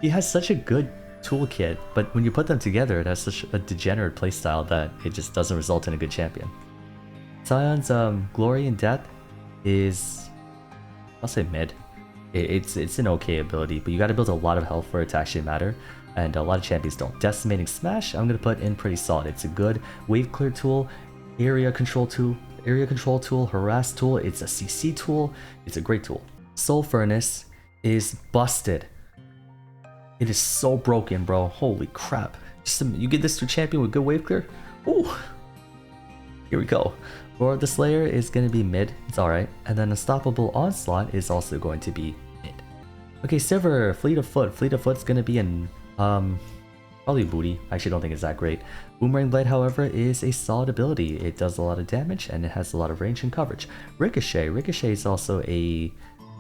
He has such a good toolkit, but when you put them together, it has such a degenerate playstyle that it just doesn't result in a good champion. Sion's Glory and Death is, I'll say mid. It's an okay ability, but you gotta build a lot of health for it to actually matter, and a lot of champions don't. Decimating Smash, I'm gonna put in pretty solid. It's a good wave clear tool, area control tool, harass tool. It's a CC tool. It's a great tool. Soul Furnace is busted. It is so broken, bro. Holy crap. You get this to a champion with good wave clear? Ooh. Here we go. Roar of the Slayer is going to be mid. It's alright. And then Unstoppable Onslaught is also going to be mid. Okay, Silver, Fleet of Foot. Fleet of Foot's going to be in, probably booty. I actually don't think it's that great. Boomerang Blade, however, is a solid ability. It does a lot of damage, and it has a lot of range and coverage. Ricochet. Ricochet is also a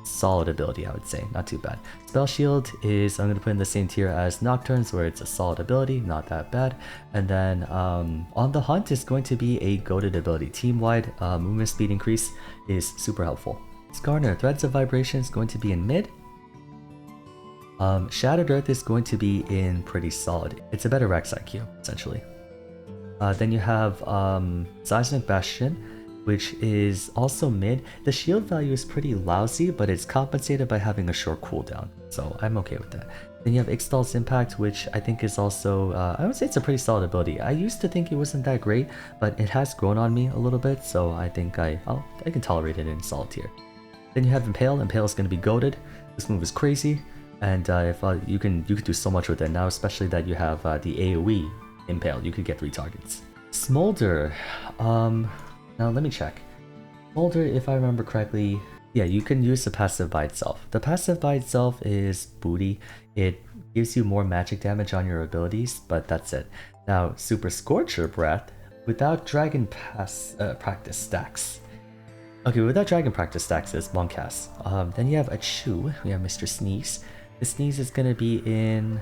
solid ability, I would say. Not too bad. Spell Shield is, I'm going to put in the same tier as Nocturnes, where it's a solid ability, not that bad. And then On the Hunt is going to be a goated ability. Team-wide movement speed increase is super helpful. Skarner, Threads of Vibration is going to be in mid. Shattered Earth is going to be in pretty solid. It's a better Rex IQ, essentially. Then you have Seismic Bastion, which is also mid. The shield value is pretty lousy, but it's compensated by having a short cooldown, so I'm okay with that. Then you have Ixtal's Impact, which I think is also, I would say it's a pretty solid ability. I used to think it wasn't that great, but it has grown on me a little bit, so I think I can tolerate it in solid tier. Then you have Impale. Impale is going to be goated. This move is crazy, and you can do so much with it now, especially that you have the AoE Impale. You could get 3 targets. Smolder. Now let me check. Smolder, if I remember correctly, yeah, you can use the passive by itself. The passive by itself is booty. It gives you more magic damage on your abilities, but that's it. Now, Super Scorcher Breath, without Dragon Practice stacks. Okay, without Dragon Practice stacks is Moncast. Then you have Achu, we have Mr. Sneeze. The Sneeze is going to be in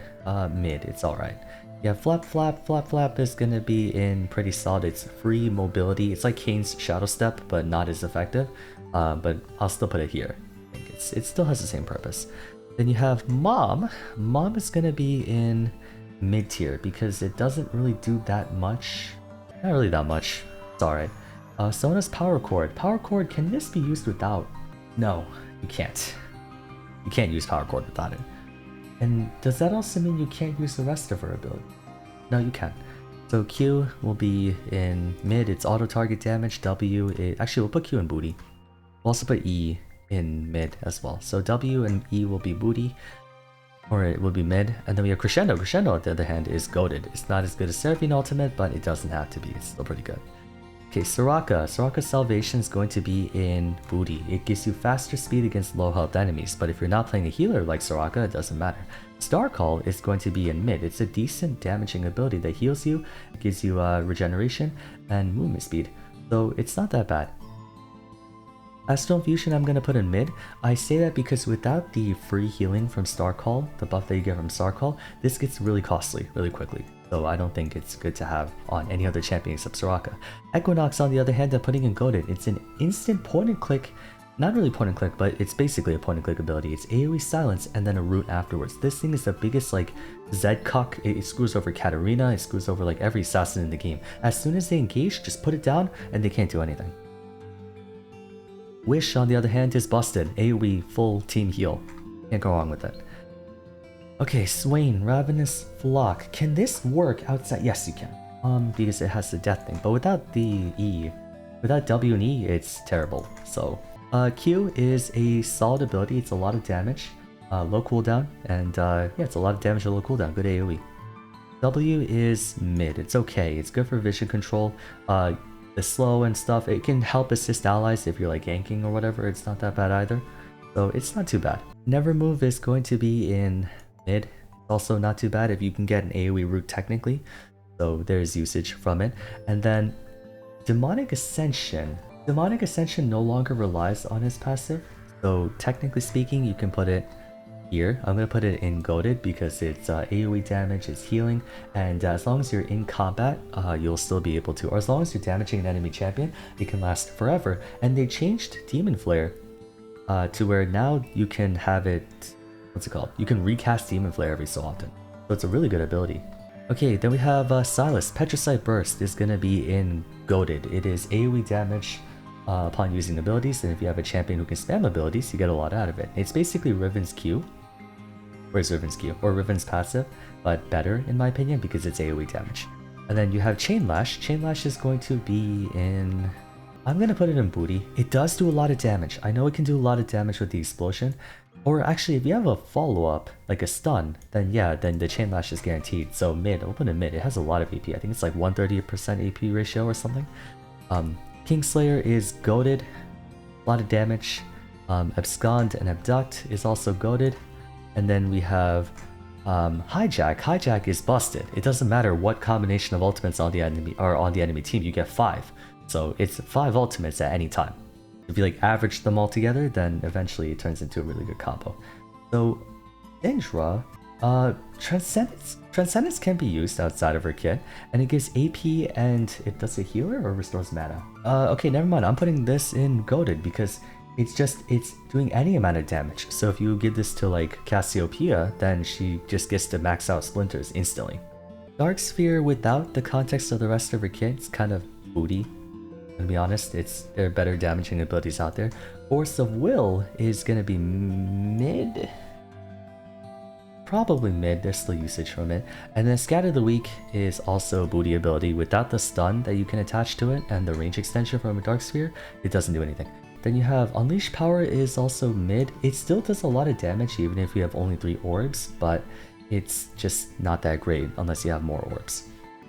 mid, it's alright. Yeah, Flap Flap. Flap Flap is gonna be in pretty solid. It's free mobility. It's like Kane's Shadow Step, but not as effective. But I'll still put it here. I think it still has the same purpose. Then you have Mom. Mom is gonna be in mid tier because it doesn't really do that much. Not really that much. It's alright. Sona's Power Chord. Power Chord, can this be used without? No, you can't. You can't use Power Chord without it. And does that also mean you can't use the rest of her ability? No, you can. So Q will be in mid, it's auto target damage. W, actually we'll put Q in booty. We'll also put E in mid as well. So W and E will be booty, or it will be mid. And then we have Crescendo. Crescendo, on the other hand, is goated. It's not as good as Seraphine Ultimate, but it doesn't have to be. It's still pretty good. Okay, Soraka. Soraka's Salvation is going to be in booty. It gives you faster speed against low health enemies, but if you're not playing a healer like Soraka, it doesn't matter. Star Call is going to be in mid. It's a decent damaging ability that heals you, gives you regeneration, and movement speed, so it's not that bad. Astral Infusion I'm going to put in mid. I say that because without the free healing from Star Call, the buff that you get from Star Call, this gets really costly really quickly. So I don't think it's good to have on any other champion except Soraka. Equinox, on the other hand, I'm putting in goated. It's an instant point and click, not really point and click, but it's basically a point and click ability. It's AoE silence and then a root afterwards. This thing is the biggest like Zedcock. It screws over Katarina, it screws over like every assassin in the game. As soon as they engage, just put it down and they can't do anything. Wish, on the other hand, is busted. AoE full team heal. Can't go wrong with it. Okay, Swain, Ravenous Flock. Can this work outside? Yes, you can. Because it has the death thing. But without the E, without W and E, it's terrible. So, Q is a solid ability. It's a lot of damage, low cooldown, and yeah, it's a lot of damage at low cooldown. Good AoE. W is mid. It's okay. It's good for vision control. The slow and stuff. It can help assist allies if you're like ganking or whatever. It's not that bad either. So it's not too bad. Never Move is going to be in mid. Also not too bad if you can get an AoE root technically, so there's usage from it. And then Demonic Ascension. Demonic Ascension no longer relies on his passive, so technically speaking you can put it here. I'm going to put it in goated because it's AoE damage, it's healing, and as long as you're in combat you'll still be able to, or as long as you're damaging an enemy champion, it can last forever. And they changed Demon Flare to where now you can have it, what's it called? You can recast Demon Flare every so often. So it's a really good ability. Okay, then we have Silas. Petricite Burst is going to be in goated. It is AoE damage upon using abilities, and if you have a champion who can spam abilities, you get a lot out of it. It's basically Riven's Q. Where's Riven's Q? Or Riven's passive, but better in my opinion because it's AoE damage. And then you have Chain Lash. Chain Lash is going to be in... I'm going to put it in booty. It does do a lot of damage. I know it can do a lot of damage with the explosion. Or actually, if you have a follow-up, like a stun, then yeah, then the Chain Lash is guaranteed. So mid, I'll put it mid. It has a lot of AP. I think it's like 130% AP ratio or something. Kingslayer is goated. A lot of damage. Abscond and Abduct is also goated. And then we have Hijack. Hijack is busted. It doesn't matter what combination of ultimates on the enemy team, you get 5. So it's 5 ultimates at any time. If you like average them all together, then eventually it turns into a really good combo. So Indra, Transcendence can be used outside of her kit, and it gives AP and it does a healer or restores mana. Okay, never mind. I'm putting this in goaded because it's doing any amount of damage. So if you give this to like Cassiopeia, then she just gets to max out splinters instantly. Dark Sphere without the context of the rest of her kit, it's kind of booty. To be honest, there are better damaging abilities out there. Force of Will is gonna be mid. Probably mid, there's still usage from it. And then Scatter the Weak is also a booty ability. Without the stun that you can attach to it and the range extension from a Dark Sphere, it doesn't do anything. Then you have Unleash Power is also mid. It still does a lot of damage even if you have only 3 orbs, but it's just not that great unless you have more orbs.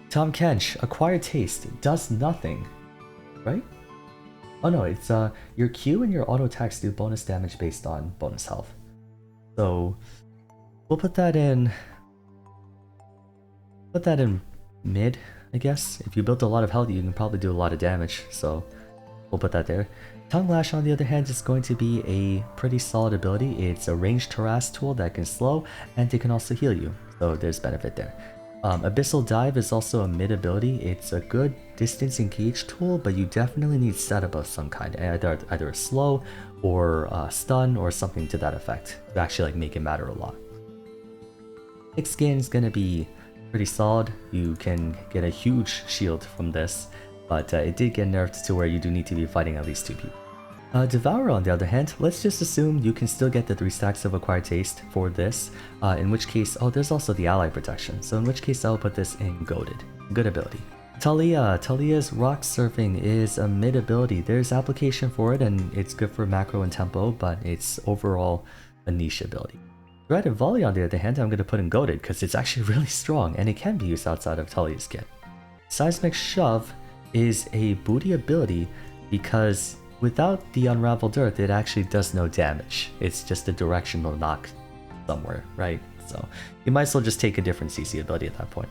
Tom Kench, Acquired Taste, does nothing, right? Oh no, it's your Q and your auto attacks do bonus damage based on bonus health. So we'll put that in mid, I guess. If you built a lot of health, you can probably do a lot of damage, so we'll put that there. Tongue Lash, on the other hand, is going to be a pretty solid ability. It's a ranged harass tool that can slow, and it can also heal you, so there's benefit there. Abyssal Dive is also a mid ability. It's a good distance engage tool, but you definitely need setup of some kind, either a slow or a stun or something to that effect to actually like make it matter a lot. Thick Skin is gonna be pretty solid. You can get a huge shield from this, but it did get nerfed to where you do need to be fighting at least 2 people. Devourer, on the other hand, let's just assume you can still get the 3 stacks of Acquired Taste for this, in which case, oh, there's also the ally protection, so in which case I'll put this in goaded. Good ability. Talia's Rock Surfing is a mid ability. There's application for it and it's good for macro and tempo, but it's overall a niche ability. Dreaded Volley, on the other hand, I'm going to put in goaded because it's actually really strong and it can be used outside of Talia's kit. Seismic Shove is a booty ability because without the Unraveled Earth, it actually does no damage. It's just a directional knock somewhere, right? So you might as well just take a different CC ability at that point.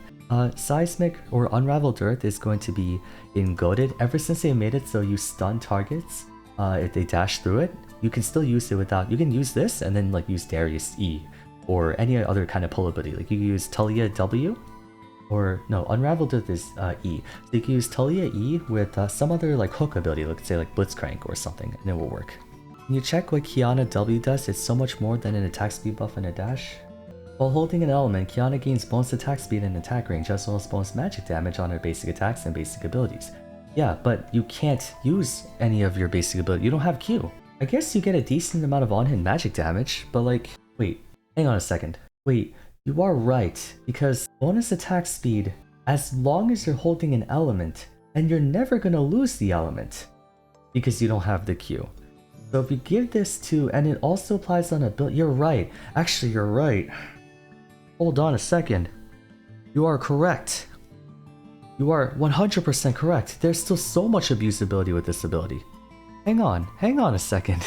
Seismic or Unraveled Earth is going to be in goaded. Ever since they made it so you stun targets if they dash through it, you can still use it without. You can use this and then like use Darius E or any other kind of pull ability. Like you can use Talia W. Or no, Unraveled Earth is E. So you can use Talia E with some other like hook ability, let's say like Blitzcrank or something, and it will work. When you check what Kiana W does, it's so much more than an attack speed buff and a dash. While holding an element, Kiana gains bonus attack speed and attack range, as well as bonus magic damage on her basic attacks and basic abilities. Yeah, but you can't use any of your basic ability. You don't have Q. I guess you get a decent amount of on-hit magic damage, but like, wait, hang on a second. Wait. You are right, because bonus attack speed, as long as you're holding an element, and you're never gonna lose the element, because you don't have the Q. So if you give this to, and it also applies on a build, you're right. Actually, you're right. Hold on a second. You are correct. You are 100% correct. There's still so much abusability with this ability. Hang on a second.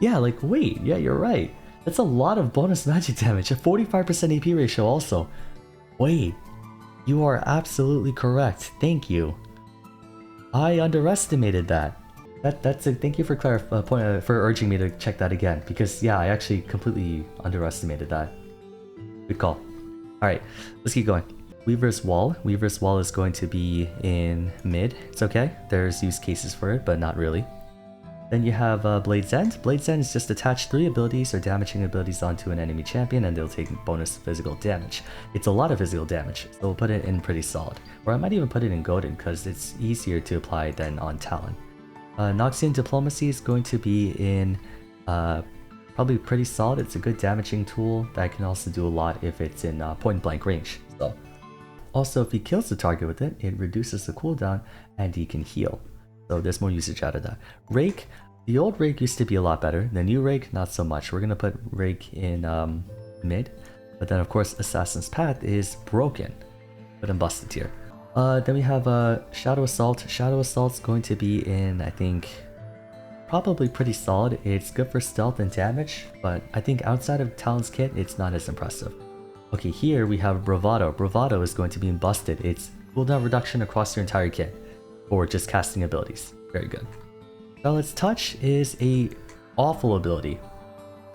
Yeah, like wait, yeah, you're right. That's a lot of bonus magic damage, a 45% AP ratio also. Wait, you are absolutely correct. Thank you. I underestimated that. Thank you for for urging me to check that again, because yeah, I actually completely underestimated that. Good call. All right, let's keep going. Weaver's Wall. Weaver's Wall is going to be in mid. It's okay. There's use cases for it, but not really. Then you have Blade's End. Blade's End is just attach 3 abilities or damaging abilities onto an enemy champion and they'll take bonus physical damage. It's a lot of physical damage, so we'll put it in pretty solid. Or I might even put it in Goaded because it's easier to apply than on Talon. Noxian Diplomacy is going to be in probably pretty solid. It's a good damaging tool that can also do a lot if it's in point blank range. So, also, if he kills the target with it, it reduces the cooldown and he can heal. So there's more usage out of that. Rake, the old Rake used to be a lot better. The new Rake, not so much. We're gonna put Rake in mid, but then of course Assassin's Path is broken. Put in busted tier. Then we have Shadow Assault. Shadow Assault's going to be in, I think, probably pretty solid. It's good for stealth and damage, but I think outside of Talon's kit, it's not as impressive. Okay, here we have Bravado. Bravado is going to be in busted. It's cooldown reduction across your entire kit, or just casting abilities. Very good. Charlotte's Touch is a awful ability.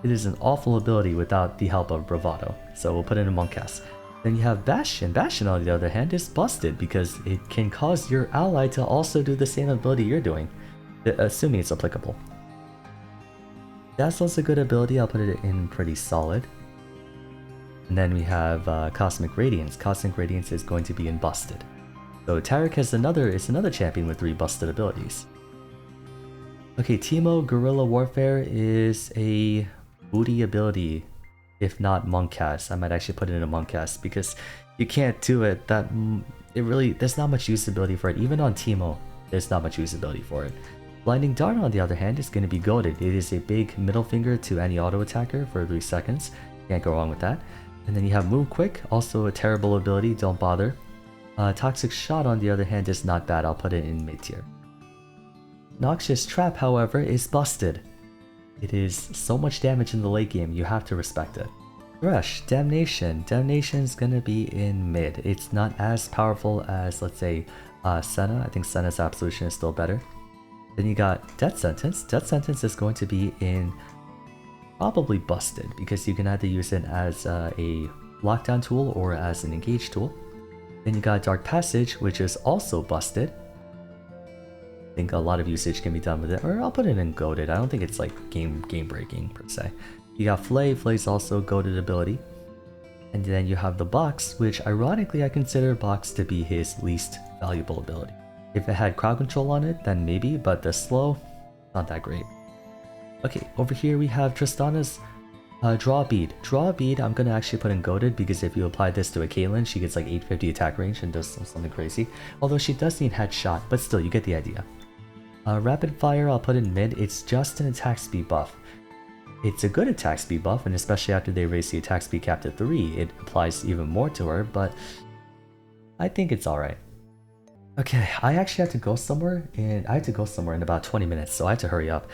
It is an awful ability without the help of Bravado, so we'll put it in Monk cast. Then you have Bastion. Bastion, on the other hand, is busted because it can cause your ally to also do the same ability you're doing, assuming it's applicable. Dazzle's a good ability, I'll put it in pretty solid. And then we have Cosmic Radiance. Cosmic Radiance is going to be in busted. So Tarek is another champion with 3 busted abilities. Okay, Teemo Guerrilla Warfare is a booty ability, if not Monk cast. I might actually put it in a Monk cast because you can't do it. There's not much usability for it. Even on Teemo, there's not much usability for it. Blinding Dart, on the other hand, is going to be goated. It is a big middle finger to any auto attacker for 3 seconds. Can't go wrong with that. And then you have Move Quick, also a terrible ability, don't bother. Toxic Shot, on the other hand, is not bad. I'll put it in mid tier. Noxious Trap, however, is busted. It is so much damage in the late game, you have to respect it. Thresh, Damnation. Damnation's gonna be in mid. It's not as powerful as, let's say, Senna. I think Senna's Absolution is still better. Then you got Death Sentence. Death Sentence is going to be in probably busted because you can either use it as a lockdown tool or as an engage tool. Then you got Dark Passage, which is also busted. I think a lot of usage can be done with it, or I'll put it in goated. I don't think it's like game breaking per se. You got Flay. Flay's also goated ability. And then you have the Box, which ironically I consider Box to be his least valuable ability. If it had crowd control on it, then maybe, but the slow, not that great. Okay, over here we have Tristana's Draw Bead. Draw Bead I'm gonna actually put in goated because if you apply this to a Caitlyn, she gets like 850 attack range and does something crazy. Although she does need headshot, but still, you get the idea. Rapid Fire I'll put in mid. It's just an attack speed buff. It's a good attack speed buff, and especially after they raise the attack speed cap to 3, it applies even more to her, but I think it's alright. Okay, I actually have to go somewhere, and I have to go somewhere in about 20 minutes, so I have to hurry up.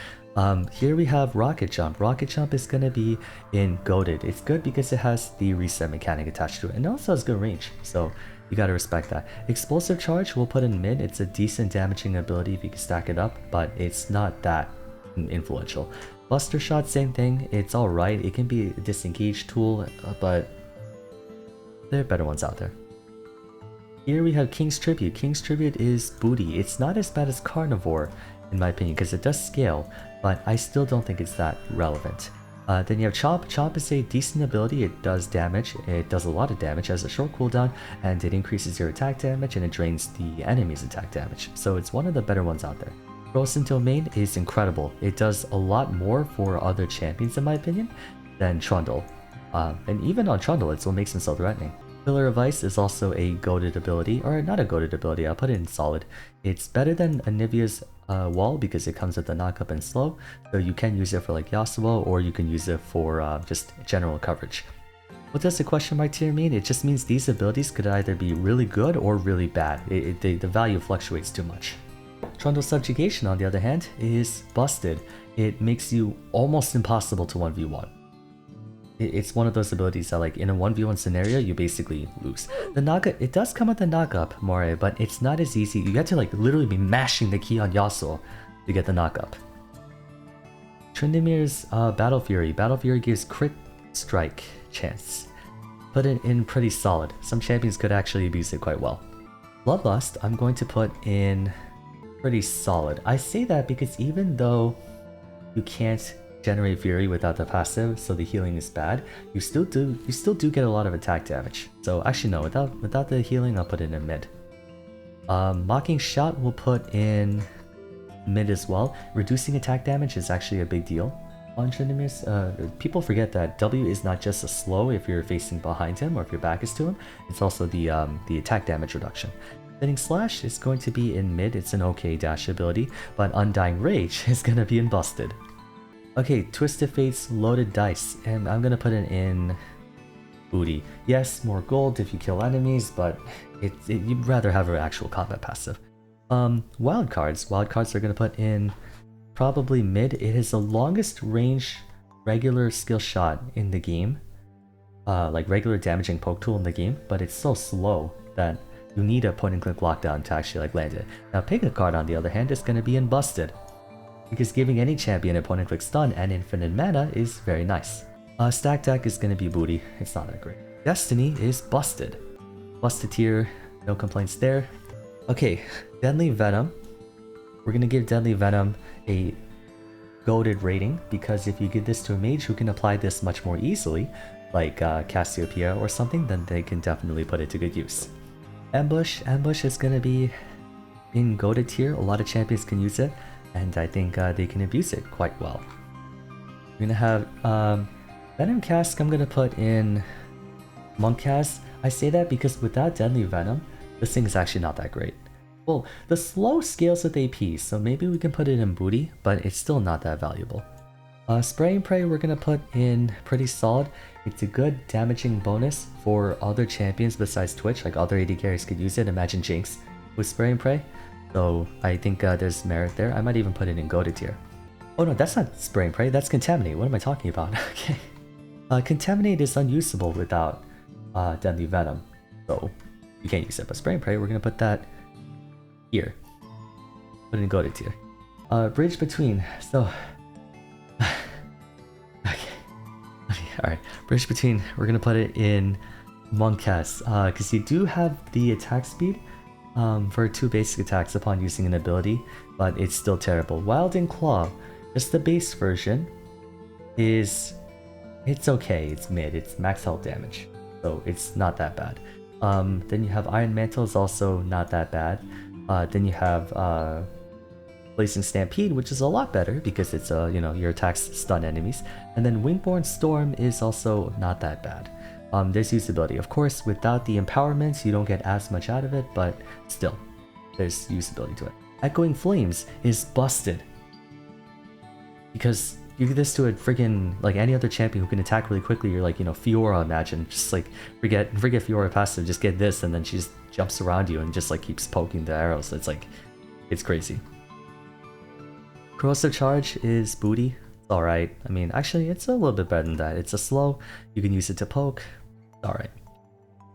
Here we have Rocket Jump. Rocket Jump is going to be in goated. It's good because it has the reset mechanic attached to it, and it also has good range, so you gotta respect that. Explosive Charge we'll put in mid. It's a decent damaging ability if you can stack it up, but it's not that influential. Buster Shot, same thing. It's alright. It can be a disengage tool, but there are better ones out there. Here we have King's Tribute. King's Tribute is booty. It's not as bad as Carnivore, in my opinion, because it does scale, but I still don't think it's that relevant. Then you have Chomp. Chomp is a decent ability. It does damage. It does a lot of damage, has a short cooldown, and it increases your attack damage and it drains the enemy's attack damage. So it's one of the better ones out there. Frozen Domain is incredible. It does a lot more for other champions, in my opinion, than Trundle. And even on Trundle, it's what makes him so threatening. Pillar of Ice is also a goated ability, or not a goated ability, I'll put it in solid. It's better than Anivia's wall because it comes with the knockup and slow, so you can use it for like Yasuo, or you can use it for just general coverage. What does the question mark tier mean? It just means these abilities could either be really good or really bad. The value fluctuates too much. Trundle Subjugation, on the other hand, is busted. It makes you almost impossible to 1v1. It's one of those abilities that, like, in a 1v1 scenario, you basically lose. The knockup, it does come with the knockup, More, but it's not as easy. You have to, like, literally be mashing the key on Yasuo to get the knockup. Tryndamere's Battle Fury. Battle Fury gives crit strike chance. Put it in pretty solid. Some champions could actually abuse it quite well. Bloodlust, I'm going to put in pretty solid. I say that because even though you can't generate Fury without the passive, so the healing is bad, you still do get a lot of attack damage. So actually no, without the healing, I'll put it in mid. Mocking Shot will put in mid as well. Reducing attack damage is actually a big deal on Tryndamere's. People forget that W is not just a slow if you're facing behind him or if your back is to him, it's also the attack damage reduction. Spinning Slash is going to be in mid. It's an okay dash ability, but Undying Rage is going to be in busted. Okay, Twisted Fate's Loaded Dice, and I'm gonna put it in booty. Yes, more gold if you kill enemies, but you'd rather have an actual combat passive. Wildcards. Wildcards are gonna put in probably mid. It is the longest range regular skill shot in the game, like regular damaging poke tool in the game, but it's so slow that you need a point and click lockdown to actually like land it. Now Pigna card, on the other hand, is gonna be in busted. because giving any champion opponent quick stun and infinite mana is very nice. Stack deck is gonna be booty, it's not that great. Destiny is busted. Busted tier, no complaints there. Okay, Deadly Venom. We're gonna give Deadly Venom a goated rating because if you give this to a mage who can apply this much more easily, like Cassiopeia or something, then they can definitely put it to good use. Ambush is gonna be in goated tier. A lot of champions can use it, and I think they can abuse it quite well. We're gonna have Venom Cask. I'm gonna put in Monk Cask. I say that because without Deadly Venom, this thing is actually not that great. Well, the slow scales with AP, so maybe we can put it in booty, but it's still not that valuable. Spray and Pray we're gonna put in pretty solid. It's a good damaging bonus for other champions besides Twitch, like other AD carries could use it. Imagine Jinx with Spray and Pray. So I think there's merit there. I might even put it in goated tier. Oh no, that's not Spray and Pray, that's Contaminate. What am I talking about? Okay. Contaminate is unusable without Deadly Venom, so you can't use it. But Spray and Pray, we're gonna put that here. Put it in goated tier. Bridge Between. So alright, Bridge Between, we're gonna put it in Monk Cask, because you do have the attack speed for 2 basic attacks upon using an ability, but it's still terrible. Wild and Claw, just the base version, it's okay, it's mid, it's max health damage, so it's not that bad. Then you have Iron Mantle, is also not that bad. Then you have Blazing Stampede, which is a lot better because it's your attacks stun enemies. And then Wingborne Storm is also not that bad. There's usability. Of course, without the empowerments, you don't get as much out of it, but still, there's usability to it. Echoing Flames is busted because you give this to a friggin' like any other champion who can attack really quickly. You're like, Fiora, imagine, just like forget Fiora passive, just get this, and then she just jumps around you and just like keeps poking the arrows. It's crazy. Corrosive Charge is booty. It's alright. I mean, actually, it's a little bit better than that. It's a slow. You can use it to poke. Alright.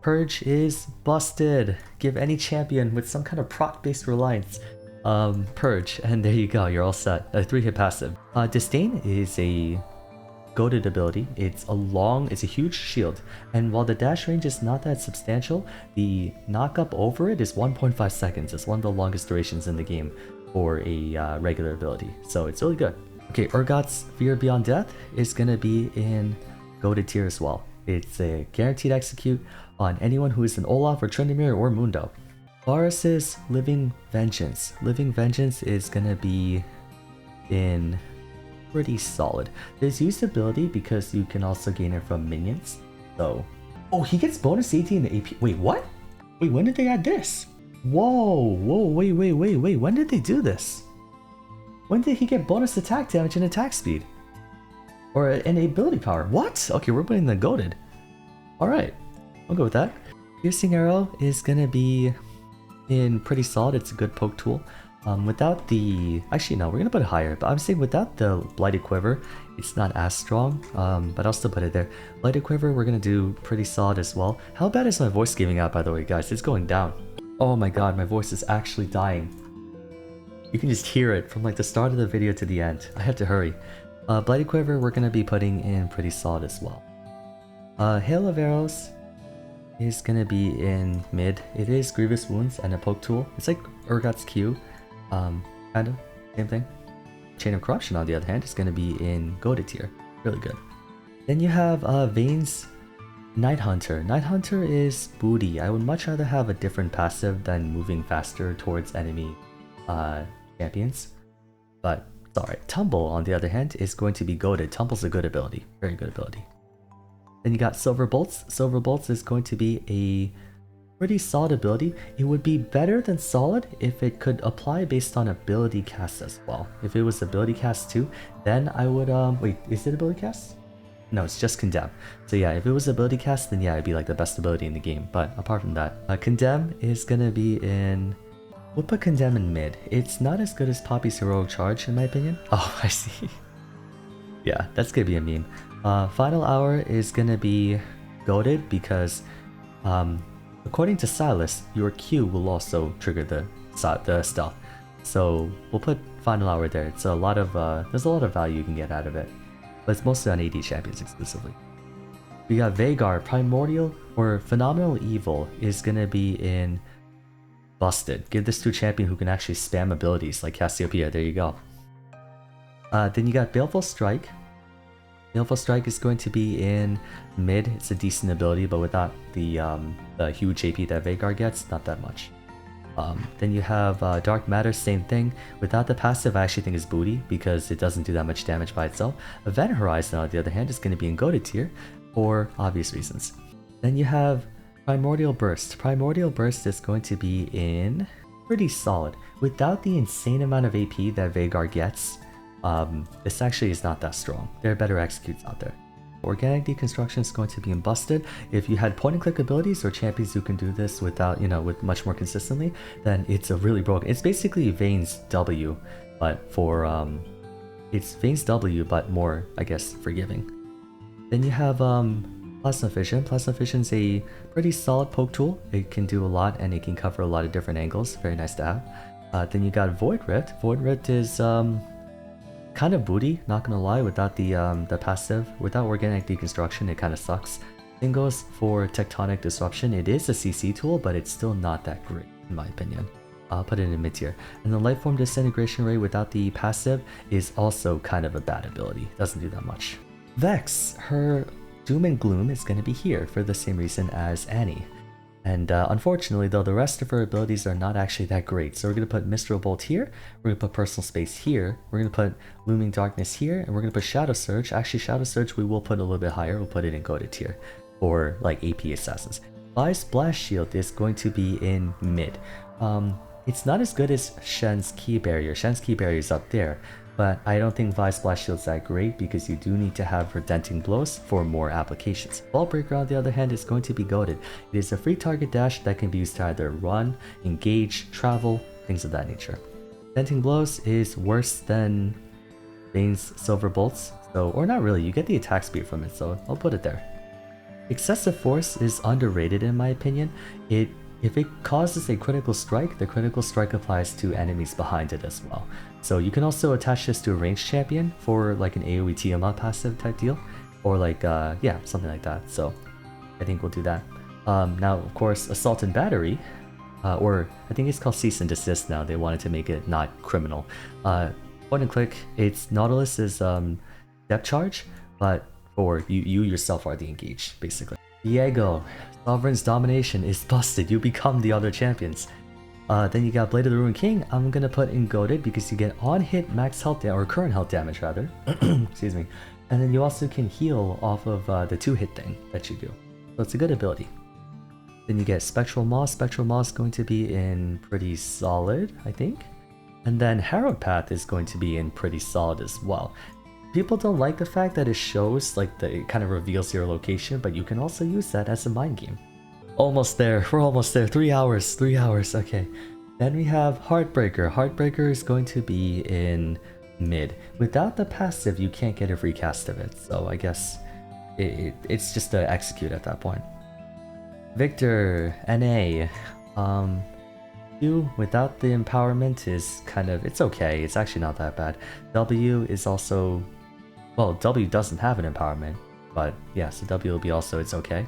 Purge is busted. Give any champion with some kind of proc-based reliance Purge, and there you go. You're all set. A 3-hit passive. Disdain is a goated ability. It's a huge shield, and while the dash range is not that substantial, the knock-up over it is 1.5 seconds. It's one of the longest durations in the game for a regular ability, so it's really good. Okay, Urgot's Fear Beyond Death is gonna be in goated tier as well. It's a guaranteed execute on anyone who is an Olaf or Tryndamere or Mundo. Vars' Living Vengeance. Living Vengeance is gonna be in pretty solid. There's usability because you can also gain it from minions. So, oh, he gets bonus 18 to AP. Wait, what? Wait, when did they add this? Whoa, wait, when did they do this? When did he get bonus attack damage and attack speed? Or an ability power? What? Okay, we're putting the goated. Alright, I'll go with that. Piercing Arrow is gonna be in pretty solid. It's a good poke tool. Without the... Actually, no, we're gonna put it higher, but I'm saying without the Blighted Quiver, it's not as strong, but I'll still put it there. Blighted Quiver, we're gonna do pretty solid as well. How bad is my voice giving out, by the way, guys? It's going down. Oh my god, my voice is actually dying. You can just hear it from like the start of the video to the end. I have to hurry. Blighted Quiver, we're gonna be putting in pretty solid as well. Hail of Arrows is gonna be in mid. It is Grievous Wounds and a poke tool. It's like Urgot's Q. Kind of, same thing. Chain of Corruption, on the other hand, is gonna be in goated tier. Really good. Then you have Vayne's Night Hunter. Night Hunter is booty. I would much rather have a different passive than moving faster towards enemy champions. But it's alright. Tumble, on the other hand, is going to be goated. Tumble's a good ability. Very good ability. Then you got Silver Bolts. Silver Bolts is going to be a pretty solid ability. It would be better than solid if it could apply based on ability cast as well. If it was ability cast too, then I would wait, is it ability cast? No, it's just Condemn. So yeah, if it was ability cast, then yeah, it'd be like the best ability in the game. But apart from that, Condemn is gonna be in... We'll put Condemn in mid. It's not as good as Poppy's Heroic Charge, in my opinion. Oh, I see. Yeah, that's gonna be a meme. Final Hour is gonna be goated because, according to Silas, your Q will also trigger the stealth. So we'll put Final Hour there. It's a lot of there's a lot of value you can get out of it, but it's mostly on AD champions exclusively. We got Veigar, Primordial or Phenomenal Evil is gonna be in Busted. Give this to a champion who can actually spam abilities like Cassiopeia. There you go. Then you got Baleful Strike. Baleful Strike is going to be in mid. It's a decent ability, but without the huge AP that Veigar gets, not that much. Then you have Dark Matter, same thing. Without the passive, I actually think is booty because it doesn't do that much damage by itself. Event Horizon, on the other hand, is going to be in goated tier for obvious reasons. Then you have Primordial Burst. Primordial Burst is going to be in pretty solid. Without the insane amount of AP that Veigar gets, this actually is not that strong. There are better executes out there. Organic Deconstruction is going to be in Busted. If you had point and click abilities or champions who can do this without, with much more consistently, then it's a really broken. It's basically Vayne's W, but for it's Vayne's W, but more, I guess, forgiving. Then you have Plasma Fission. Plasma Fission is a pretty solid poke tool. It can do a lot and it can cover a lot of different angles. Very nice to have. Then you got Void Rift. Void Rift is kind of booty, not gonna lie. Without the passive, without Organic Deconstruction, it kind of sucks. Same goes for Tectonic Disruption. It is a CC tool, but it's still not that great in my opinion. I'll put it in mid tier. And the Lifeform Disintegration Ray without the passive is also kind of a bad ability. Doesn't do that much. Vex, her Doom and Gloom is going to be here for the same reason as Annie. And unfortunately though, the rest of her abilities are not actually that great. So we're going to put Mistral Bolt here, we're going to put Personal Space here, we're going to put Looming Darkness here, and we're going to put Shadow Surge. Actually, Shadow Surge we will put a little bit higher, we'll put it in goated tier for like AP assassins. Vi's Blast Shield is going to be in mid. It's not as good as Shen's Key Barrier. Shen's Key Barrier is up there, but I don't think Vi's Blast Shield is that great because you do need to have Redenting Blows for more applications. Ball Breaker, on the other hand, is going to be goated. It is a free target dash that can be used to either run, engage, travel, things of that nature. Redenting Blows is worse than Vayne's Silver Bolts, so, or not really, you get the attack speed from it, so I'll put it there. Excessive Force is underrated in my opinion. If it causes a critical strike, the critical strike applies to enemies behind it as well. So you can also attach this to a ranged champion for like an AoE Tiamat passive type deal, or like yeah, something like that. So I think we'll do that. Now of course, Assault and Battery, or I think it's called Cease and Desist now. They wanted to make it not criminal. Point and click. It's Nautilus is depth charge, but for you yourself are the engaged basically. Diego, Sovereign's Domination is busted. You become the other champions. Then you got Blade of the Ruined King. I'm gonna put in goated because you get on hit max health or current health damage rather. Excuse me. And then you also can heal off of the 2-hit thing that you do. So it's a good ability. Then you get Spectral Maw. Spectral Maw is going to be in pretty solid, I think. And then Harrowed Path is going to be in pretty solid as well. People don't like the fact that it shows, like, it kind of reveals your location, but you can also use that as a mind game. Almost there, we're almost there. 3 hours, okay. Then we have Heartbreaker. Heartbreaker is going to be in mid. Without the passive, you can't get a free cast of it, so I guess it's just to execute at that point. Victor, NA. U without the empowerment is kind of, it's okay, it's actually not that bad. W is also, well, W doesn't have an empowerment, but yeah, so W will be also, it's okay.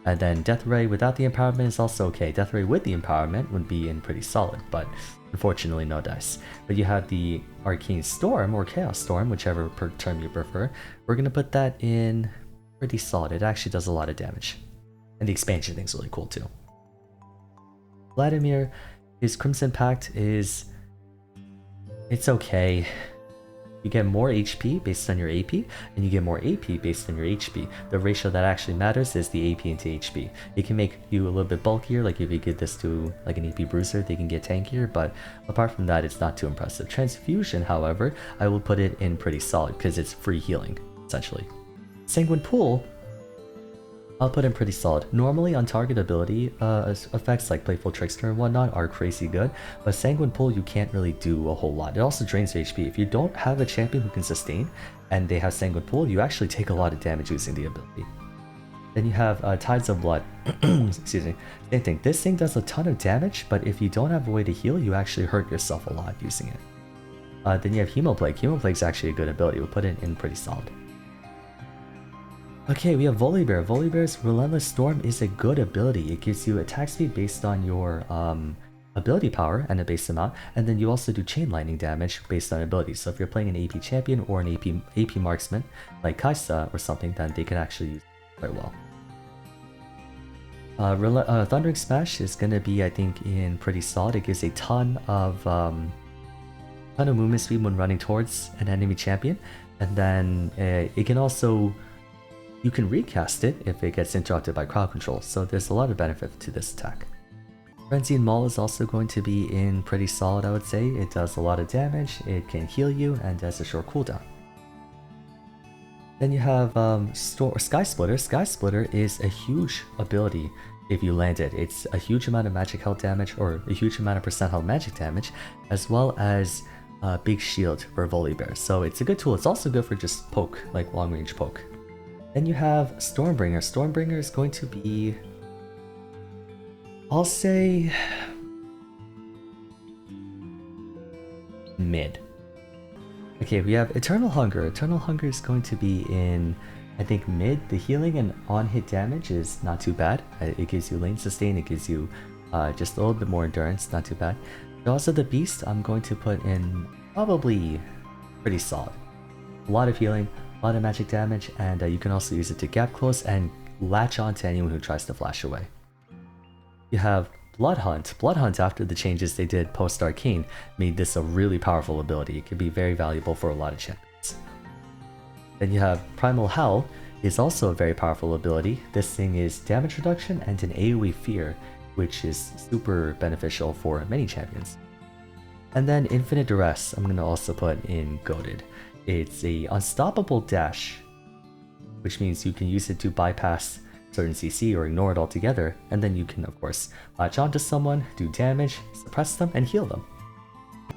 And then Death Ray without the empowerment is also okay. Death Ray with the empowerment would be in pretty solid, but unfortunately no dice. But you have the Arcane Storm or Chaos Storm, whichever term you prefer. We're gonna put that in pretty solid. It actually does a lot of damage. And the expansion thing's really cool too. Vladimir, his Crimson Pact is, it's okay. You get more HP based on your AP, and you get more AP based on your HP. The ratio that actually matters is the AP into HP. It can make you a little bit bulkier, like if you give this to like an AP Bruiser, they can get tankier, but apart from that, it's not too impressive. Transfusion, however, I will put it in pretty solid, because it's free healing, essentially. Sanguine Pool, I'll put in pretty solid. Normally on target ability effects like Playful Trickster and whatnot are crazy good, but Sanguine Pull you can't really do a whole lot. It also drains your HP. If you don't have a champion who can sustain and they have Sanguine Pull, you actually take a lot of damage using the ability. Then you have Tides of Blood. Excuse me. Same thing. This thing does a ton of damage, but if you don't have a way to heal, you actually hurt yourself a lot using it. Then you have Hemoplague. Hemoplague is actually a good ability. We'll put it in pretty solid. Okay, we have Volibear. Volibear's Relentless Storm is a good ability. It gives you attack speed based on your ability power and a base amount, and then you also do chain lightning damage based on abilities. So if you're playing an AP champion or an AP marksman like Kaisa or something, then they can actually use it quite well. Thundering Smash is gonna be, I think, in pretty solid. It gives a ton of movement speed when running towards an enemy champion, and then it can also, you can recast it if it gets interrupted by crowd control. So there's a lot of benefit to this attack. Frenzied Maul is also going to be in pretty solid, I would say. It does a lot of damage, it can heal you, and has a short cooldown. Then you have Sky Splitter. Sky Splitter is a huge ability if you land it. It's a huge amount of magic health damage, or a huge amount of percent health magic damage, as well as big shield for Volibear. So it's a good tool. It's also good for just poke, like long range poke. Then you have Stormbringer. Stormbringer is going to be, I'll say, mid. Okay, we have Eternal Hunger. Eternal Hunger is going to be in, I think, mid. The healing and on-hit damage is not too bad. It gives you lane sustain, it gives you just a little bit more endurance, not too bad. But also the Beast, I'm going to put in probably pretty solid. A lot of healing, a lot of magic damage, and you can also use it to gap close and latch on to anyone who tries to flash away. You have Blood Hunt. Blood Hunt, after the changes they did post-Arcane, made this a really powerful ability. It can be very valuable for a lot of champions. Then you have Primal Howl, is also a very powerful ability. This thing is damage reduction and an AoE fear, which is super beneficial for many champions. And then Infinite Duress, I'm going to also put in Goated. It's a unstoppable dash, which means you can use it to bypass certain CC or ignore it altogether, and then you can of course latch onto someone, do damage, suppress them, and heal them.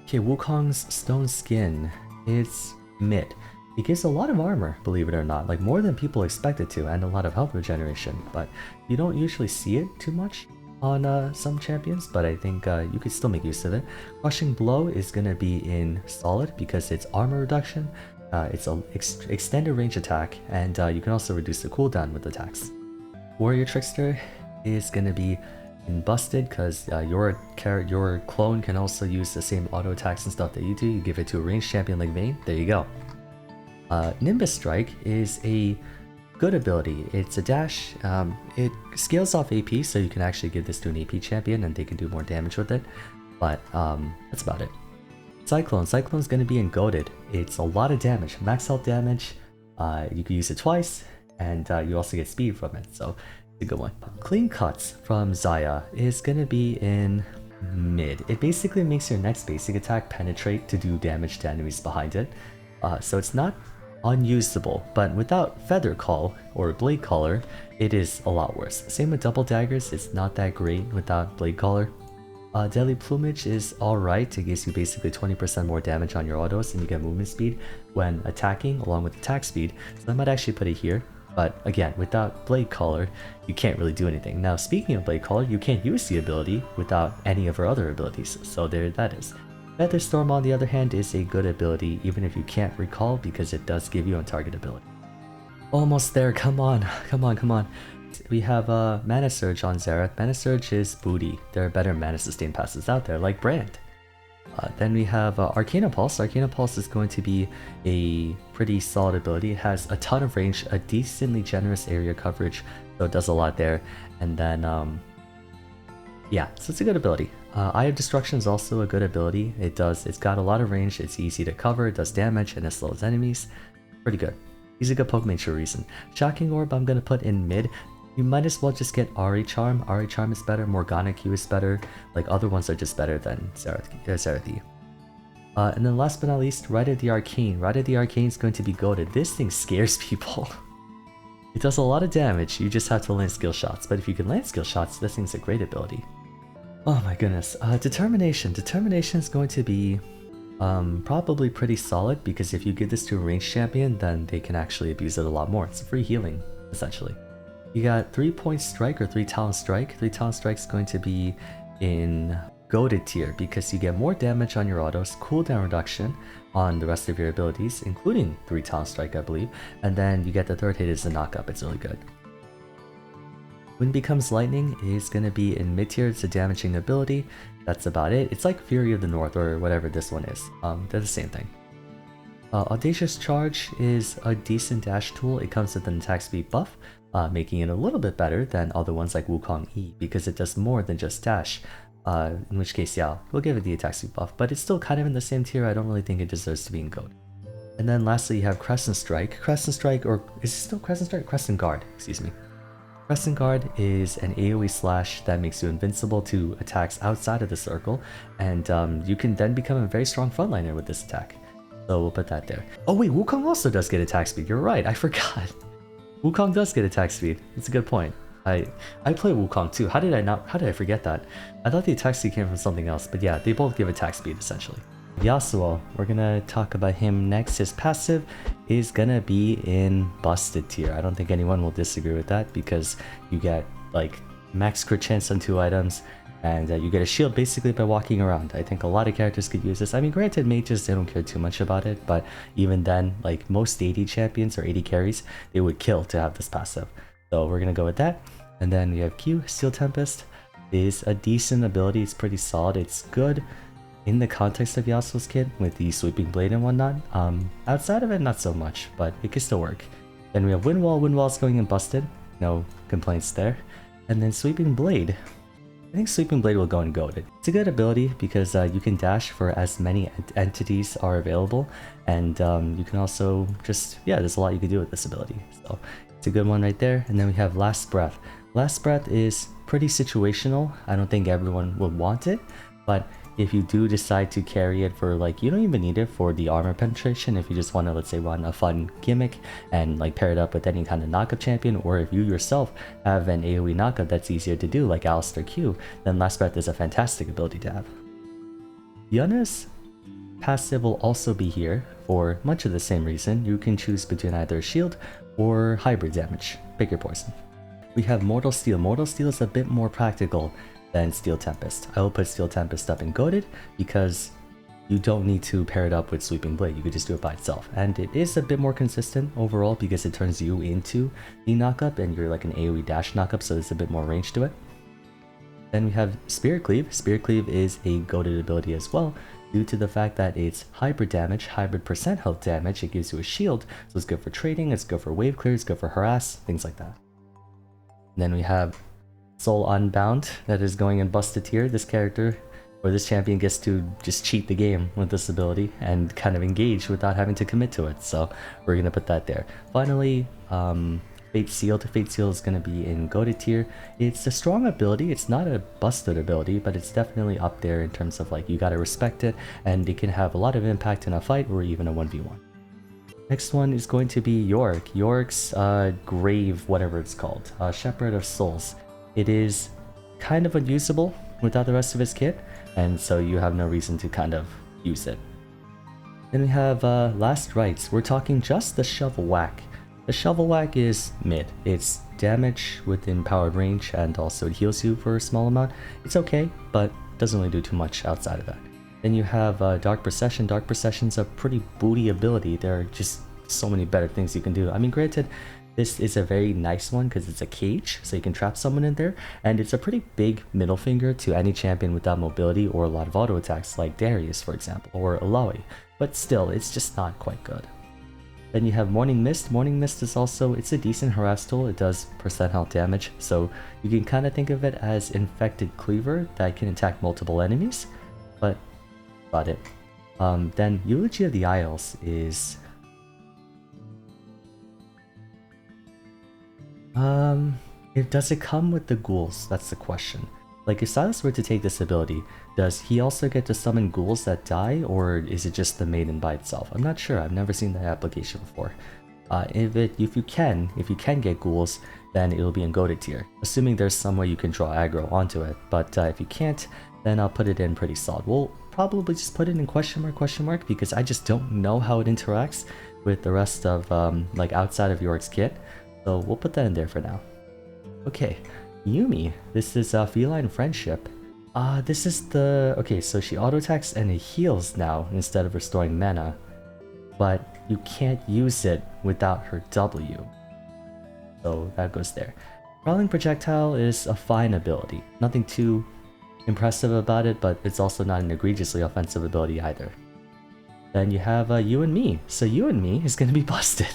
Okay, Wukong's Stone Skin. It's mid. It gives a lot of armor, believe it or not, like more than people expect it to, and a lot of health regeneration, but you don't usually see it too much on some champions, but I think you could still make use of it. Crushing Blow is going to be in solid because it's armor reduction, it's an extended range attack, and you can also reduce the cooldown with attacks. Warrior Trickster is going to be in busted because your clone can also use the same auto attacks and stuff that you do. You give it to a ranged champion like Vayne, there you go. Nimbus Strike is a good ability. It's a dash, it scales off AP, so you can actually give this to an AP champion and they can do more damage with it, but that's about it. Cyclone. Cyclone's going to be in Goated. It's a lot of damage, max health damage, you can use it twice, and you also get speed from it, so it's a good one. Clean Cuts from Xayah is going to be in mid. It basically makes your next basic attack penetrate to do damage to enemies behind it, so it's not unusable, but without Feather Call or Blade Caller, it is a lot worse. Same with Double Daggers, it's not that great without Blade Caller. Deadly Plumage is alright, it gives you basically 20% more damage on your autos and you get movement speed when attacking along with attack speed, so I might actually put it here. But again, without Blade Caller, you can't really do anything. Now speaking of Blade Caller, you can't use the ability without any of her other abilities, so there that is. Feather Storm on the other hand is a good ability even if you can't recall because it does give you a target ability. Almost there, come on, come on, come on. We have Mana Surge on Xerath. Mana Surge is booty. There are better Mana Sustain passes out there like Brand. Then we have Arcana Pulse. Arcana Pulse is going to be a pretty solid ability. It has a ton of range, a decently generous area coverage, so it does a lot there. And then, yeah, so it's a good ability. Eye of Destruction is also a good ability. It's got a lot of range, it's easy to cover, it does damage, and it slows enemies. Pretty good. He's a good Pokemon for a reason. Shocking Orb I'm going to put in mid. You might as well just get Ari Charm. Ari Charm is better, Morgana Q is better, like other ones are just better than Zerathi. And then last but not least, Rite of the Arcane. Rite of the Arcane is going to be goated. This thing scares people. It does a lot of damage, you just have to land skill shots, but if you can land skill shots, this thing's a great ability. Oh my goodness. Determination. Determination is going to be probably pretty solid because if you give this to a ranged champion, then they can actually abuse it a lot more. It's free healing, essentially. You got 3-point strike or 3-talent strike. 3-talent strike is going to be in goated tier because you get more damage on your autos, cooldown reduction on the rest of your abilities, including 3-talent strike, I believe, and then you get the third hit is a knockup. It's really good. Wind Becomes Lightning is going to be in mid tier. It's a damaging ability. That's about it. It's like Fury of the North or whatever this one is. They're the same thing. Audacious Charge is a decent dash tool. It comes with an attack speed buff, making it a little bit better than other ones like Wukong E because it does more than just dash. In which case, yeah, we'll give it the attack speed buff, but it's still kind of in the same tier. I don't really think it deserves to be in gold. And then lastly, you have Crescent Strike. Crescent Strike, or is it still Crescent Strike? Crescent Guard, excuse me. Crescent Guard is an AoE slash that makes you invincible to attacks outside of the circle, and you can then become a very strong frontliner with this attack. So we'll put that there. Oh wait, Wukong also does get attack speed. You're right, I forgot. Wukong does get attack speed. It's a good point. I play Wukong too. How did I forget that? I thought the attack speed came from something else, but yeah, they both give attack speed essentially. Yasuo, we're gonna talk about him next. His passive is gonna be in busted tier. I don't think anyone will disagree with that because you get like max crit chance on 2 items and you get a shield basically by walking around. I think a lot of characters could use this. I mean, granted, mages, they don't care too much about it, but even then, like most AD champions or AD carries, they would kill to have this passive. So we're gonna go with that. And then we have Q, Steel Tempest is a decent ability. It's pretty solid. It's good in the context of Yasuo's kit with the Sweeping Blade and whatnot. Outside of it, not so much, but it can still work. Then we have Wind Wall. Wind Wall's going in busted. No complaints there. And then Sweeping Blade. I think Sweeping Blade will go in goated. It's a good ability because you can dash for as many entities are available, and you can also just, yeah, there's a lot you can do with this ability. So it's a good one right there. And then we have Last Breath. Last Breath is pretty situational. I don't think everyone would want it, but if you do decide to carry it for, like, you don't even need it for the armor penetration. If you just want to, let's say, run a fun gimmick and like pair it up with any kind of knockup champion, or if you yourself have an AoE knockup that's easier to do like Alistair Q, then Last Breath is a fantastic ability to have. Yunna's passive will also be here for much of the same reason. You can choose between either shield or hybrid damage. Pick your poison. We have Mortal Steel. Mortal Steel is a bit more practical than Steel Tempest. I will put Steel Tempest up in goated because you don't need to pair it up with Sweeping Blade. You could just do it by itself. And it is a bit more consistent overall because it turns you into the knockup and you're like an AoE dash knockup, so there's a bit more range to it. Then we have Spirit Cleave. Spirit Cleave is a goated ability as well due to the fact that it's hybrid damage, hybrid percent health damage. It gives you a shield, so it's good for trading, it's good for wave clear, it's good for harass, things like that. And then we have Soul Unbound that is going in busted tier. This character or this champion gets to just cheat the game with this ability and kind of engage without having to commit to it. So we're gonna put that there. Finally, Fate Sealed. Fate Sealed is gonna be in goated tier. It's a strong ability. It's not a busted ability, but it's definitely up there in terms of like you gotta respect it, and it can have a lot of impact in a fight or even a 1v1. Next one is going to be Yorick. Yorick's Grave, whatever it's called, Shepherd of Souls. It is kind of unusable without the rest of his kit, and so you have no reason to kind of use it. Then we have Last Rites. We're talking just the Shovel Whack. The Shovel Whack is mid. It's damage within powered range, and also it heals you for a small amount. It's okay, but doesn't really do too much outside of that. Then you have Dark Procession. Dark Procession's a pretty booty ability. There are just so many better things you can do. I mean, granted, this is a very nice one because it's a cage, so you can trap someone in there, and it's a pretty big middle finger to any champion without mobility or a lot of auto attacks like Darius, for example, or Alawi. But still, it's just not quite good. Then you have Morning Mist. Morning Mist is also, it's a decent harass tool. It does percent health damage, so you can kind of think of it as Infected Cleaver that can attack multiple enemies, but about it. Then Eulogy of the Isles is does it come with the ghouls? That's the question. Like, if Silas were to take this ability, does he also get to summon ghouls that die, or is it just the maiden by itself? I'm not sure. I've never seen that application before. If you can get ghouls, then it'll be in goated tier, assuming there's some way you can draw aggro onto it. But if you can't, then I'll put it in pretty solid. We'll probably just put it in question mark, because I just don't know how it interacts with the rest of like outside of Yorick's kit. So we'll put that in there for now. Okay, Yumi. This is Feline Friendship. This is the... Okay, so she auto-attacks and it heals now instead of restoring mana. But you can't use it without her W. So that goes there. Crawling Projectile is a fine ability. Nothing too impressive about it, but it's also not an egregiously offensive ability either. Then you have You and Me. So You and Me is going to be busted.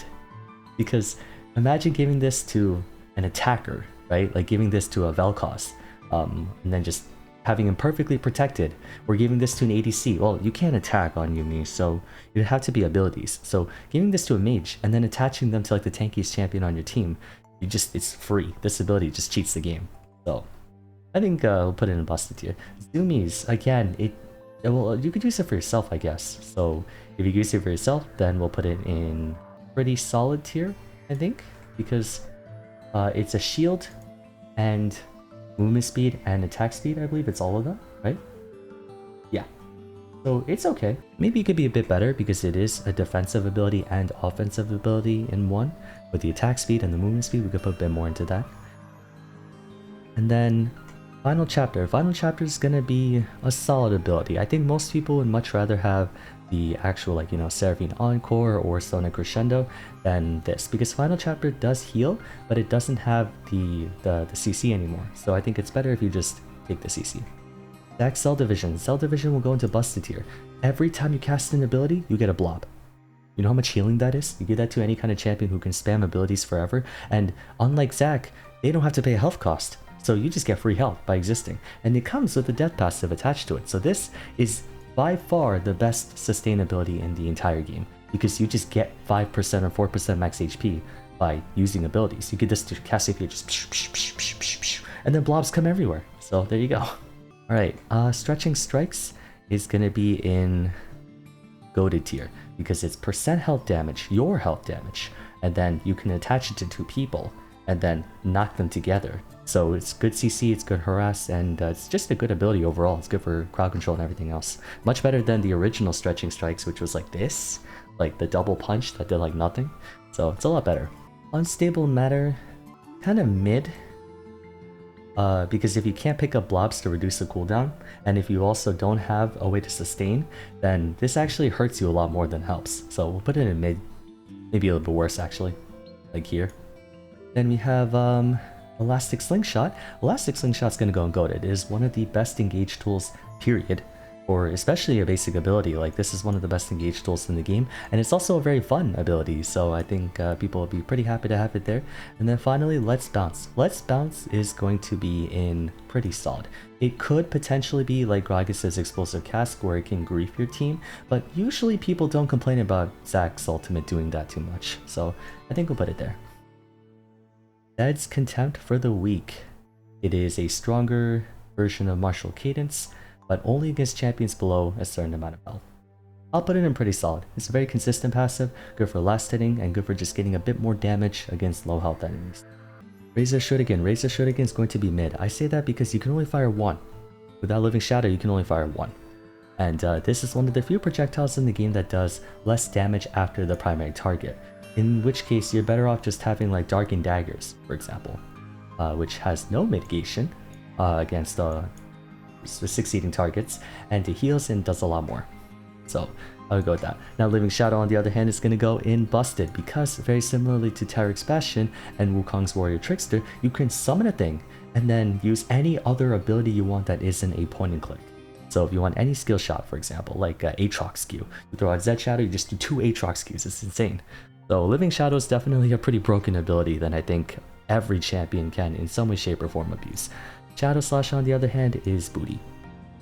Because imagine giving this to an attacker, right? Like giving this to a Vel'Koz, and then just having him perfectly protected. We're giving this to an ADC. Well, you can't attack on Yumi, so it'd have to be abilities. So giving this to a mage and then attaching them to like the tankiest champion on your team, it's free. This ability just cheats the game. So I think we'll put it in busted tier. Zoomies, again, well, you could use it for yourself, I guess. So if you use it for yourself, then we'll put it in pretty solid tier, I think, because it's a shield and movement speed and attack speed. I believe it's all of them, right? Yeah. So it's okay. Maybe it could be a bit better because it is a defensive ability and offensive ability in one. With the attack speed and the movement speed, we could put a bit more into that. And then Final Chapter. Final Chapter is going to be a solid ability. I think most people would much rather have the actual, like, you know, Seraphine Encore or Sonic Crescendo than this, because Final Chapter does heal, but it doesn't have the CC anymore. So I think it's better if you just take the CC. Zac Cell Division. Cell Division will go into busted tier. Every time you cast an ability, you get a blob. You know how much healing that is? You give that to any kind of champion who can spam abilities forever, and unlike Zac, they don't have to pay a health cost. So you just get free health by existing. And it comes with a death passive attached to it. So this is by far the best sustainability in the entire game, because you just get 5% or 4% max HP by using abilities. You get this to Cassiopeia, just and then blobs come everywhere. So there you go. Alright, Stretching Strikes is going to be in goated tier, because it's percent health damage, your health damage, and then you can attach it to two people and then knock them together. So it's good CC, it's good harass, and it's just a good ability overall. It's good for crowd control and everything else. Much better than the original Stretching Strikes, which was like this, like the double punch that did like nothing. So it's a lot better. Unstable Matter, kind of mid, because if you can't pick up blobs to reduce the cooldown, and if you also don't have a way to sustain, then this actually hurts you a lot more than helps. So we'll put it in mid, maybe a little bit worse actually, like here. Then we have Elastic Slingshot. Elastic Slingshot's gonna go and goated. It is one of the best engage tools, period. Or especially a basic ability. Like, this is one of the best engage tools in the game, and it's also a very fun ability, so I think people will be pretty happy to have it there. And then finally, Let's Bounce. Let's Bounce is going to be in pretty solid. It could potentially be like Gragas' Explosive Cask, where it can grief your team, but usually people don't complain about Zac's ultimate doing that too much, so I think we'll put it there. Dead's Contempt for the Weak. It is a stronger version of Martial Cadence, but only against champions below a certain amount of health. I'll put it in pretty solid. It's a very consistent passive, good for last hitting, and good for just getting a bit more damage against low health enemies. Razor Shuriken. Razor Shuriken is going to be mid. I say that because you can only fire one. Without Living Shadow, you can only fire one. And this is one of the few projectiles in the game that does less damage after the primary target. In which case, you're better off just having like Darkened Daggers, for example, which has no mitigation against succeeding targets, and it heals and does a lot more. So I would go with that. Now Living Shadow, on the other hand, is going to go in busted, because very similarly to Tyrik's Bastion and Wukong's Warrior Trickster, you can summon a thing and then use any other ability you want that isn't a point and click. So if you want any skill shot, for example, like Aatrox Q, you throw out Zed Shadow, you just do 2 Aatrox Qs. It's insane. So Living Shadow is definitely a pretty broken ability that I think every champion can in some way, shape, or form abuse. Shadow Slash, on the other hand, is booty.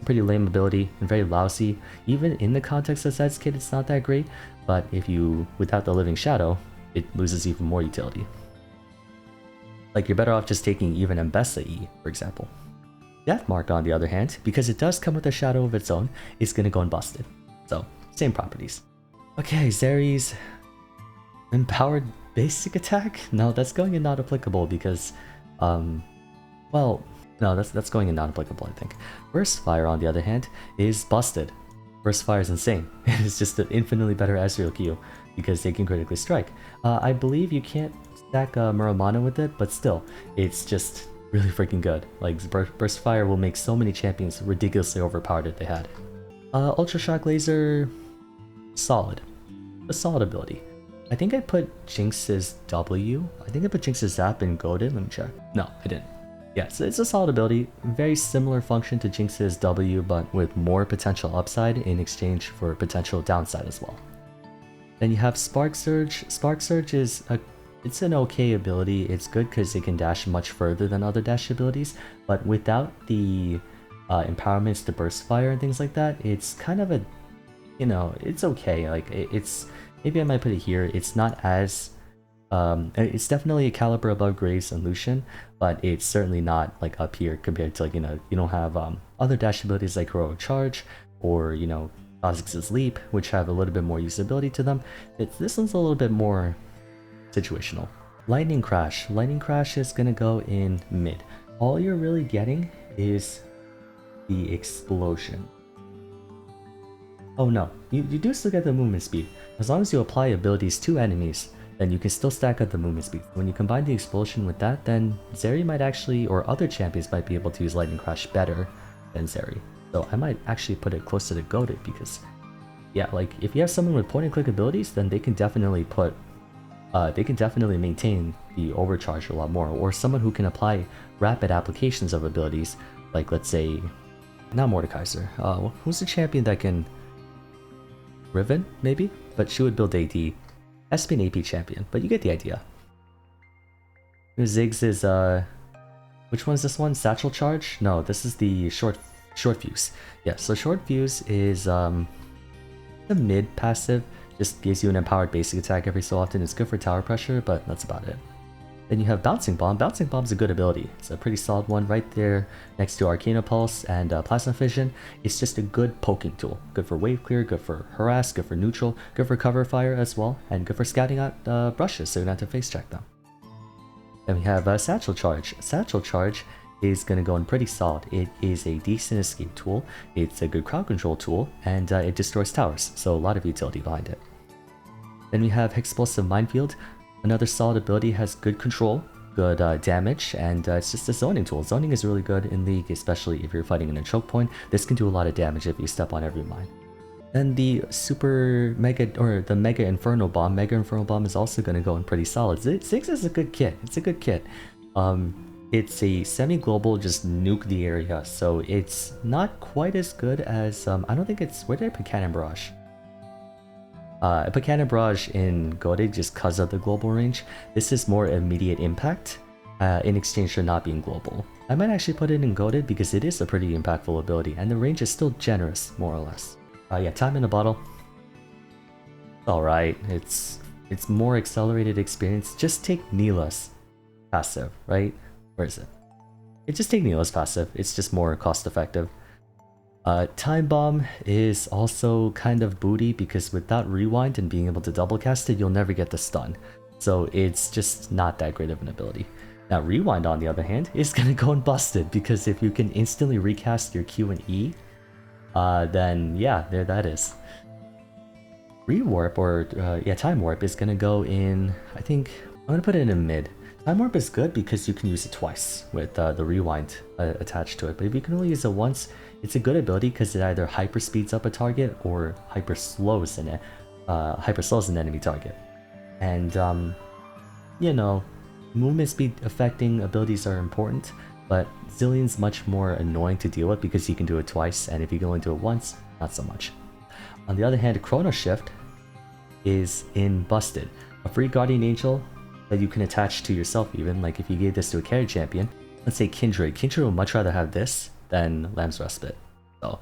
Pretty lame ability and very lousy. Even in the context of Zed's kit, it's not that great, but if you, without the Living Shadow, it loses even more utility. Like, you're better off just taking even Mbessa E, for example. Deathmark, on the other hand, because it does come with a shadow of its own, is going to go unbusted. So, same properties. Okay, Zeri's Empowered Basic Attack? No, that's going in not applicable because, well, no, that's going in not applicable, I think. Burst Fire, on the other hand, is busted. Burst Fire is insane. It's just an infinitely better Ezreal Q because they can critically strike. I believe you can't stack Muramana with it, but still, it's just really freaking good. Like, Burst Fire will make so many champions ridiculously overpowered if they had. Ultra Shock Laser, solid. A solid ability. I think I put Jinx's W. I think I put Jinx's Zap in Goated. Let me check. No, I didn't. Yeah, so it's a solid ability. Very similar function to Jinx's W, but with more potential upside in exchange for potential downside as well. Then you have Spark Surge. Spark Surge is it's an okay ability. It's good because it can dash much further than other dash abilities, but without the empowerments to burst fire and things like that, it's kind of a, you know, it's okay. Like it's, maybe I might put it here. It's not as it's definitely a caliber above Graves and Lucian, but it's certainly not like up here compared to, like, you know, you don't have other dash abilities like Heroic Charge or, you know, Kha'Zix's Leap, which have a little bit more usability to them. This one's a little bit more situational. Lightning Crash. Lightning Crash is gonna go in mid. All you're really getting is the explosion. Oh no, you do still get the movement speed. As long as you apply abilities to enemies, then you can still stack up the movement speed. When you combine the explosion with that, then Zeri might actually, or other champions might be able to use Lightning Crash better than Zeri. So I might actually put it closer to Goated because, yeah, like if you have someone with point and click abilities, then they can definitely put, they can definitely maintain the overcharge a lot more. Or someone who can apply rapid applications of abilities, like let's say, not Mordekaiser. Who's the champion that can? Riven, maybe? But she would build AD. Has to be an AP champion, but you get the idea. Ziggs is, which one is this one? Satchel Charge? No, this is the short fuse. Yeah, so short fuse is, the mid passive. Just gives you an empowered basic attack every so often. It's good for tower pressure, but that's about it. Then you have Bouncing Bomb. Bouncing Bomb's a good ability. It's a pretty solid one right there next to Arcana Pulse and Plasma Fission. It's just a good poking tool. Good for wave clear, good for harass, good for neutral, good for cover fire as well, and good for scouting out brushes so you don't have to face check them. Then we have Satchel Charge. Satchel Charge is going to go in pretty solid. It is a decent escape tool, it's a good crowd control tool, and it destroys towers, so a lot of utility behind it. Then we have Explosive Minefield. Another solid ability, has good control, good damage, and it's just a zoning tool. Zoning is really good in League, especially if you're fighting in a choke point. This can do a lot of damage if you step on every mine. Then the Super Mega, or the Mega Inferno Bomb. Mega Inferno Bomb is also going to go in pretty solid. Ziggs is a good kit. It's a good kit. It's a semi-global, just nuke the area, so it's not quite as good as, I don't think it's, where did I put Cannon Barrage? I put Cannon Barrage in Goated just because of the global range. This is more immediate impact in exchange for not being global. I might actually put it in Goated because it is a pretty impactful ability and the range is still generous, more or less. Yeah, Time in a Bottle. Alright, it's more accelerated experience. Just take Neela's passive, right? Where is it? Just take Neela's passive. It's just more cost effective. Time Bomb is also kind of booty because without rewind and being able to double cast it, you'll never get the stun. So it's just not that great of an ability. Now Rewind, on the other hand, is gonna go and busted because if you can instantly recast your Q and E, then yeah, there that is. Rewarp, or yeah, Time Warp is gonna go in, I think, I'm gonna put it in mid. Time Warp is good because you can use it twice with the Rewind attached to it, but if you can only use it once, it's a good ability because it either hyper speeds up a target or hyper slows an enemy target. And you know, movement speed affecting abilities are important, but Zillion's much more annoying to deal with because you can do it twice, and if you can only do it once, not so much. On the other hand, Chrono Shift is in Busted, a free Guardian Angel that you can attach to yourself even, like if you gave this to a carry champion, let's say Kindred. Kindred would much rather have this than Lamb's Respite. So,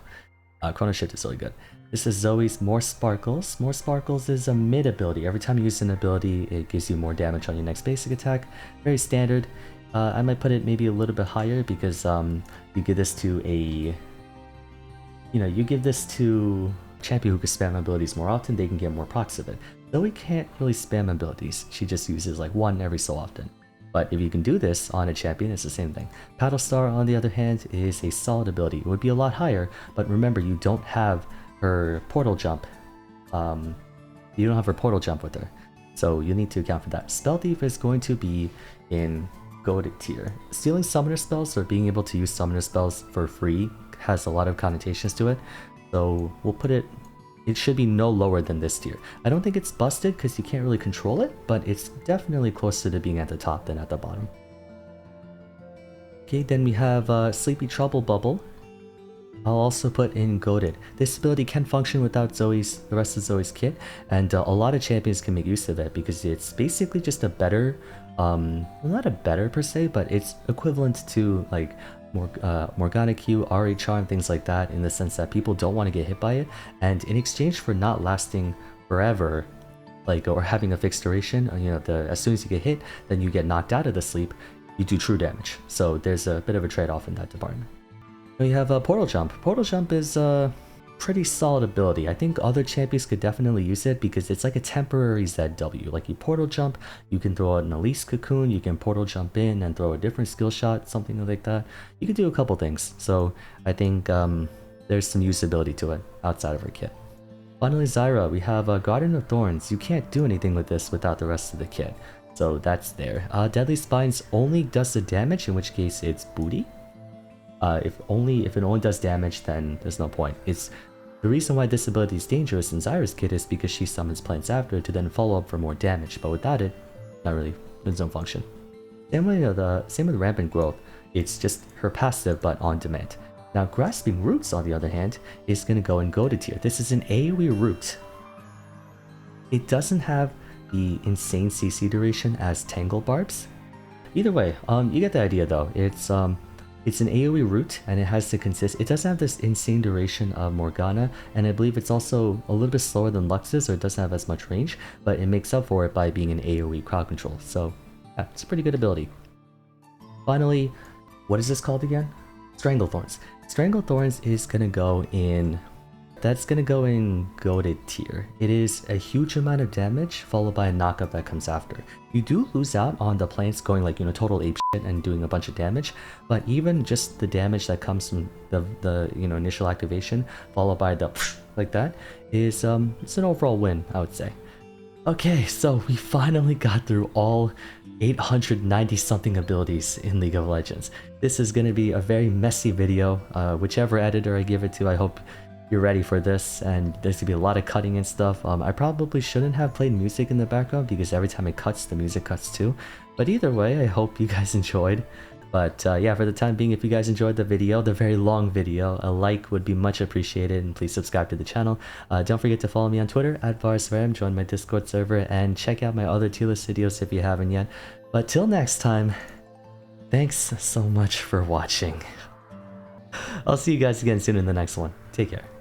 Chrono Shift is really good. This is Zoe's More Sparkles. More Sparkles is a mid ability. Every time you use an ability, it gives you more damage on your next basic attack. Very standard. I might put it maybe a little bit higher because you give this to a... you give this to a champion who can spam abilities more often, they can get more procs of it. Zoe can't really spam abilities. She just uses like one every so often. But if you can do this on a champion, it's the same thing. Paddle Star, on the other hand, is a solid ability. It would be a lot higher, but remember, you don't have her portal jump. You don't have her portal jump with her. So you need to account for that. Spell Thief is going to be in goated tier. Stealing summoner spells or being able to use summoner spells for free has a lot of connotations to it. So we'll put it, it should be no lower than this tier. I don't think it's busted because you can't really control it, but it's definitely closer to being at the top than at the bottom. Okay, then we have Sleepy Trouble Bubble. I'll also put in Goated. This ability can function without the rest of Zoe's kit, and a lot of champions can make use of it because it's basically just a better, well, not a better per se, but it's equivalent to like Morgana Q, RA Charm, things like that, in the sense that people don't want to get hit by it, and in exchange for not lasting forever, like, or having a fixed duration, you know, as soon as you get hit, then you get knocked out of the sleep, you do true damage. So there's a bit of a trade-off in that department. We have a Portal Jump. Portal Jump is a pretty solid ability. I think other champions could definitely use it because it's like a temporary ZW. Like you Portal Jump, you can throw out an Elise Cocoon, you can Portal Jump in and throw a different skill shot, something like that. You can do a couple things. So I think there's some usability to it outside of her kit. Finally, Zyra, we have Garden of Thorns. You can't do anything with this without the rest of the kit. So that's there. Deadly Spines only does the damage, in which case it's booty. If it only does damage, then there's no point. It's the reason why this ability is dangerous in Zyra's kit is because she summons plants after to then follow up for more damage, but without it, not really, there's no function. Same with Rampant Growth, it's just her passive but on demand. Now Grasping Roots, on the other hand, is going to go in Goated tier. This is an AoE root. It doesn't have the insane CC duration as Tangle Barbs. Either way, you get the idea though. It's an AoE root, and it has to consist. It doesn't have this insane duration of Morgana, and I believe it's also a little bit slower than Lux's, or it doesn't have as much range, but it makes up for it by being an AoE crowd control. So yeah, it's a pretty good ability. Finally, what is this called again? Stranglethorns. Stranglethorns is gonna go in. That's gonna go in Goated tier. It is a huge amount of damage followed by a knockup that comes after. You do lose out on the plants going like, you know, total ape shit and doing a bunch of damage, but even just the damage that comes from the you know, initial activation followed by the like that is it's an overall win, I would say. Okay, so we finally got through all 890 something abilities in League of Legends. This is gonna be a very messy video. Whichever editor I give it to, I hope you're ready for this, and there's gonna be a lot of cutting and stuff. I probably shouldn't have played music in the background because every time it cuts, the music cuts too. But either way, I hope you guys enjoyed. But yeah, for the time being, if you guys enjoyed the video, the very long video, a like would be much appreciated, and please subscribe to the channel. Don't forget to follow me on Twitter at Vars, join my Discord server, and check out my other tier list videos if you haven't yet. But till next time, thanks so much for watching. I'll see you guys again soon in the next one. Take care.